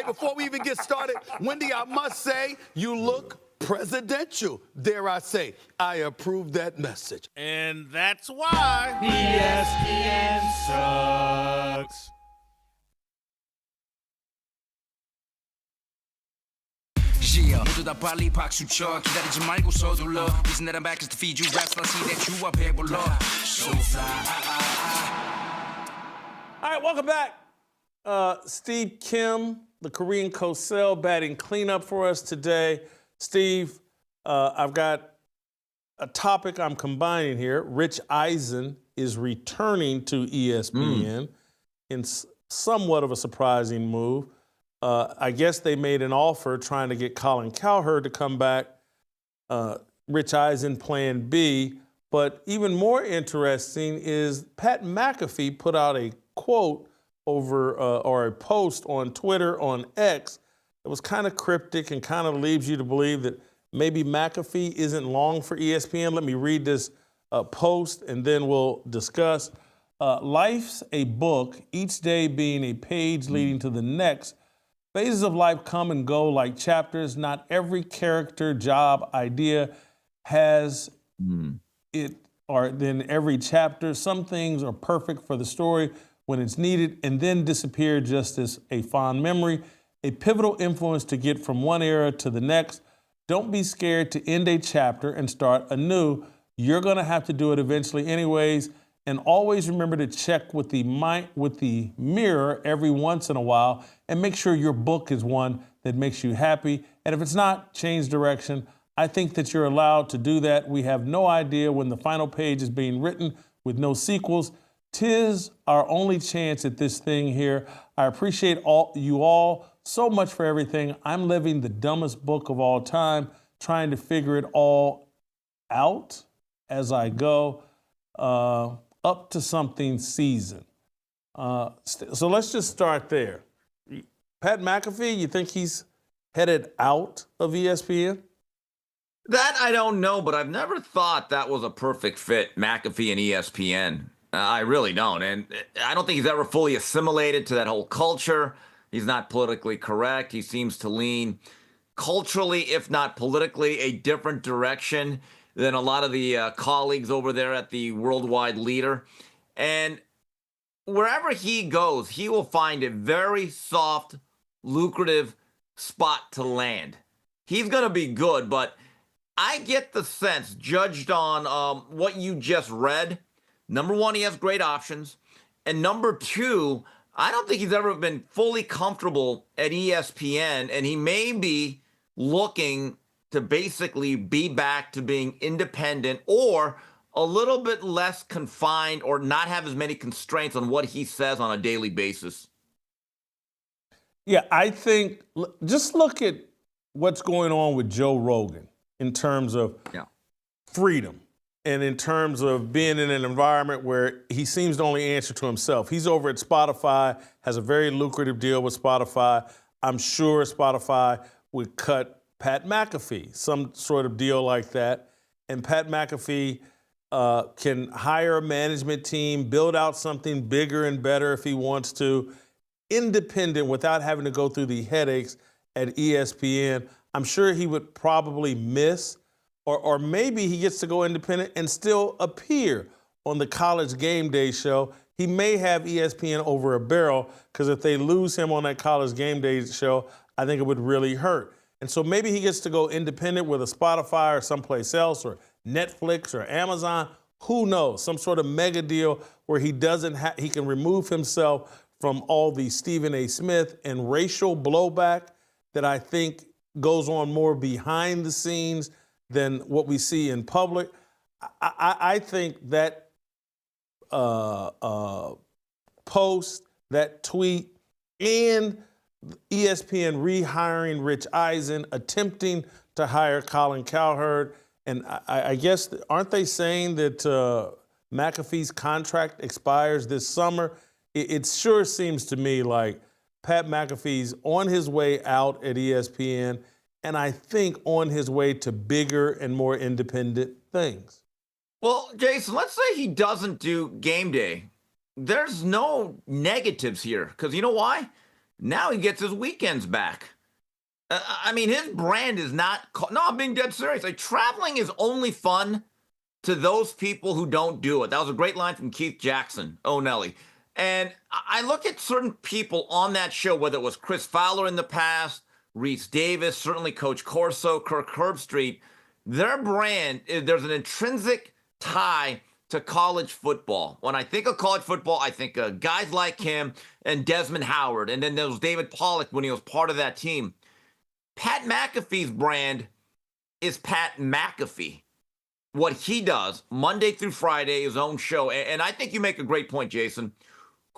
before we even get started, Wendy, I must say, you look presidential, dare I say. I approve that message. And that's why ESPN sucks. Yeah, 모두 다 빨리 박수 쳐 기다리지 말고 서둘러 Reason that I'm back is to feed you raps I see that you are 배불러 So fly All right, welcome back. Steve Kim, the Korean Cosell, batting cleanup for us today. Steve, I've got a topic I'm combining here. Rich Eisen is returning to ESPN in somewhat of a surprising move. I guess they made an offer trying to get Colin Cowherd to come back. Rich Eisen plan B. But even more interesting is Pat McAfee put out a quote over or a post on Twitter, on X, that was kind of cryptic and kind of leaves you to believe that maybe McAfee isn't long for ESPN. Let me read this post and then we'll discuss. Life's a book, each day being a page leading to the next. Phases of life come and go like chapters. Not every character, job, idea has it, or then every chapter. Some things are perfect for the story when it's needed and then disappear just as a fond memory, a pivotal influence to get from one era to the next. Don't be scared to end a chapter and start anew. You're going to have to do it eventually anyways. And always remember to check with the mirror every once in a while and make sure your book is one that makes you happy. And if it's not, change direction. I think that you're allowed to do that. We have no idea when the final page is being written with no sequels. 'Tis our only chance at this thing here. I appreciate you all so much for everything. I'm living the dumbest book of all time, trying to figure it all out as I go. Up to something season. So let's just start there. Pat McAfee, you think he's headed out of ESPN? That I don't know, but I've never thought that was a perfect fit, McAfee and ESPN. I really don't. And I don't think he's ever fully assimilated to that whole culture. He's not politically correct. He seems to lean culturally, if not politically, a different direction than a lot of the colleagues over there at the worldwide leader. And wherever he goes, he will find a very soft, lucrative spot to land. He's going to be good, but I get the sense, judged on what you just read, number one, he has great options. And number two, I don't think he's ever been fully comfortable at ESPN, and he may be looking to basically be back to being independent or a little bit less confined or not have as many constraints on what he says on a daily basis. Yeah, I think just look at what's going on with Joe Rogan in terms of freedom and in terms of being in an environment where he seems to only answer to himself. He's over at Spotify, has a very lucrative deal with Spotify. I'm sure Spotify would cut Pat McAfee, some sort of deal like that. And Pat McAfee can hire a management team, build out something bigger and better if he wants to, independent without having to go through the headaches at ESPN. I'm sure he would probably miss, or maybe he gets to go independent and still appear on the College Game Day show. He may have ESPN over a barrel because if they lose him on that College Game Day show, I think it would really hurt. And so maybe he gets to go independent with a Spotify or someplace else or Netflix or Amazon. Who knows? Some sort of mega deal where he can remove himself from all the Stephen A. Smith and racial blowback that I think goes on more behind the scenes than what we see in public. I think that post, that tweet, and ESPN rehiring Rich Eisen, attempting to hire Colin Cowherd. And I guess, aren't they saying that McAfee's contract expires this summer? It sure seems to me like Pat McAfee's on his way out at ESPN, and I think on his way to bigger and more independent things. Well, Jason, let's say he doesn't do game day. There's no negatives here, because you know why? Now he gets his weekends back. I mean, his brand is not... No, I'm being dead serious. Like, traveling is only fun to those people who don't do it. That was a great line from Keith Jackson, Oh Nelly. And I look at certain people on that show, whether it was Chris Fowler in the past, Reese Davis, certainly Coach Corso, Kirk Herbstreit. Their brand, there's an intrinsic tie to college football. When I think of college football, I think of guys like him and Desmond Howard. And then there was David Pollack when he was part of that team. Pat McAfee's brand is Pat McAfee. What he does Monday through Friday, his own show. And I think you make a great point, Jason.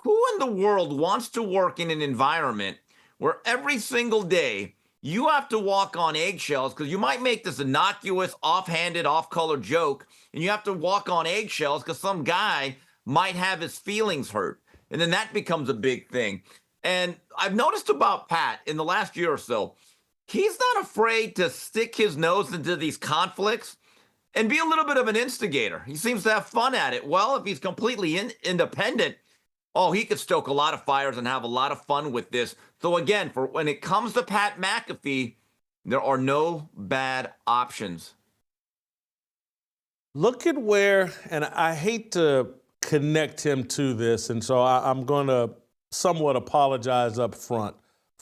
Who in the world wants to work in an environment where every single day you have to walk on eggshells because you might make this innocuous, offhanded, off-color joke, and you have to walk on eggshells because some guy might have his feelings hurt. And then that becomes a big thing. And I've noticed about Pat in the last year or so, he's not afraid to stick his nose into these conflicts and be a little bit of an instigator. He seems to have fun at it. Well, if he's completely independent, he could stoke a lot of fires and have a lot of fun with this. So again, for when it comes to Pat McAfee, there are no bad options. Look at where, and I hate to connect him to this, and so I'm going to somewhat apologize up front,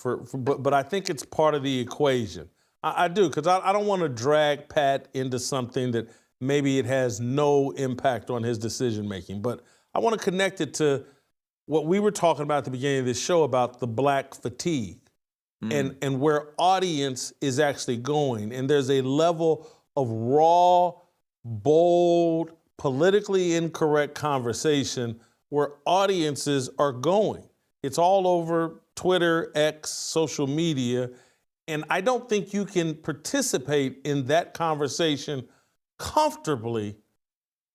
but I think it's part of the equation. I do, because I don't want to drag Pat into something that maybe it has no impact on his decision-making, but I want to connect it to what we were talking about at the beginning of this show about the black fatigue and where audience is actually going. And there's a level of raw, bold, politically incorrect conversation where audiences are going. It's all over Twitter, X, social media. And I don't think you can participate in that conversation comfortably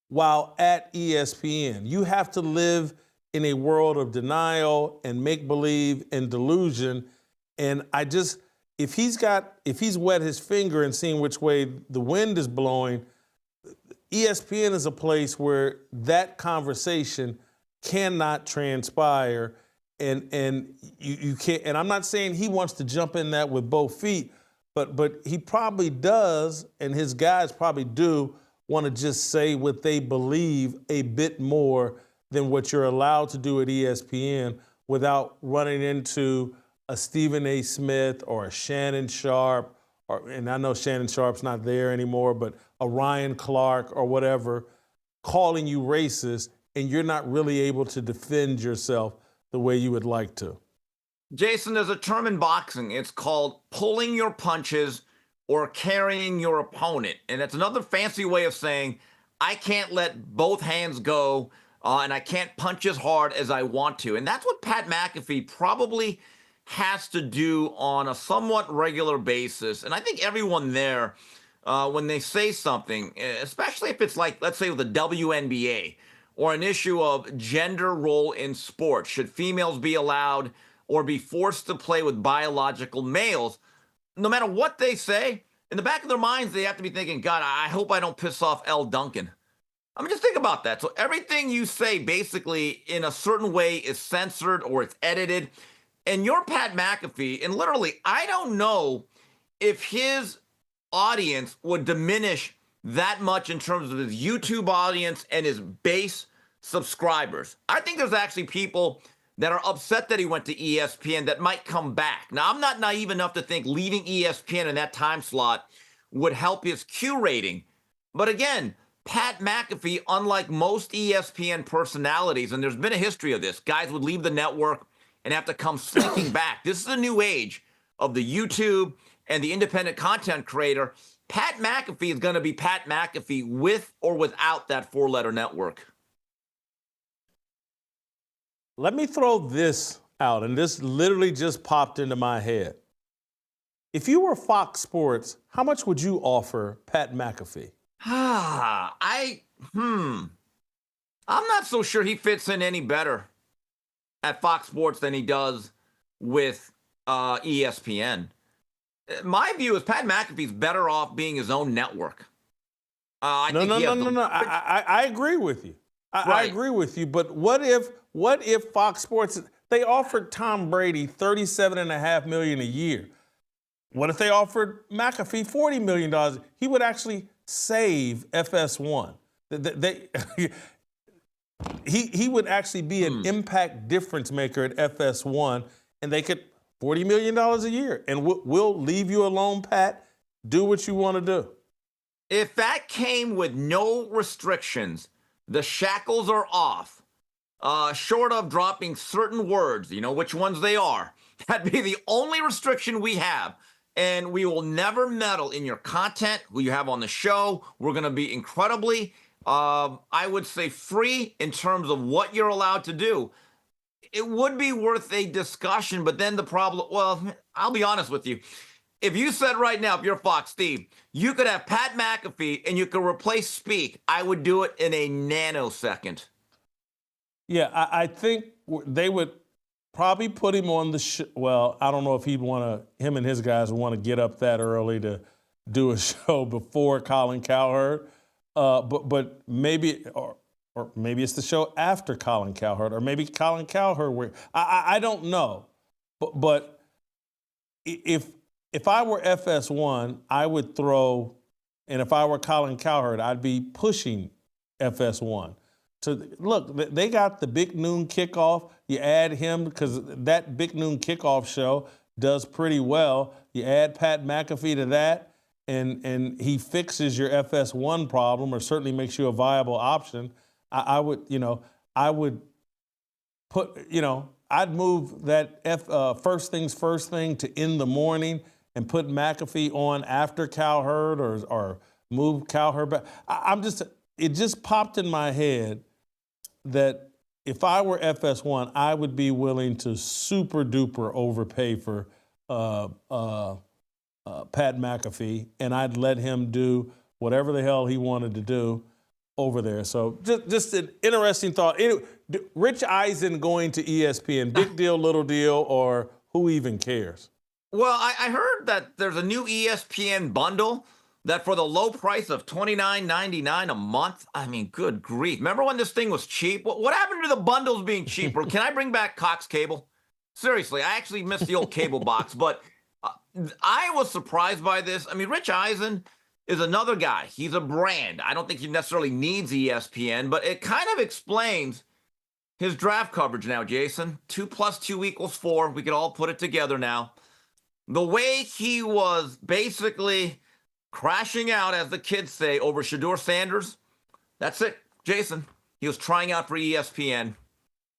while at ESPN. You have to live in a world of denial and make-believe and delusion. And if he's wet his finger and seen which way the wind is blowing, ESPN is a place where that conversation cannot transpire. And you can't, and I'm not saying he wants to jump in that with both feet, but he probably does, and his guys probably do want to just say what they believe a bit more than what you're allowed to do at ESPN without running into a Stephen A. Smith or a Shannon Sharp, and I know Shannon Sharp's not there anymore, but a Ryan Clark or whatever, calling you racist, and you're not really able to defend yourself the way you would like to. Jason, there's a term in boxing. It's called pulling your punches or carrying your opponent. And that's another fancy way of saying I can't let both hands go and I can't punch as hard as I want to. And that's what Pat McAfee probably has to do on a somewhat regular basis. And I think everyone there, when they say something, especially if it's like, let's say with the WNBA, or an issue of gender role in sports. Should females be allowed or be forced to play with biological males? No matter what they say, in the back of their minds, they have to be thinking, God, I hope I don't piss off Elle Duncan. I mean, just think about that. So everything you say basically in a certain way is censored or it's edited. And you're Pat McAfee, and literally, I don't know if his audience would diminish that much in terms of his YouTube audience and his base subscribers. I think there's actually people that are upset that he went to ESPN that might come back. Now, I'm not naive enough to think leaving ESPN in that time slot would help his Q rating. But again, Pat McAfee, unlike most ESPN personalities, and there's been a history of this, guys would leave the network and have to come slinking back. This is a new age of the YouTube and the independent content creator. Pat McAfee is going to be Pat McAfee with or without that four-letter network. Let me throw this out, and this literally just popped into my head. If you were Fox Sports, how much would you offer Pat McAfee? I'm not so sure he fits in any better at Fox Sports than he does with ESPN. My view is Pat McAfee's better off being his own network. No. I agree with you. I agree with you. But what if Fox Sports, they offered Tom Brady $37.5 million a year? What if they offered McAfee $40 million? He would actually save FS1. He would actually be an impact difference maker at FS1, and they could $40 million a year. And we'll leave you alone, Pat. Do what you want to do. If that came with no restrictions, the shackles are off, short of dropping certain words, you know which ones they are, that'd be the only restriction we have. And we will never meddle in your content, who you have on the show. We're going to be incredibly, I would say, free in terms of what you're allowed to do. It would be worth a discussion, but then the problem, well, I'll be honest with you. If you said right now, if you're Fox, Steve, you could have Pat McAfee and you could replace Speak, I would do it in a nanosecond. Yeah, I think they would probably put him on the well, I don't know if him and his guys would want to get up that early to do a show before Colin Cowherd. But maybe, or maybe it's the show after Colin Cowherd, or maybe Colin Cowherd. I don't know. But if I were FS1, I would throw, and if I were Colin Cowherd, I'd be pushing FS1. So look, they got the Big Noon Kickoff. You add him because that Big Noon Kickoff show does pretty well. You add Pat McAfee to that, and he fixes your FS1 problem, or certainly makes you a viable option. I would put, I'd move that first things first thing to in the morning and put McAfee on after Cowherd, or move Cowherd back. It just popped in my head that if I were FS1, I would be willing to super duper overpay for Pat McAfee, and I'd let him do whatever the hell he wanted to do over there. So just an interesting thought. Rich Eisen going to ESPN, big deal, little deal, or who even cares? Well, I heard that there's a new ESPN bundle that for the low price of $29.99 a month, I mean, good grief. Remember when this thing was cheap? What happened to the bundles being cheaper? Can I bring back Cox Cable? Seriously, I actually miss the old cable box, but I was surprised by this. I mean, Rich Eisen is another guy. He's a brand. I don't think he necessarily needs ESPN, but it kind of explains his draft coverage now, Jason. 2 + 2 = 4. We could all put it together now. The way he was basically crashing out, as the kids say, over Shedeur Sanders, that's it, Jason. He was trying out for ESPN,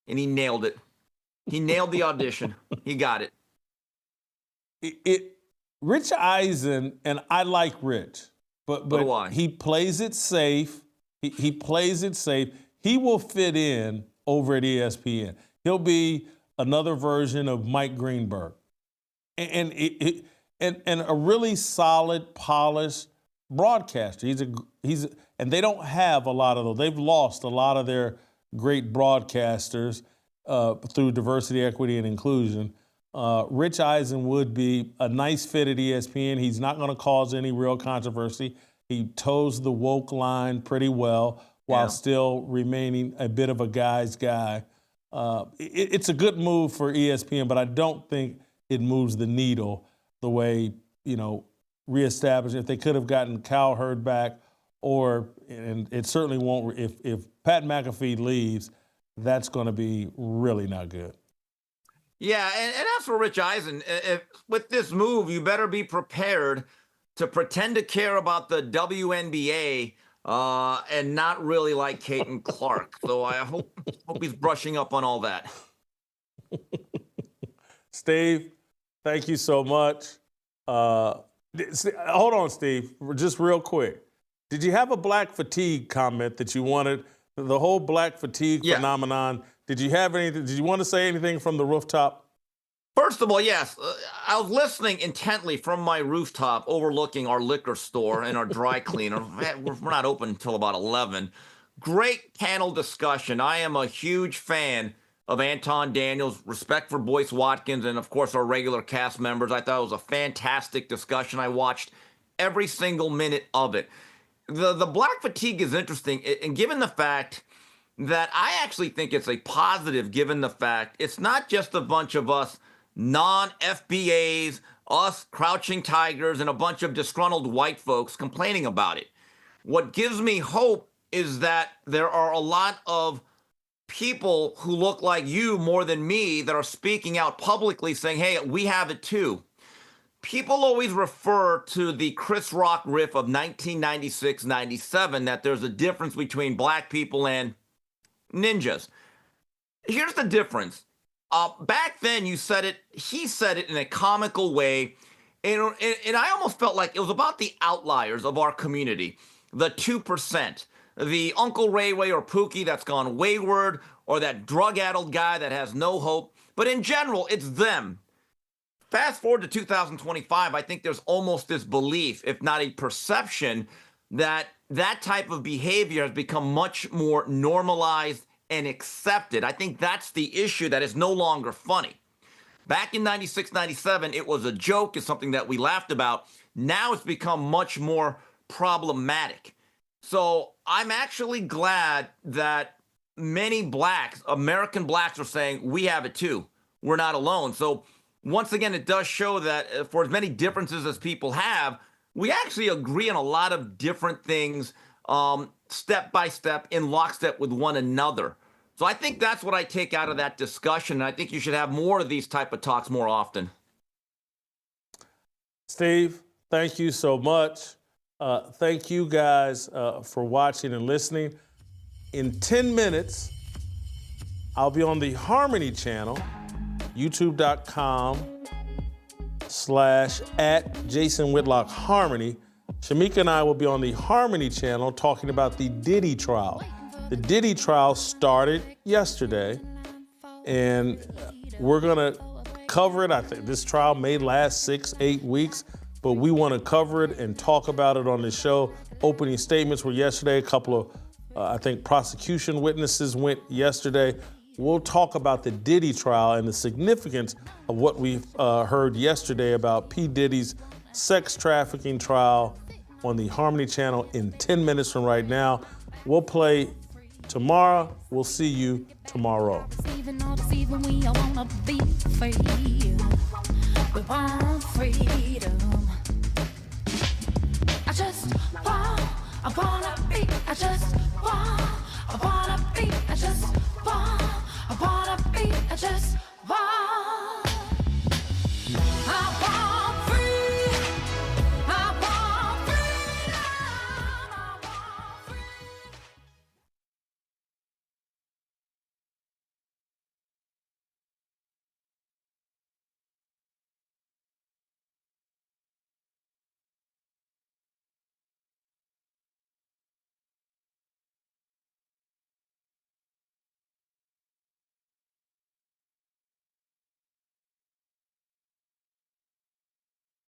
and he nailed it. He nailed the audition. He got it. Rich Eisen, and I like Rich, but he plays it safe. He plays it safe. He will fit in over at ESPN. He'll be another version of Mike Greenberg, and a really solid, polished broadcaster. And they don't have a lot of those. They've lost a lot of their great broadcasters through diversity, equity, and inclusion. Rich Eisen would be a nice fit at ESPN. He's not going to cause any real controversy. He toes the woke line pretty well while still remaining a bit of a guy's guy. It's a good move for ESPN, but I don't think it moves the needle the way, reestablishing. If they could have gotten Cowherd back, and it certainly won't, if Pat McAfee leaves, that's going to be really not good. Yeah, and as for Rich Eisen, with this move, you better be prepared to pretend to care about the WNBA and not really like Caitlin Clark. So I hope he's brushing up on all that. Steve, thank you so much. Hold on, Steve, just real quick. Did you have a black fatigue comment that you wanted, the whole black fatigue phenomenon Did you have anything? Did you want to say anything from the rooftop? First of all, yes, I was listening intently from my rooftop overlooking our liquor store and our dry cleaner. We're not open until about 11. Great panel discussion. I am a huge fan of Anton Daniels, respect for Boyce Watkins, and of course our regular cast members. I thought it was a fantastic discussion. I watched every single minute of it. The black fatigue is interesting, and given the fact that I actually think it's a positive, given the fact it's not just a bunch of us non-FBAs, us crouching tigers, and a bunch of disgruntled white folks complaining about it. What gives me hope is that there are a lot of people who look like you more than me that are speaking out publicly saying, hey, we have it too. People always refer to the Chris Rock riff of 1996-97, that there's a difference between black people and ninjas. Here's the difference. Back then, he said it in a comical way, and I almost felt like it was about the outliers of our community, the 2%, the Uncle Ray Ray or Pookie that's gone wayward, or that drug-addled guy that has no hope. But in general, it's them. Fast forward to 2025, I think there's almost this belief, if not a perception, that that type of behavior has become much more normalized and accepted. I think that's the issue, that is no longer funny. Back in 96, 97, it was a joke. It's something that we laughed about. Now it's become much more problematic. So I'm actually glad that many blacks, American blacks, are saying we have it too. We're not alone. So once again, it does show that for as many differences as people have, we actually agree on a lot of different things, step by step, in lockstep with one another. So I think that's what I take out of that discussion. And I think you should have more of these type of talks more often. Steve, thank you so much. Thank you guys for watching and listening. In 10 minutes, I'll be on the Harmony channel, youtube.com/@JasonWhitlockHarmony. Shemeka and I will be on the Harmony channel talking about the Diddy trial. The Diddy trial started yesterday, and we're going to cover it. I think this trial may last 6-8 weeks, but we want to cover it and talk about it on the show. Opening statements were yesterday. A couple of, I think, prosecution witnesses went yesterday. We'll talk about the Diddy trial and the significance of what we've heard yesterday about P. Diddy's sex trafficking trial on the Harmony channel in 10 minutes from right now. We'll play tomorrow. We'll see you tomorrow. I wanna be